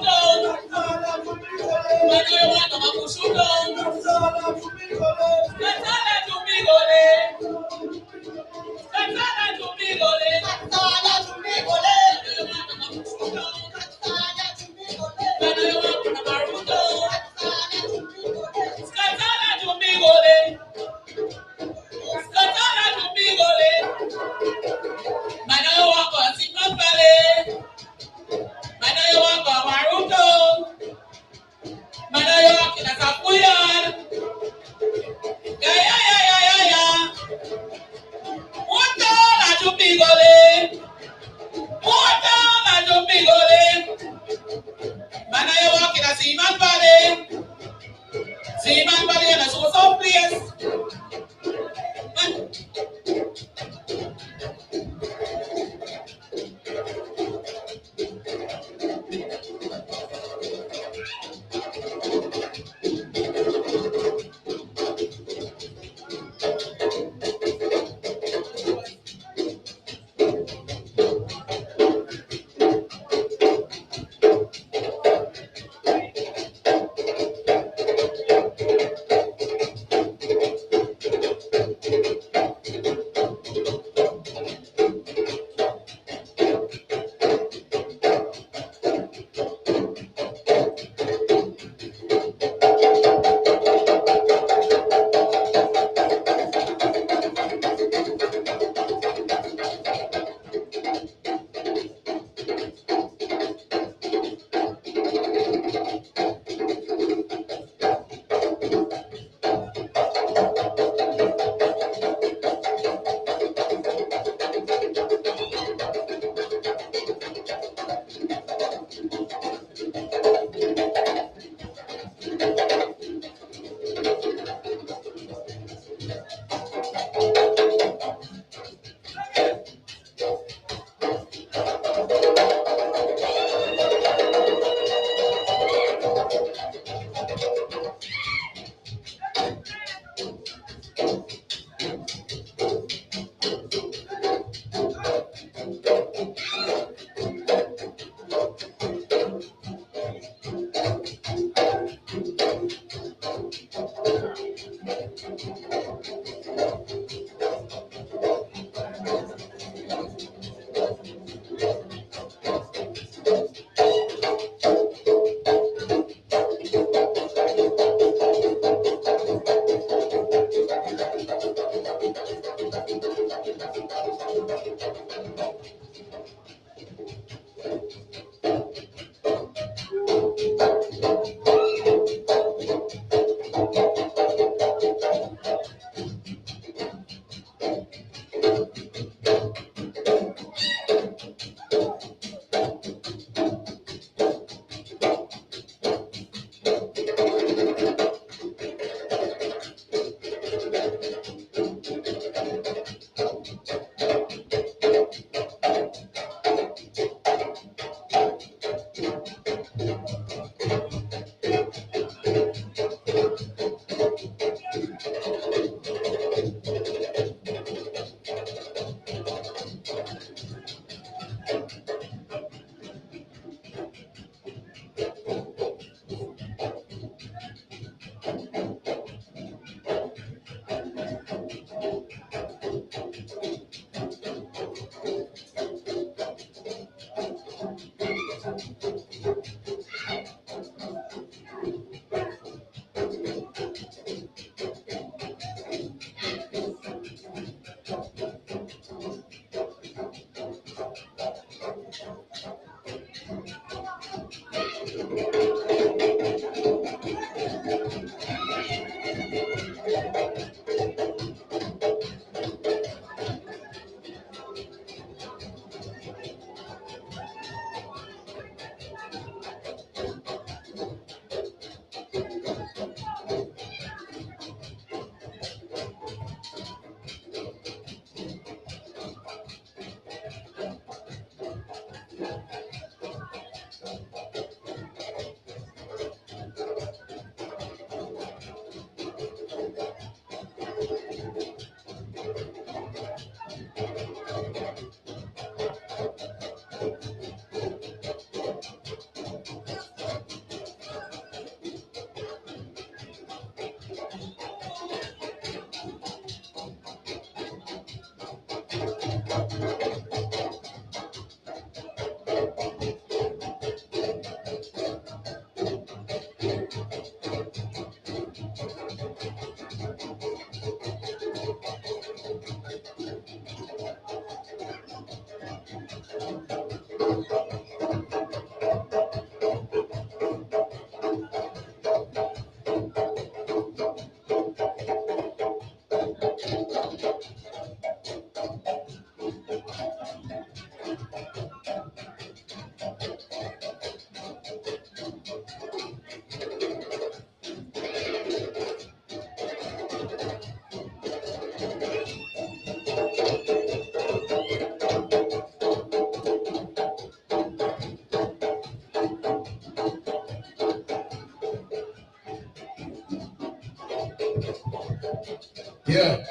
Yeah.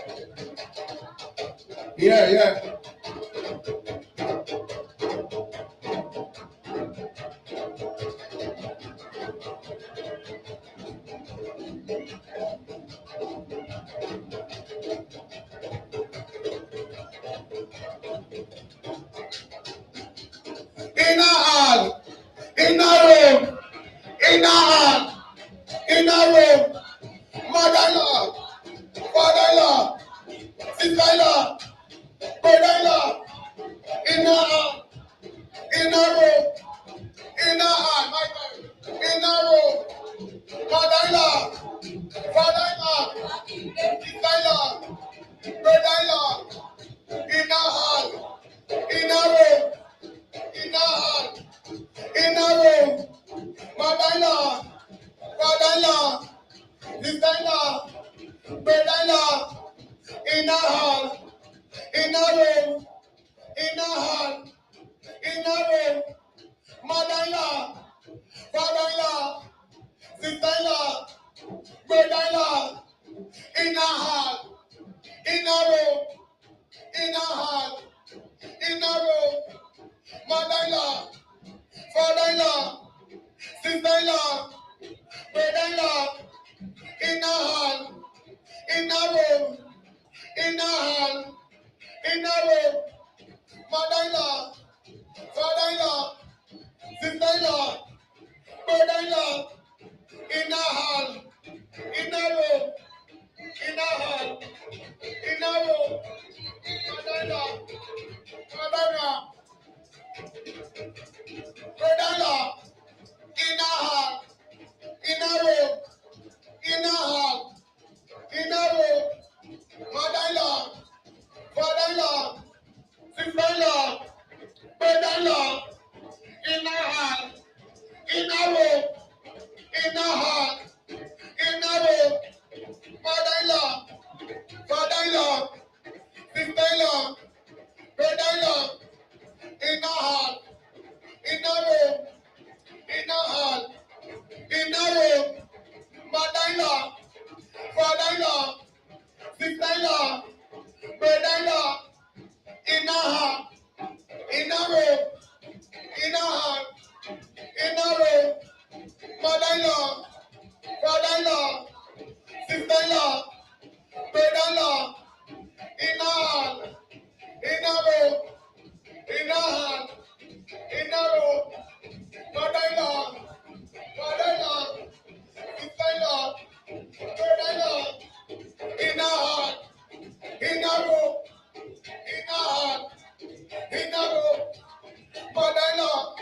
Yeah, yeah. In a hall, in a room, in a hall, in a room, mother-in-law, father-in-law, sister-in-law, brother-in-law, in a hall, in a room, in a hall, my God, in a room, mother-in-law, father-in-law, sister-in-law, brother-in-law, in a hall, in a room, in a hall, hall, in a room, in a hall, in a room, mother-in-law, father-in-law, sister-in-law, brother-in-law, in a hall, in a room, in a hall, in a room, mother-in-law, father-in-law, sister-in-law, brother-in-law, in a hall, in a room, in a hall, in a room, mother-in-law, father-in-law, sister-in-law, brother-in-law, in a hall, in a room, in a hall, in a room, mother-in-law, father-in-law, brother-in-law, in a hall, in a room, in a hall, in a room, mother-in-law, father-in-law, sister-in-law, brother-in-law, in a hall, in a room, in a hall, in a room, mother-in-law, father-in-law, sister-in-law, brother-in-law, in a hall, in a room, in a hall, in a room, mother-in-law, father-in-law, sister-in-law, brother-in-law, in a hall, in a room, in a hall, in a room, mother-in-law, father-in-law, sister-in-law, brother-in-law, in a hall, in a room, in a hall, in a room, mother-in-law, father-in-law, sister-in-law, brother-in-law, in a hall, in a room, in a hall, in a room, mother-in-law,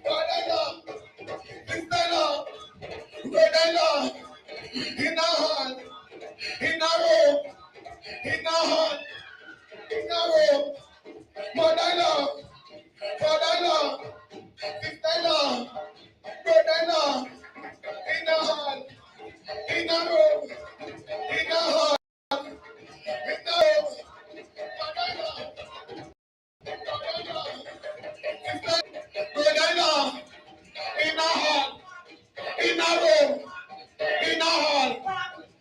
father-in-law, sister-in-law, brother-in-law, in a hall, in a room, in a hall, in a room, mother-in-law, father-in-law, sister-in-law, brother-in-law, in a hall, in a room, in a hall, in a room, mother-in-law, father-in-law, brother-in-law, in a hall, in a room, in a hall,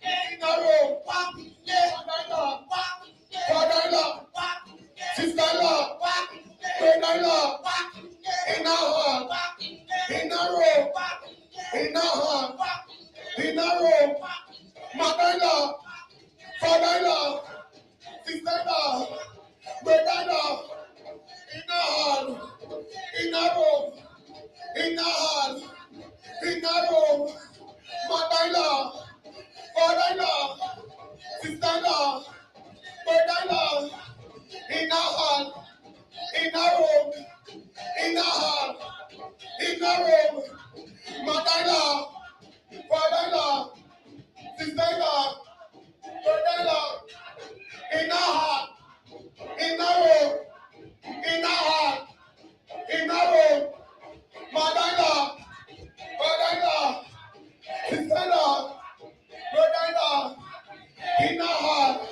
in a room, father-in-law, father-in-law, sister-in-law, brother-in-law, in a hall, in a room, in a hall, in a room, mother-in-law, father-in-law, sister-in-law, brother-in-law, in a hall, in a room, in a hall, in a room, mother-in-law, father-in-law, sister-in-law, brother-in-law, in a hall, in a room, in a hall, in a room, mother-in-law, father-in-law, sister-in-law, brother-in-law, in a hall, in a room, in a hall, in a room, mother-in-law, father-in-law, sister-in-law, brother-in-law, in a hall,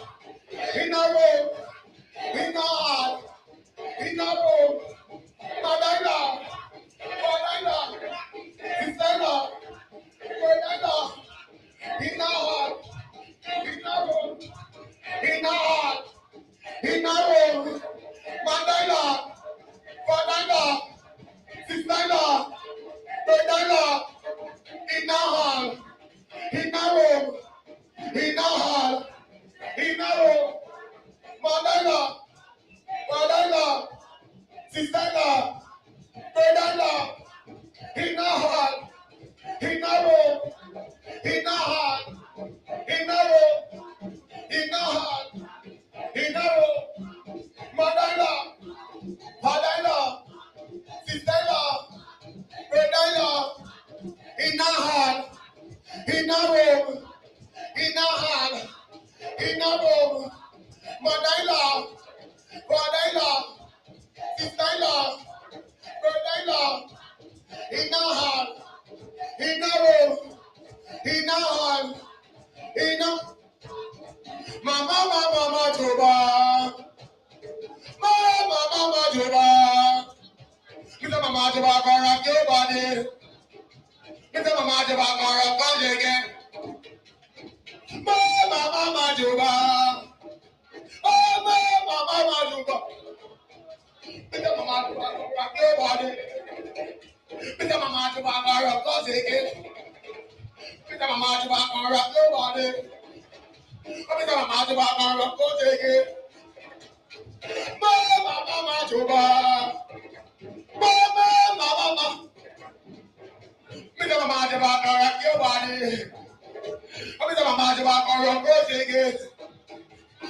in a room, in a hall, in a room, mother-in-law, father-in-law, sister-in-law, brother-in-law, in a hall, in a room, in a hall, in a room, mother-in-law, father-in-law, sister-in-law, brother-in-law, in a hall, in a room, in a hall, in a room, mother-in-law, father-in-law, sister-in-law, brother-in-law, in a hall, in a room, in a hall, in a room, in a hall, in a room, mother-in-law, father-in-law, sister-in-law, brother-in-law, in a hall, in a room, in a hall, in a room, mother-in-law, father-in-law, sister-in-law, brother-in-law, in a hall, in a room, in a hall, in a mama, mama, mama, Juba. Mama Juba. Mr. Mama Juba, go rock your body. Mr. Mama Juba, go rock all again. Mama Juba. Oh, Mama Juba. Mr. Mama Juba, go rock your body. Mr. Mama Juba, go rock all again. Mr. Mama Juba, go rock your body. Mr. Mama Juba, go rock all again. Mama Juba. Mama. Mr. Mama Juba, go rock your body. Mr. Mama Juba, go rock all again.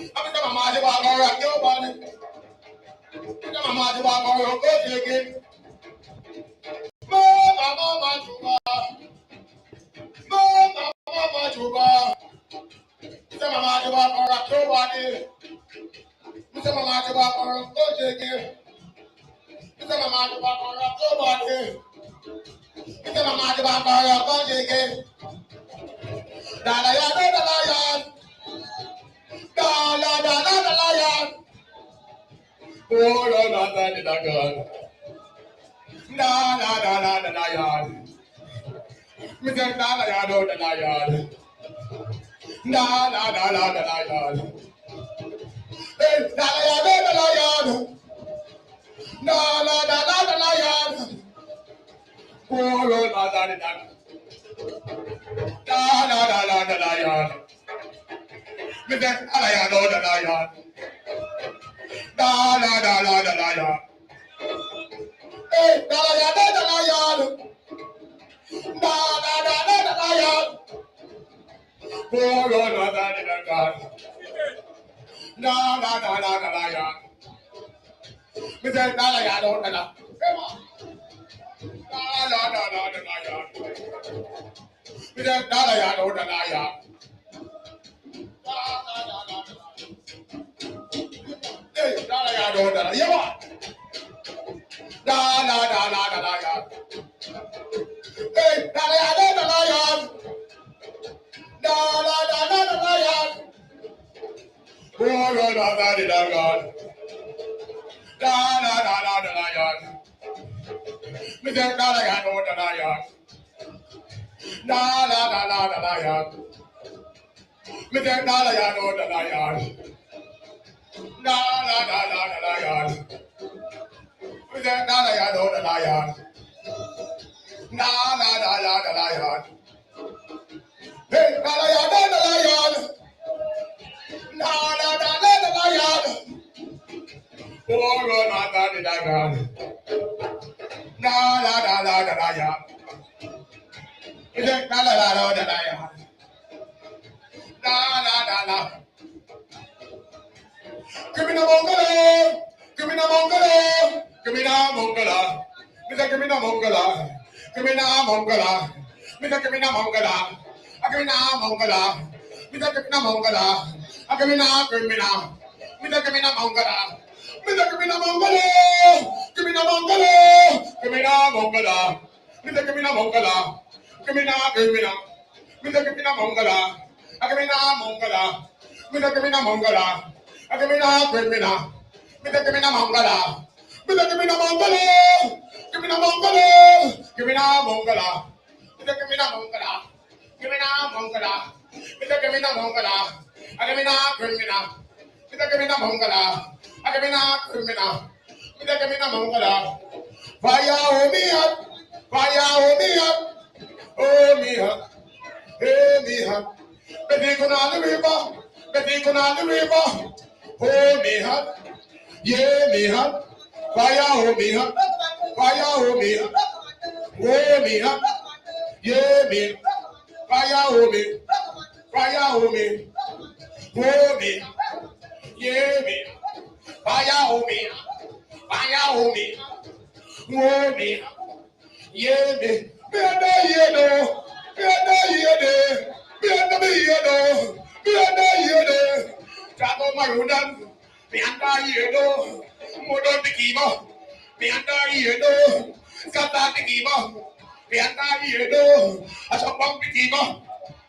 Mr. Mama Juba, go rock your body. Mr. Mama Juba, go rock all again. Mama Juba. Mama Juba. Mr. Mama Juba, go rock your body. Mr. Mama Juba, go rock all again. Mr. Mama Juba, go rock your body. Mr. Mama Juba, go rock all again. Dalayan, dalayan. Dalayan. Oh, no, no, no, no, Dalayan. Mr. Dalayan, oh, dalayan. Dalayan. Hey, dalayan, dalayan. Dalayan. Oh, no, no, no, Dalayan. Mr. Dalayan, oh, dalayan. Dalayan. Hey, dalayan, dalayan. Dalayan. Oh, no, no, dalayan. Dalayan. Mr. Dalayan, oh, dalayan. Dalayan. Mr. Dalayan, oh, dalayan. Hey, dalayan, oh, dalayan. Yeah, Dalayan. Hey, dalayan, oh, dalayan. Dalayan. Oh, no, no, dalayan. Dalayan. Mr. Dalayan, oh, dalayan. Dalayan. Mr. Dalayan, oh, dalayan. Dalayan. Mr. Dalayan, oh, dalayan. Dalayan. Hey, dalayan, oh, dalayan. Dalayan. Oh, no, no, dalayan. Dalayan. Mr. Dalayan, oh, dalayan. Dalayan. Give me the Mongolo. Give me the Mongolo. Give me the Mongola. Mr. Give me the Mongola. Give me the Mongola. Mr. Give me the Mongola. I give me the Mongola. Mr. Give me the Mongola. I give me the criminal. Mr. Give me the Mongola. Mr. Give me the Mongola. Give me the Mongola. Give me the Mongola. Mr. Give me the Mongola. Give me the criminal. Mr. Give me the Mongola. I give me the Mongola. Mr. Give me the Mongola. I give me the criminal. Mr. Give me the Mongola. Mr. Give me the Mongola. Give me the Mongola. Give me the Mongola. Mr. Give me the Mongola. Give me the Mongola. Mr. Give me the Mongola. I give me the criminal. Mr. Give me the Mongola. I give me the criminal. Mr. Give me the Mongola. Fire, oh me up. Fire, oh me up. Oh me up. Hey me up. Betty go down the river. Betty go down the river. Oh me up. Yeah me up. Fire, oh me up. Fire, oh me up. Oh me up. Yeah me. Fire, oh me. Fire, oh me. Oh me. Yeah me. Fire, oh me. Fire, oh me. Oh me. Yeah me. Me and the yedo. Me and the yedo. Me and the yedo. Me and the yedo. Trago marudan. Me and the yedo. Modon the kimo. Me and the yedo. Kata the kimo. Me and the yedo. Asapang the kimo.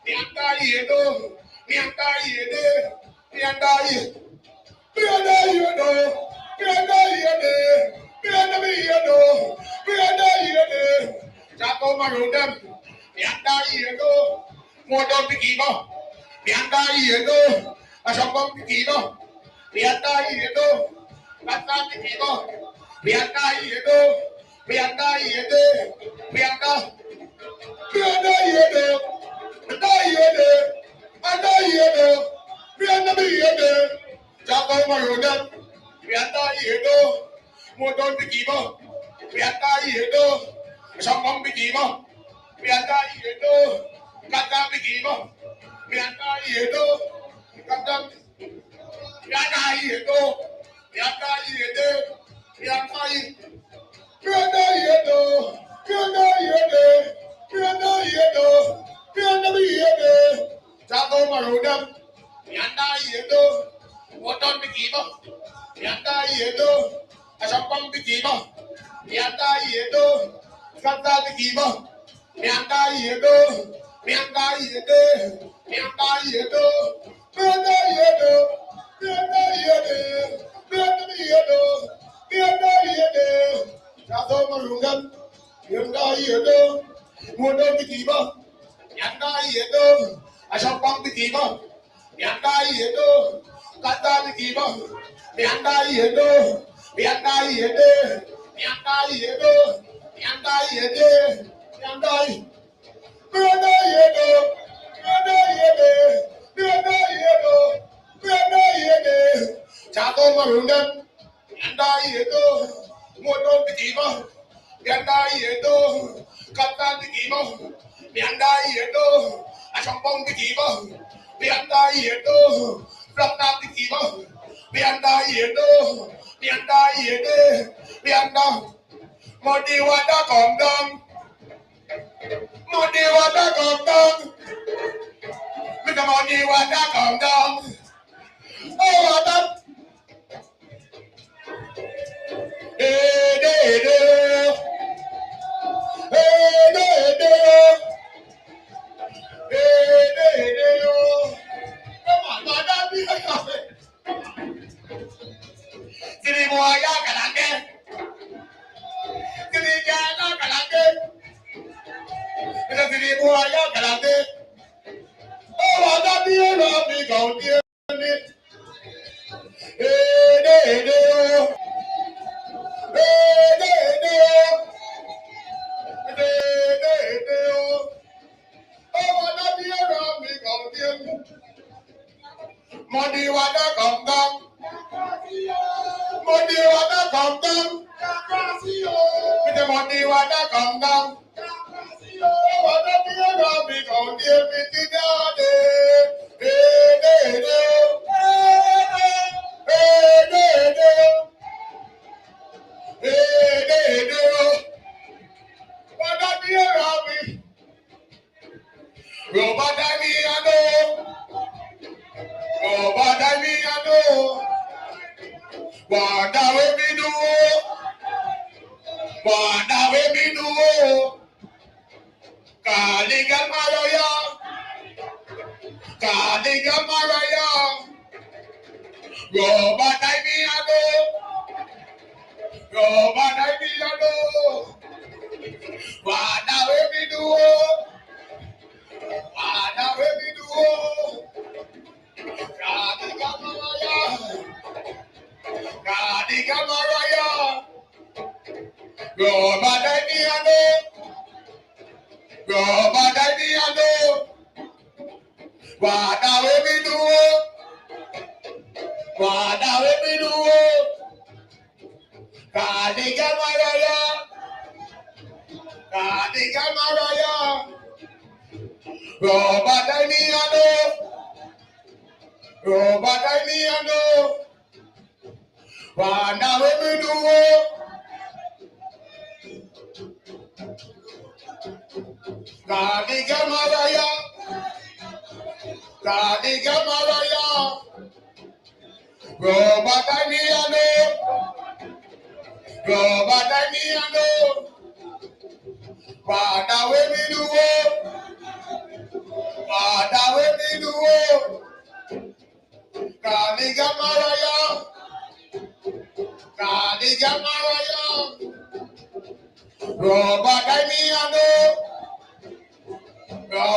Me and the yedo. Me and the yedo. Me and the yedo.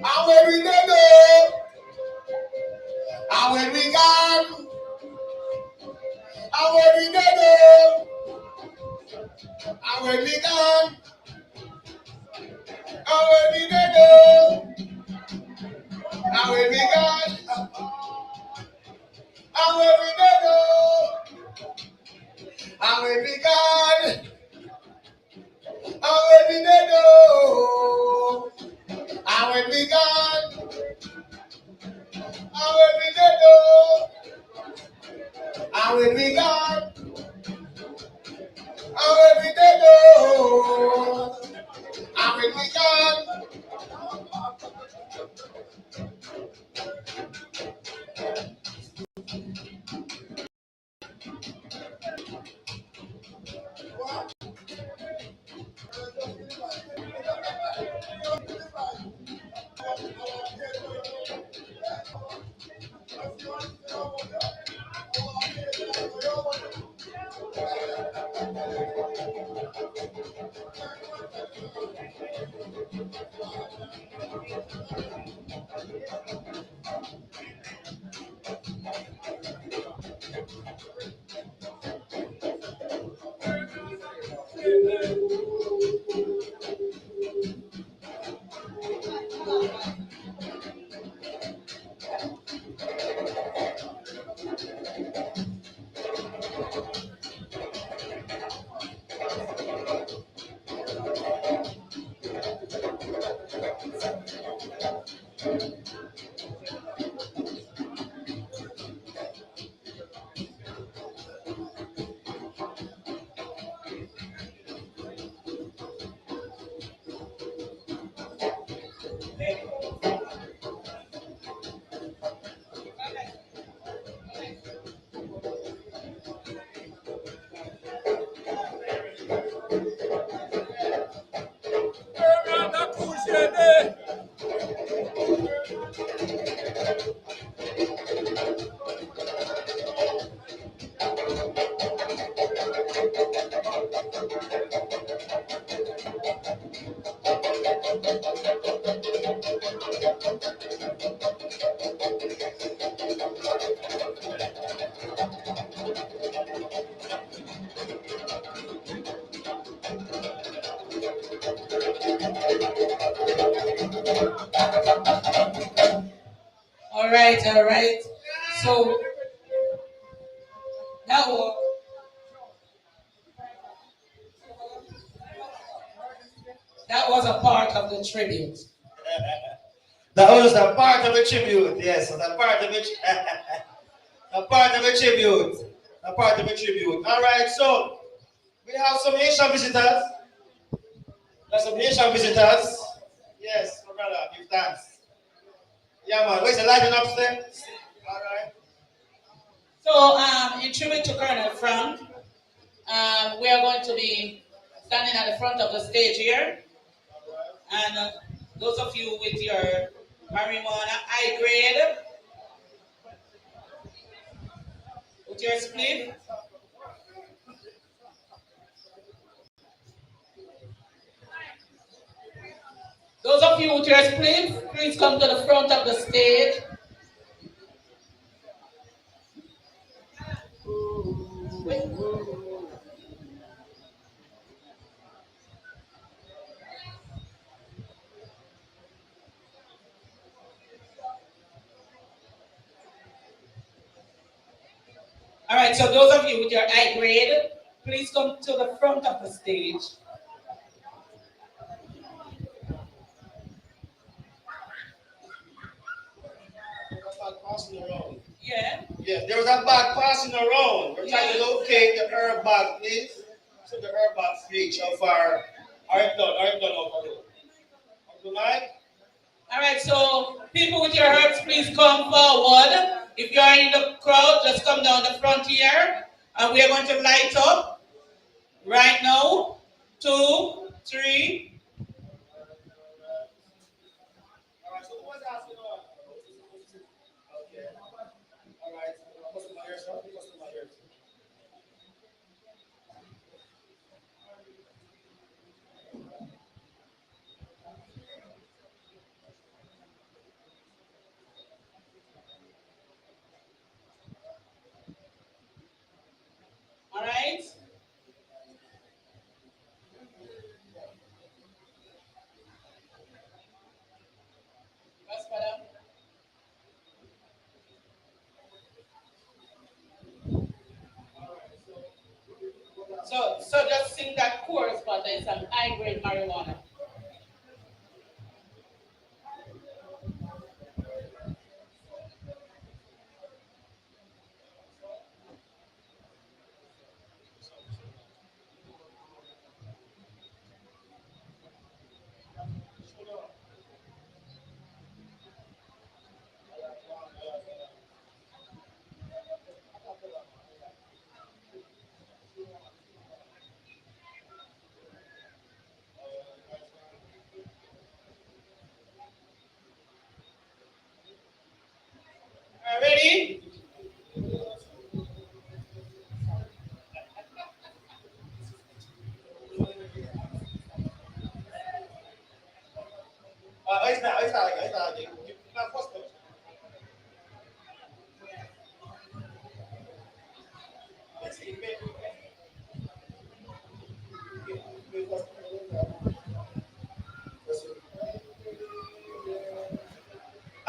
And when we don't know, and when we gone, and when we don't know, and when we gone, and when we don't know, and when we gone, and when we don't know, and when we gone, and when we don't know, and when we gone, and when we don't know, and when we gone, and when we don't know, and when we gone. All right, all right. So that was a part of the tribute. That was a part of a tribute, yes, a part of a part of a tribute. A part of a tribute. All right, so we have some Haitian visitors. There's some Haitian visitors. Yes, my brother, give thanks. Yeah, man, where's the lighting upstairs? All right. So, in tribute to Colonel Frank, we are going to be standing at the front of the stage here. And those of you with your marijuana high grade, with your split, those of you with your split, please come to the front of the stage. All right, so those of you with your high grade, please come to the front of the stage. Passing around. Yeah. Yes, there was a bag passing around. We're trying to locate the herb bag, please. So the herb bag reach how far? I'm done how far. Up to nine? All right, so people with your herbs, please come forward. If you are in the crowd, just come down the front here. And we are going to light up right now. 2, 3. All right, so who was asking? Okay. All right, customer here, sir. Customer here. daughter is some high-grade marijuana. Ready?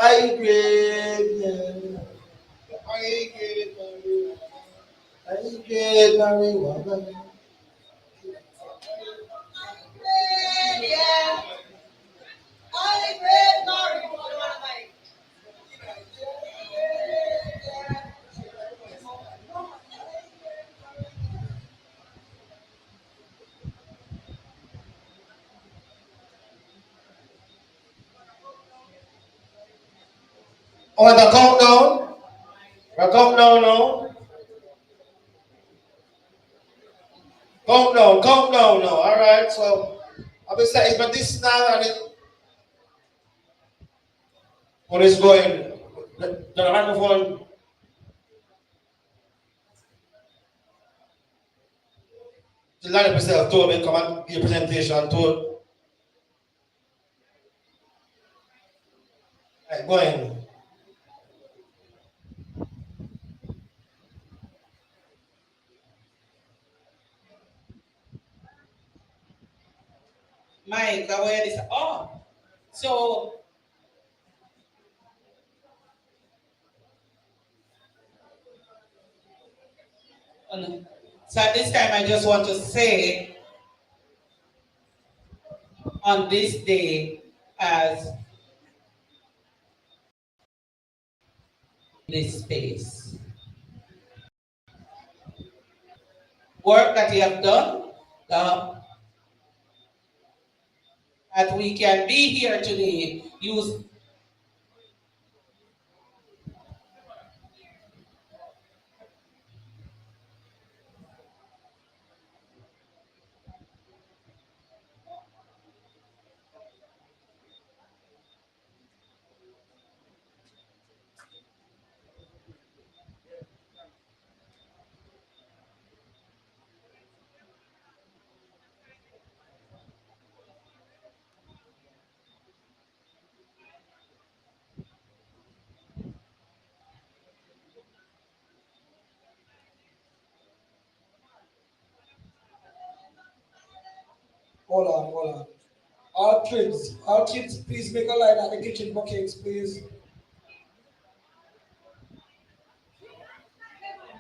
I grade, I grade marijuana. Yeah. I read marijuana. On the countdown, the countdown now. Countdown now. All right, so I'll be saying, but this now and it, what is going? The microphone. The line up yourself, told me, come and give a presentation, told. Right, going. Mike, where this? Oh, so so at this time, I just want to say on this day, as this space, work that you have done, that we can be here today, use. Hold on. All kids, please make a line at the kitchen for cakes, please.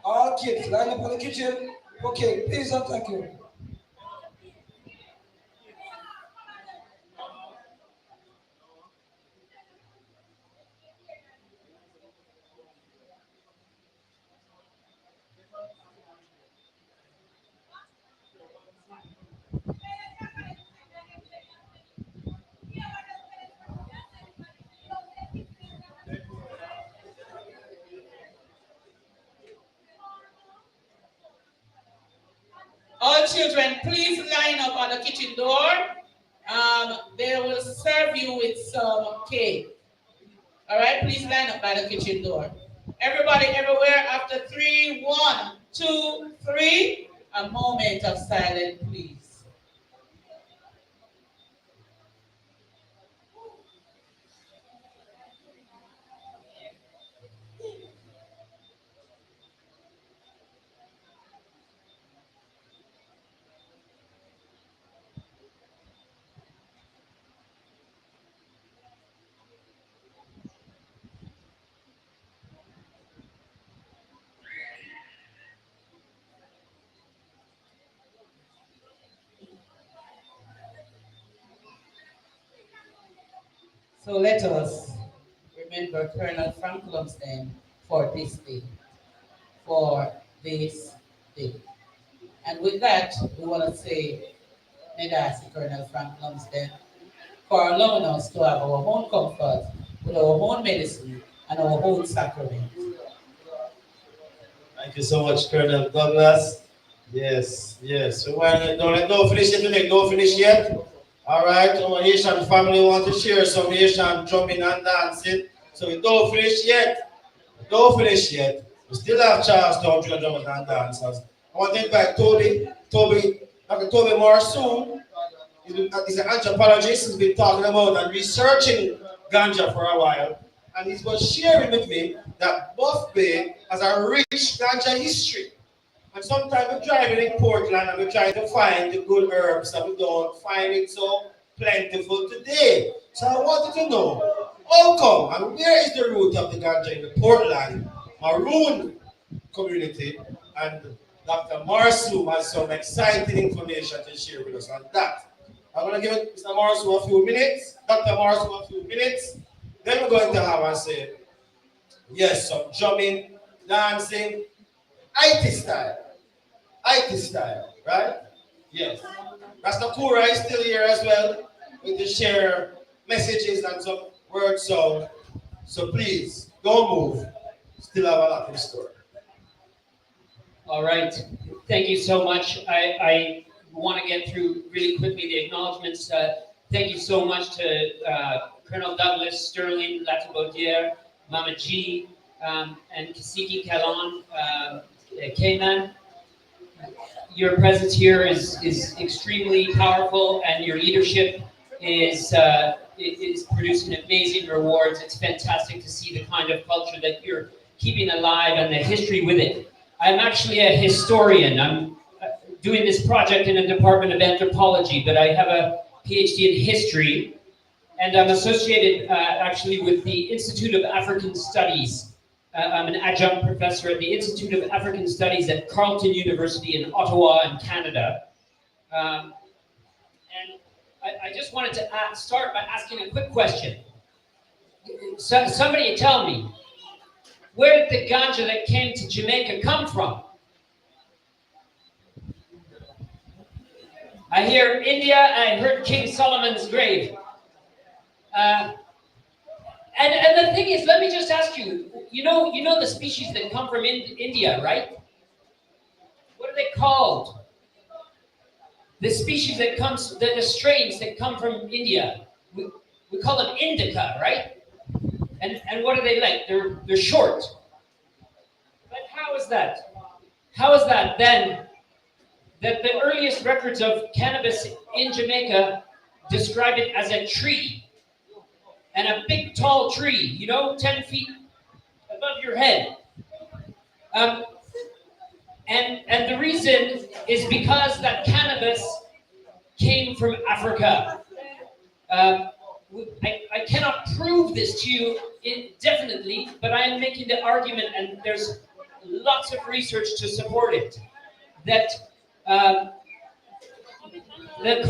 All kids, line up at the kitchen for cake, please and thank you. All children, please line up at the kitchen door. They will serve you with some cake. All right, please line up by the kitchen door. Everybody, everywhere, after 3, 1, 2, 3, a moment of silence, please. So let us remember Colonel Frank Lumsden for this day, for this day. And with that, we want to say, Medasi Colonel Frank Lumsden, for allowing us to have our own comfort with our own medicine and our own sacrament. Thank you so much, Colonel Douglas. Yes, yes. So don't finish it today. Don't finish yet. All right. Our Haitian family want to share some Haitian drumming and dancing. So we don't finish yet. Don't finish yet. We still have Charlestown drill drummers and dancers. I want to invite Dr. Toby Marsoon. He's an anthropologist. He's been talking about and researching ganja for a while. And he was sharing with me that Buff Bay has a rich ganja history. And sometimes we're driving in Portland and we're trying to find the good herbs and we don't find it so plentiful today. So I wanted to know, how come and where is the root of the ganja in the Portland Maroon community? And Dr. Marsu has some exciting information to share with us on that. I'm going to give Mr. Marsu a few minutes, Dr. Marsu a few minutes. Then we're going to have, I say, yes, some drumming, dancing, IT style, right? Yes. Rastakura is still here as well, with to share messages and some words. So please, don't move. Still have a lot in store. All right. Thank you so much. I want to get through really quickly the acknowledgements. Thank you so much to Colonel Douglas, Sterling, Latibaudière, Mama G, and Kasiki Kalon, Cayman. Your presence here is extremely powerful, and your leadership is producing amazing rewards. It's fantastic to see the kind of culture that you're keeping alive and the history with it. I'm actually a historian. I'm doing this project in a department of anthropology, but I have a PhD in history, and I'm associated actually with the Institute of African Studies. I'm an adjunct professor at the Institute of African Studies at Carleton University in Ottawa in Canada. And I just wanted to start by asking a quick question. So, somebody tell me, where did the ganja that came to Jamaica come from? I hear India, I heard King Solomon's grave. And the thing is, let me just ask you, you know the species that come from India, right? What are they called? The species that comes, the strains that come from India, we call them indica, right? And what are they like? They're short. But how is that? How is that then that the earliest records of cannabis in Jamaica describe it as a tree? And a big tall tree, 10 feet above your head. And the reason is because that cannabis came from Africa. I cannot prove this to you definitely, but I am making the argument, and there's lots of research to support it, that the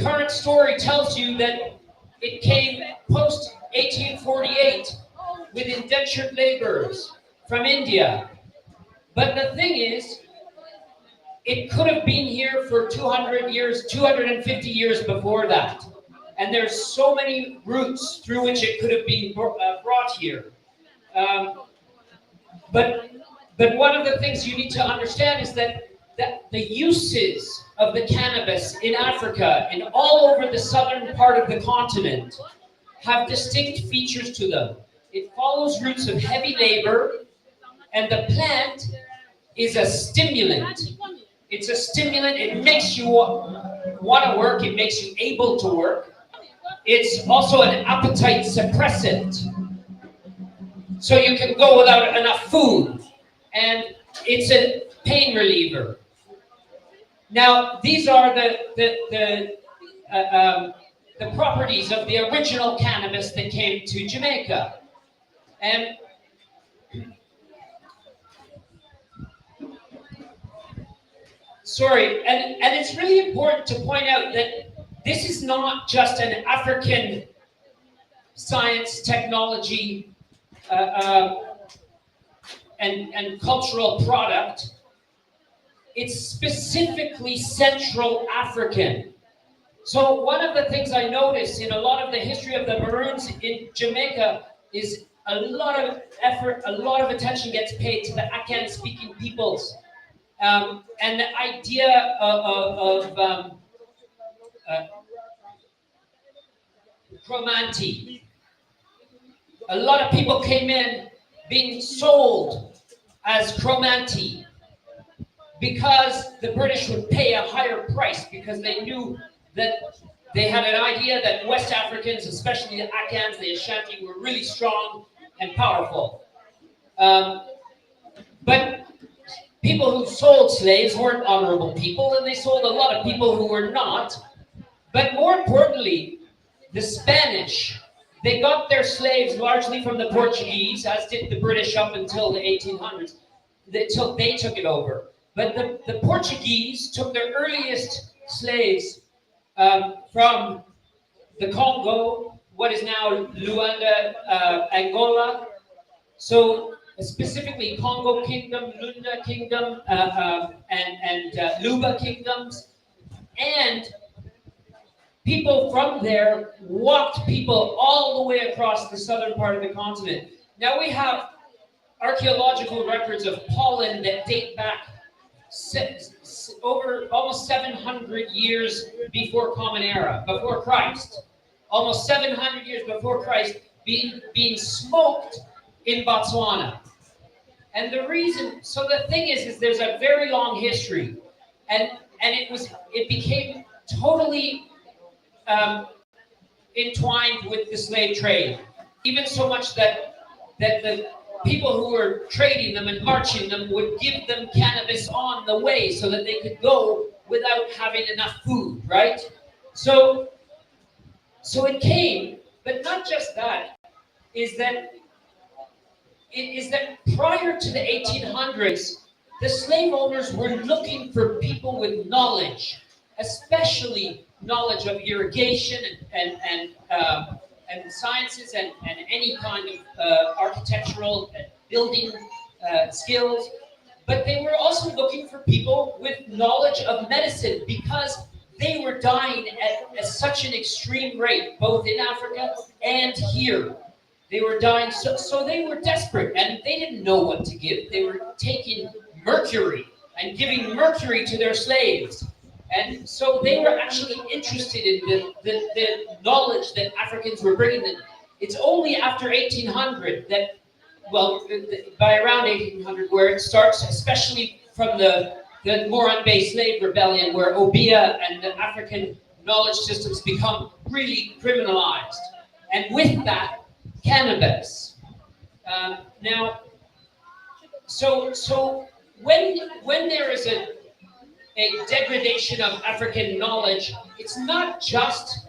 current story tells you that it came post 1848 with indentured laborers from India. But the thing is, it could have been here for 200 years, 250 years before that. And there's so many routes through which it could have been brought here. But one of the things you need to understand is that the uses of the cannabis in Africa and all over the southern part of the continent have distinct features to them. It follows routes of heavy labor, and the plant is a stimulant. It's a stimulant. It makes you want to work. It makes you able to work. It's also an appetite suppressant. So you can go without enough food. And it's a pain reliever. Now, these are the properties of the original cannabis that came to Jamaica. And and it's really important to point out that this is not just an African science, technology, and cultural product. It's specifically Central African. So one of the things I noticed in a lot of the history of the Maroons in Jamaica is a lot of effort, a lot of attention gets paid to the Akan-speaking peoples. And the idea of chromanti. A lot of people came in being sold as chromanti because the British would pay a higher price because they knew that they had an idea that West Africans, especially the Akans, the Ashanti, were really strong and powerful. But people who sold slaves weren't honorable people, and they sold a lot of people who were not. But more importantly, the Spanish, they got their slaves largely from the Portuguese, as did the British up until the 1800s, until they took it over. But the Portuguese took their earliest slaves from the Congo, what is now Luanda, Angola. So specifically Congo Kingdom, Lunda Kingdom, and Luba Kingdoms. And people from there walked people all the way across the southern part of the continent. Now we have archaeological records of pollen that date back over almost 700 years before Common Era, before Christ. Almost 700 years before Christ, being smoked in Botswana. And the reason, so the thing is there's a very long history, and it became totally entwined with the slave trade, even so much that the people who were trading them and marching them would give them cannabis on the way so that they could go without having enough food, right? So it came, but not just that, is that prior to the 1800s, the slave owners were looking for people with knowledge, especially knowledge of irrigation and sciences and any kind of architectural and building skills. But they were also looking for people with knowledge of medicine because they were dying at such an extreme rate, both in Africa and here. They were dying, so they were desperate, and they didn't know what to give. They were taking mercury and giving mercury to their slaves. And so they were actually interested in the knowledge that Africans were bringing them. It's only after 1800 that, well, by around 1800, where it starts, especially from the Moran-based slave rebellion, where Obeah and the African knowledge systems become really criminalized. And with that, cannabis. Now, so when there is a degradation of African knowledge, it's not just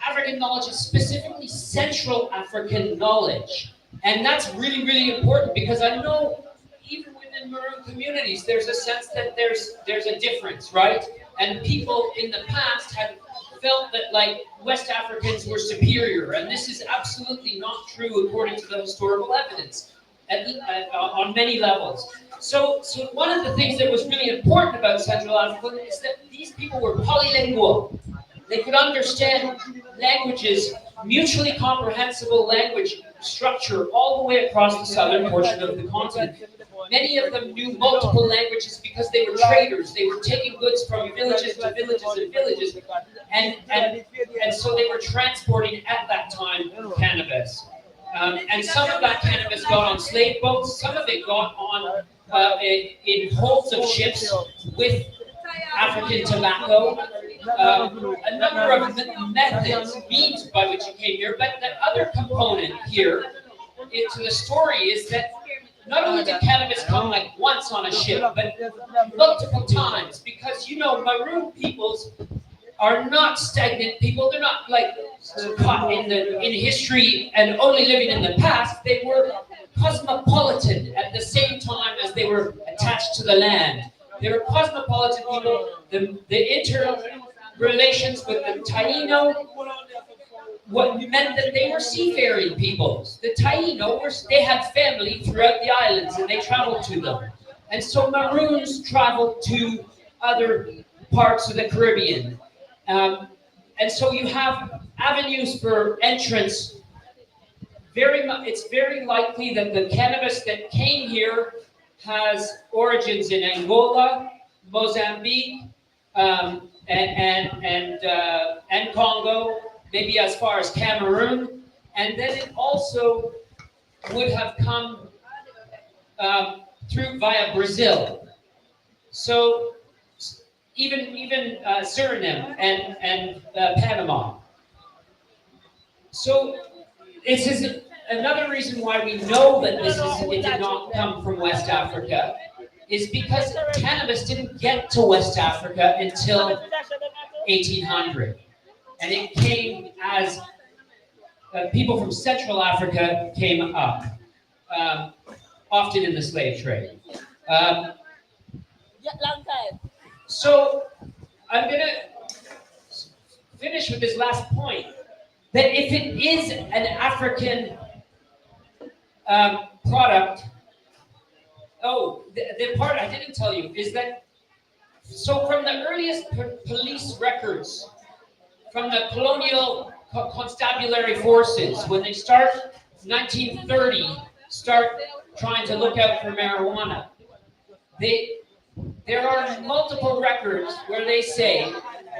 African knowledge, it's specifically Central African knowledge. And that's really, really important because I know even within Maroon communities, there's a sense that there's a difference, right? And people in the past had felt that like West Africans were superior, and this is absolutely not true according to the historical evidence on many levels. So one of the things that was really important about Central Africa is that these people were polylingual. They could understand languages, mutually comprehensible language structure all the way across the southern portion of the continent. Many of them knew multiple languages because they were traders. They were taking goods from villages to villages and villages, and so they were transporting at that time cannabis. And some of that cannabis got on slave boats. Some of it got on in holds of ships with African tobacco. A number of methods, means by which it came here. But the other component here to the story is that not only did cannabis come like once on a ship, but multiple times, because you know Maroon peoples are not stagnant people. They're not like caught in history and only living in the past. They were cosmopolitan at the same time as they were attached to the land. They were cosmopolitan people. The interrelations with the Taino what meant that they were seafaring peoples. The Taino they had family throughout the islands and they traveled to them. And so Maroons traveled to other parts of the Caribbean. And so you have avenues for entrance. It's very likely that the cannabis that came here has origins in Angola, Mozambique, and Congo, maybe as far as Cameroon, and then it also would have come through via Brazil. So even Suriname and Panama. So this is another reason why we know that it did not come from West Africa, is because cannabis didn't get to West Africa until 1800. And it came as people from Central Africa came up, often in the slave trade. So I'm going to finish with this last point, that if it is an African product, the part I didn't tell you is that, so from the earliest police records, from the colonial constabulary forces, when they start 1930, start trying to look out for marijuana, there are multiple records where they say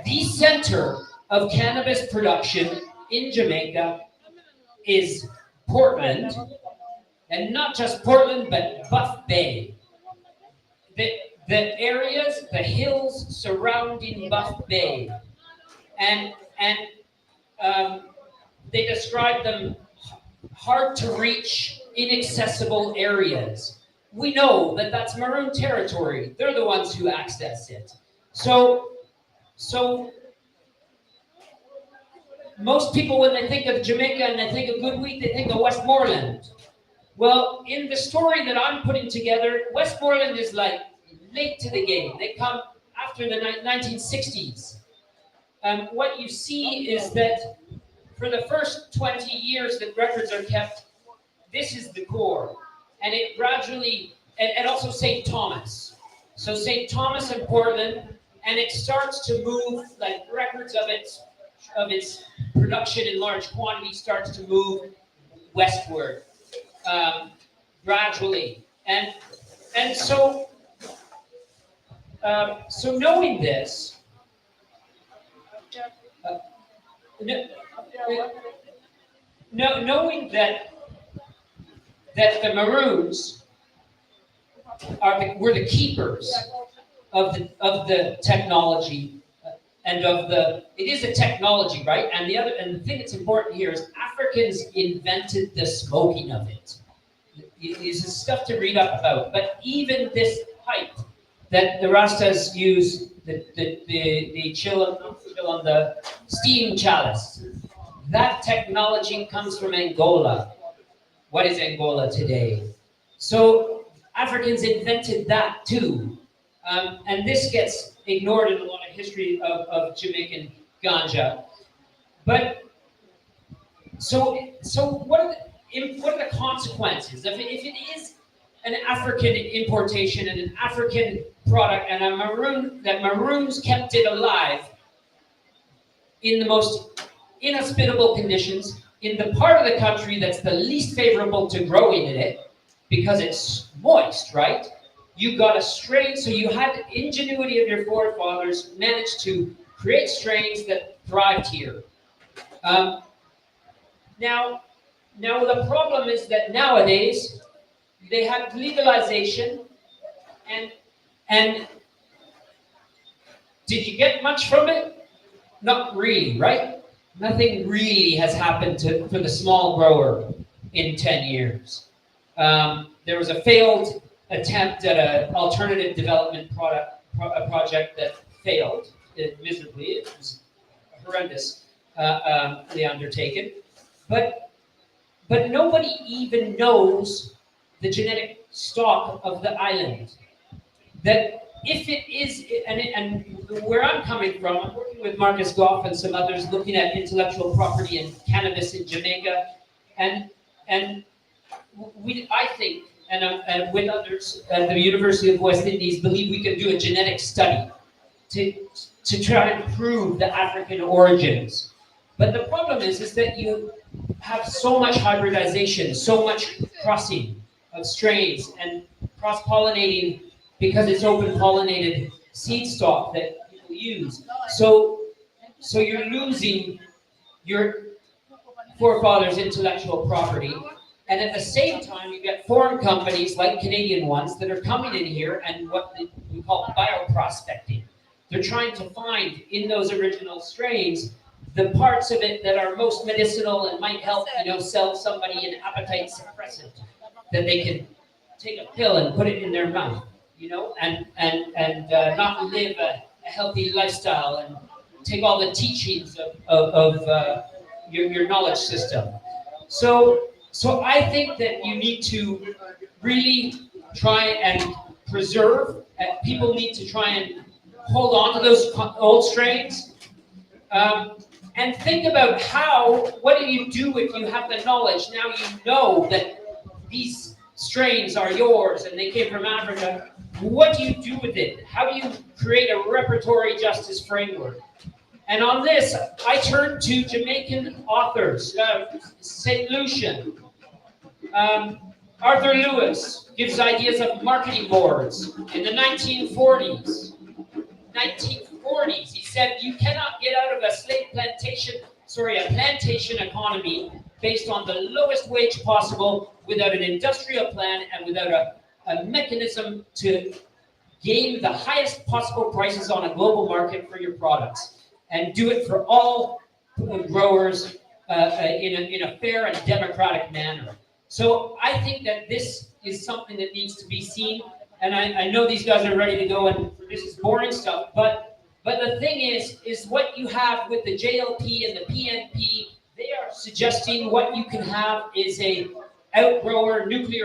the center of cannabis production in Jamaica is Portland, and not just Portland, but Buff Bay. The areas, the hills surrounding Buff Bay, and they describe them hard to reach, inaccessible areas. We know that that's Maroon territory. They're the ones who access it. So most people, when they think of Jamaica and they think of good weed, they think of Westmoreland. Well, in the story that I'm putting together, Westmoreland is like late to the game. They come after the 1960s. What you see is that for the first 20 years that records are kept, this is the core. And it gradually, and also St. Thomas. So St. Thomas and Portland, and it starts to move, like records of its production in large quantity starts to move westward gradually. And so knowing this, knowing that the Maroons were the keepers of the technology and it is a technology, right? And the thing that's important here is Africans invented the smoking of it. It's stuff to read up about. But even this pipe that the Rastas use, the chill on the steam chalice, that technology comes from Angola. What is Angola today? So Africans invented that too. And this gets ignored in a lot of history of Jamaican ganja. But so what are the consequences? If it is an African importation and an African product and that Maroons kept it alive in the most inhospitable conditions, in the part of the country that's the least favorable to growing in it, because it's moist, right? You got a strain, so you had the ingenuity of your forefathers managed to create strains that thrived here. Now the problem is that nowadays they have legalization, and did you get much from it? Not really, right? Nothing really has happened for the small grower in 10 years. There was a failed attempt at an alternative development project that failed miserably. It was horrendously undertaken. But nobody even knows the genetic stock of the island. That if it is, and where I'm coming from, I'm working with Marcus Goff and some others looking at intellectual property and cannabis in Jamaica, and I think, and with others at the University of West Indies, believe we can do a genetic study to, to try and prove the African origins. But the problem is that you have so much hybridization, so much crossing of strains, and cross-pollinating because it's open-pollinated seed stock that people use. So you're losing your forefathers' intellectual property, and at the same time, you get foreign companies like Canadian ones that are coming in here and what we call bioprospecting. They're trying to find in those original strains the parts of it that are most medicinal and might help, sell somebody an appetite suppressant that they can take a pill and put it in their mouth, and not live a healthy lifestyle and take all the teachings of your knowledge system. So I think that you need to really try and preserve. People need to try and hold on to those old strains, and think about what do you do if you have the knowledge? Now you know that these strains are yours and they came from Africa. What do you do with it? How do you create a repertory justice framework? And on this, I turn to Jamaican authors, St. Lucian. Arthur Lewis gives ideas of marketing boards in the 1940s. 1940s, he said, you cannot get out of a plantation economy based on the lowest wage possible without an industrial plan and without a mechanism to gain the highest possible prices on a global market for your products, and do it for all growers in a fair and democratic manner. So I think that this is something that needs to be seen, and I know these guys are ready to go, and this is boring stuff, but the thing is what you have with the JLP and the PNP, they are suggesting what you can have is a nucleus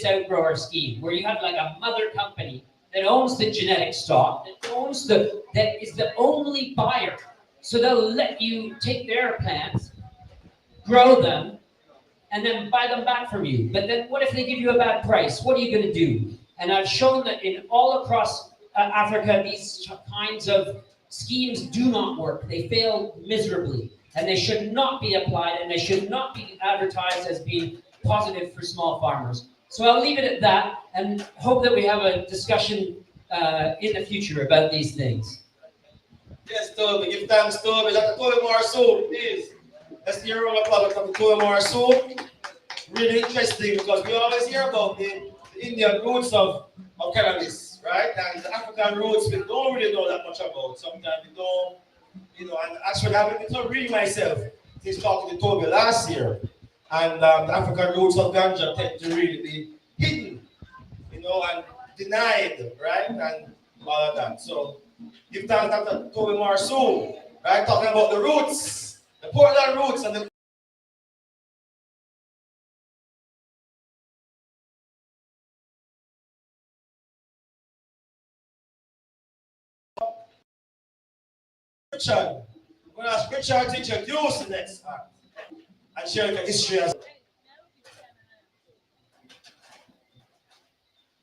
outgrower scheme, where you have like a mother company that owns the genetic stock, that is the only buyer. So they'll let you take their plants, grow them, and then buy them back from you. But then what if they give you a bad price? What are you going to do? And I've shown that in all across Africa, these kinds of schemes do not work. They fail miserably, and they should not be applied, and they should not be advertised as being positive for small farmers. So I'll leave it at that, and hope that we have a discussion in the future about these things. Yes, Toby, give thanks, Toby. Dr. Toby Marceau, please. Let's hear a round of applause for Dr. Toby Marceau. Really interesting, because we always hear about the Indian roots of cannabis, right? And the African roots we don't really know that much about. Sometimes we don't, and actually I've been reading myself since talking to Toby last year. And the African roots of ganja tend to really be hidden, and denied, right? And all of that. So give thanks to Dr. Toby Marceau, right? Talking about the roots, the Portland roots, and the Richard. I'm going to ask Richard to introduce the next act and share the history as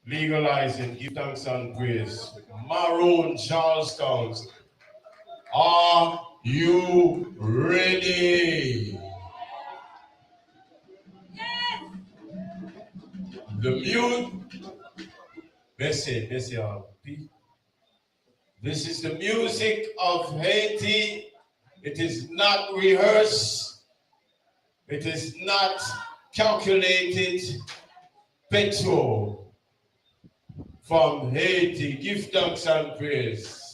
Legalizing, give thanks and praise. Maroon Charlestown. Are you ready? The mute. Bessie, this is the music of Haiti. It is not rehearsed. It is not calculated. Petrol from Haiti. Give thanks and praise.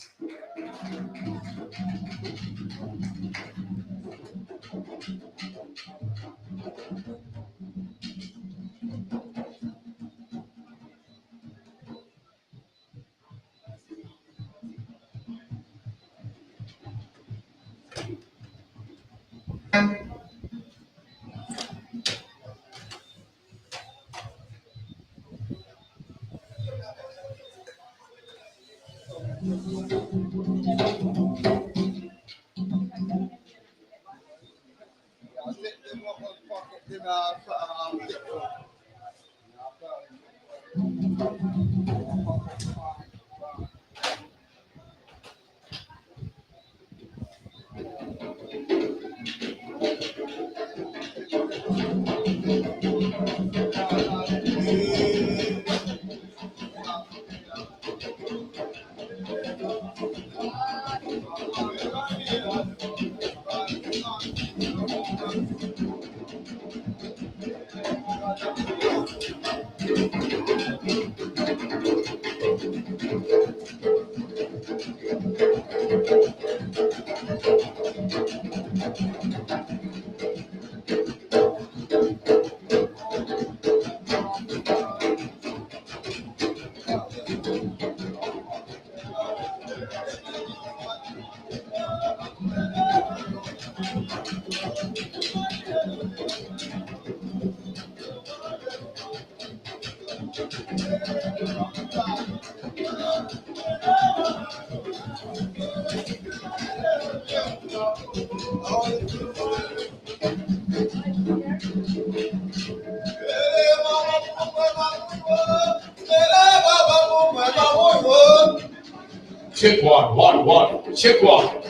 Check one. Check one.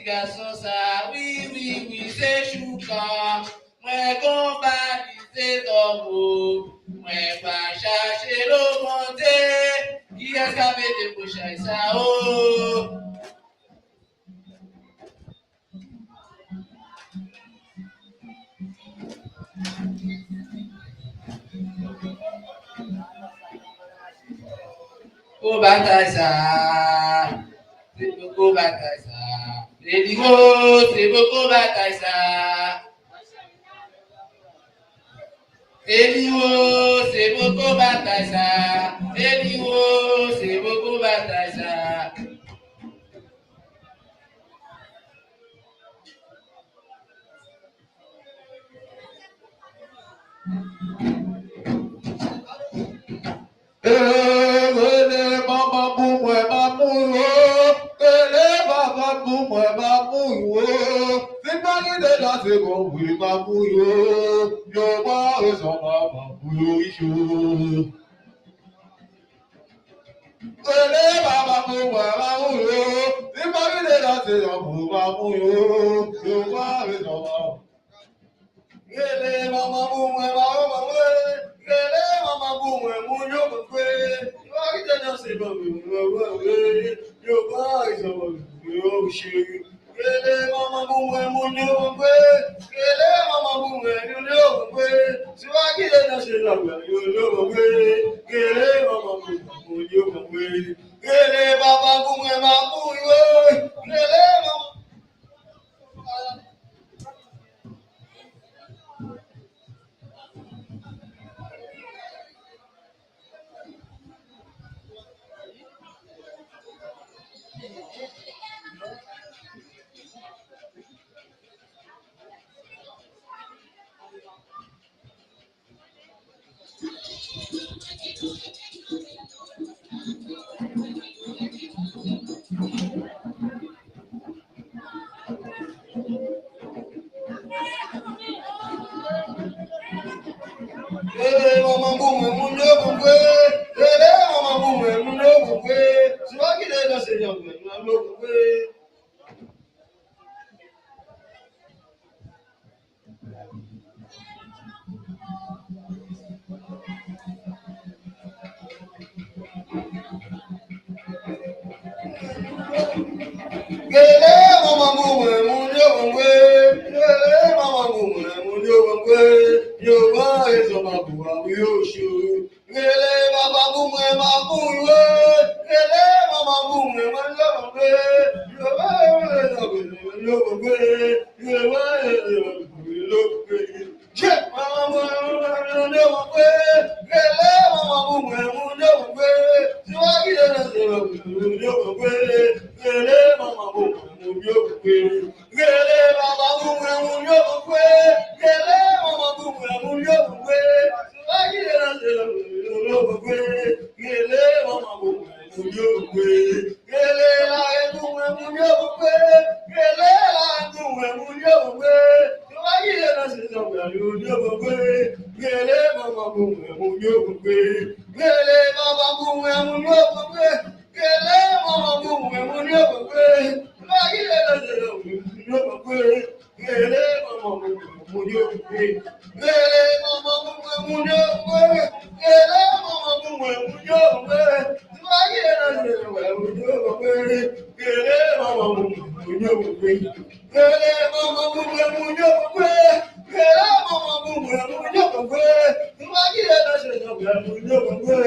petit garçon, ça, oui, oui, oui, c'est choucan. Moi, combat, c'est ton mot. Moi, pas chercher le monter. Qui est-ce qui a fait des bouches ça, oh? Oh, bataille ça. C'est beaucoup bataille ça. Les digos, c'est beaucoup bataille ça. Eliwo, c'est beaucoup bataille ça. Eliwo, c'est beaucoup bataille ça. Ele mama bumwe mamuyo, ele baba bumwe mamuyo. Sipagi de la segomwe mamuyo, yo ba ezoma mamuyo isho. Ele baba bumwe mamuyo, sipagi de la segomwe mamuyo, yo ba ezoma. Ele mama bumwe mamuyo, ele mama bumwe muyo bumwe. I don't say your eyes are your shoe. Gele mama bumwe munyo bumwe. Gele mama bumwe munyo bumwe. So I get a say you bumwe. Gele mama bumwe munyo bumwe. Gele baba bumwe mamuyo. Gele mama. Ele mama bumwe munyo bumwe. Ele mama bumwe munyo bumwe. So I get a say you bumwe. Gele mama bumwe munyo bumwe. Gele mama bumwe munyo bumwe. Yo ba ezo mabuwa uyoshu. Gele mama bumwe mabuwe. Gele mama bumwe munyo bumwe. Yo ba ezo munyo bumwe. Yo ba ezo munyo bumwe. Je mama bumwe munyo bumwe. Gele mama bumwe munyo bumwe. So I get a say munyo bumwe. Gele mama bumwe munyo bumwe. Gele mama bumwe munyo bumwe. Gele mama bumwe munyo bumwe. So I get a say munyo bumwe. Gele mama bumwe munyo bumwe. Gele la bumwe munyo bumwe. Gele la bumwe munyo bumwe. So I get a say munyo bumwe. Gele mama bumwe munyo bumwe. Gele mama bumwe munyo bumwe. Gele mama bumwe munyo bumwe. Gele la munyo bumwe. Gele mama bumwe munyo bumwe. Gele mama bumwe munyo bumwe. Gele mama bumwe munyo bumwe. Gele la munyo bumwe. Gele mama bumwe munyo bumwe. Gele mama bumwe munyo bumwe. Gele mama bumwe munyo bumwe. Gele la munyo bumwe.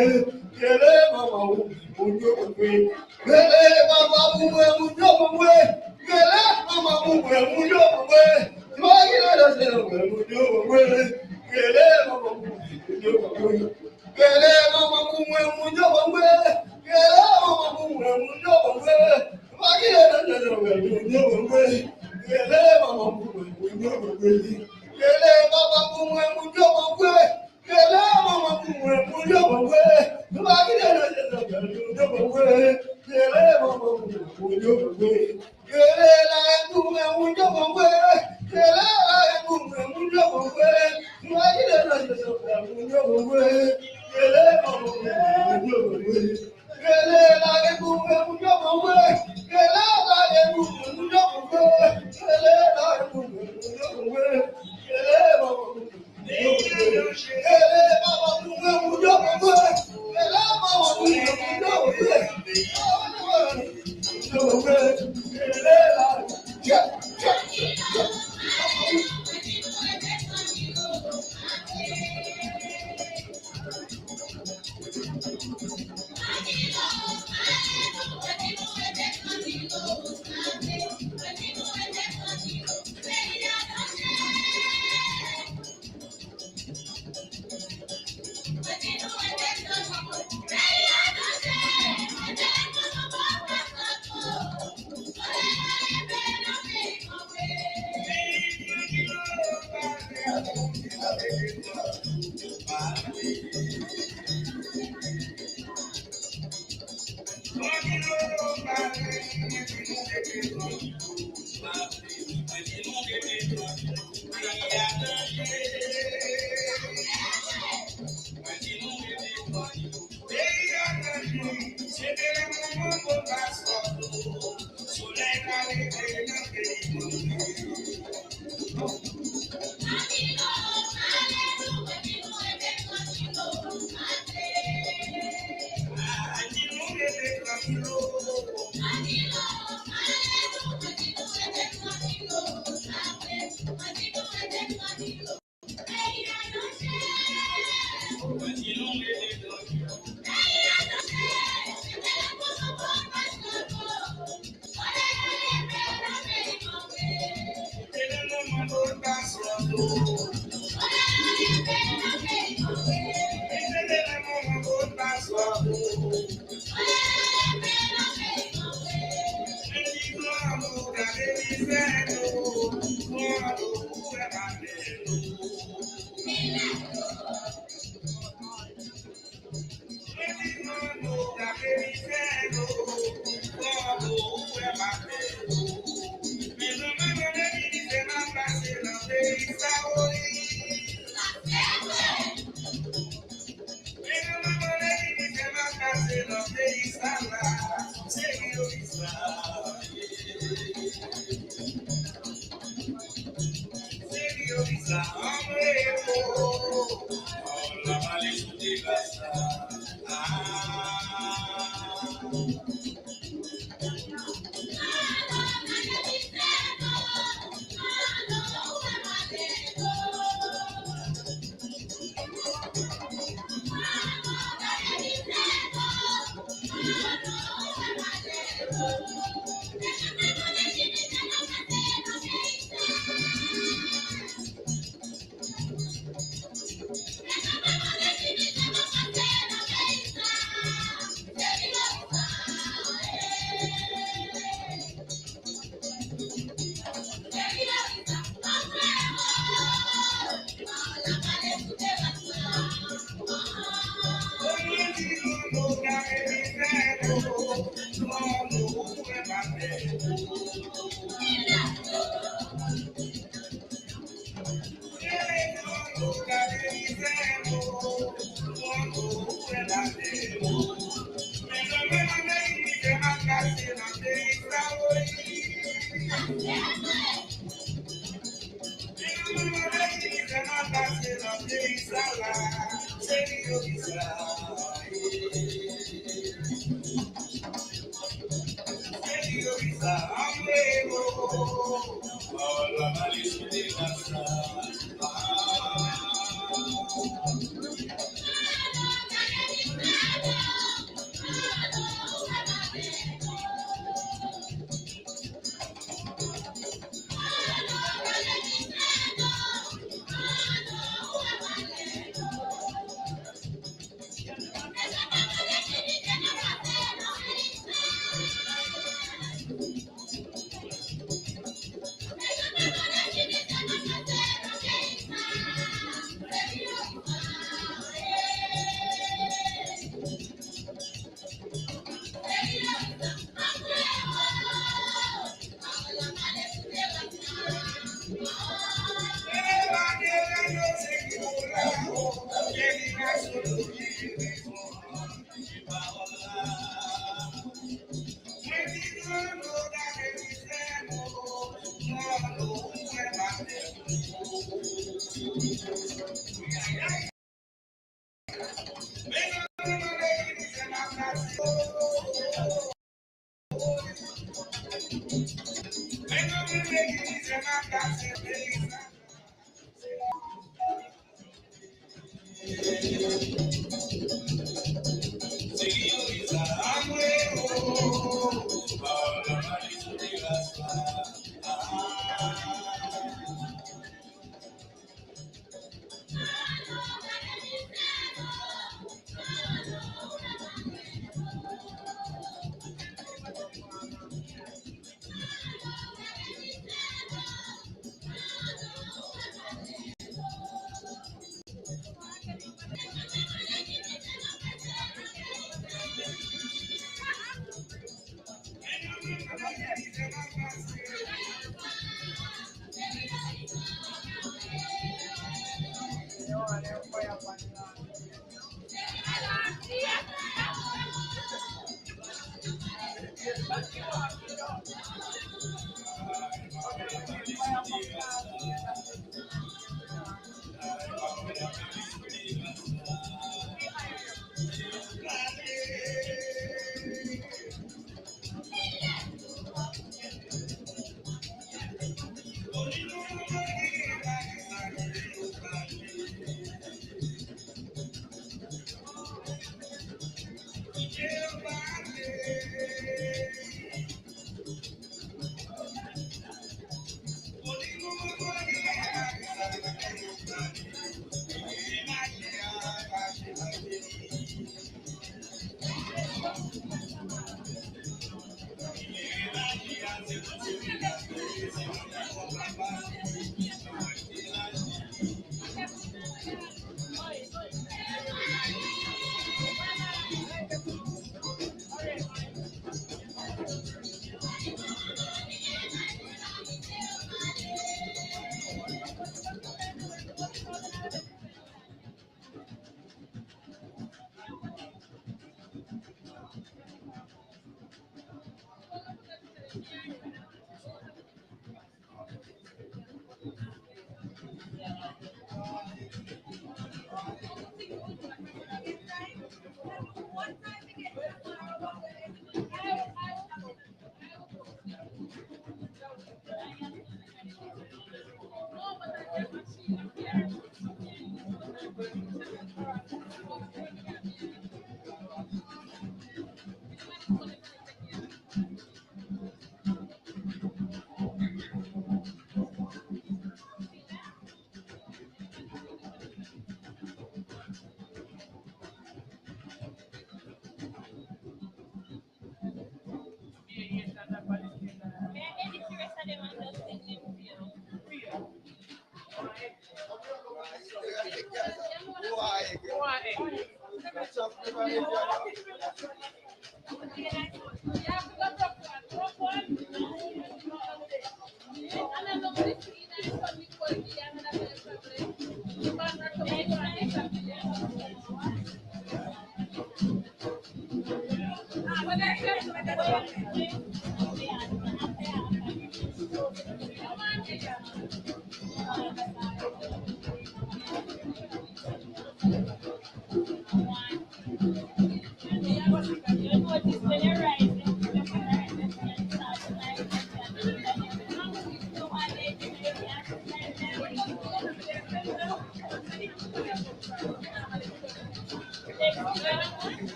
Gele mama bumwe munyo bumwe. Gele mama bumwe munyo bumwe. Gele mama bumwe munyo bumwe. Gele la munyo bumwe. Gele mama bumwe munyo bumwe. Gele mama bumwe munyo bumwe. Gele mama bumwe munyo bumwe. Gele la munyo bumwe. Gele mama bumwe munyo bumwe. Gele baba bumwe munyo bumwe. Gele mama bumwe munyo bumwe. Gele la munyo bumwe. Gele mama bumwe munyo bumwe. Gele la bumwe munyo bumwe. Gele la bumwe munyo bumwe. Gele la munyo bumwe. Gele mama bumwe munyo bumwe. Gele la bumwe munyo bumwe. Gele la bumwe munyo bumwe.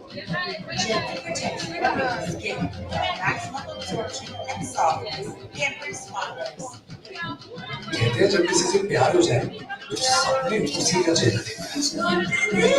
Gently protecting the skin with maximum absorption and softness and responders. कहते हैं जब किसी से प्यार हो जाए तो सपने उसी का चेहरा देखना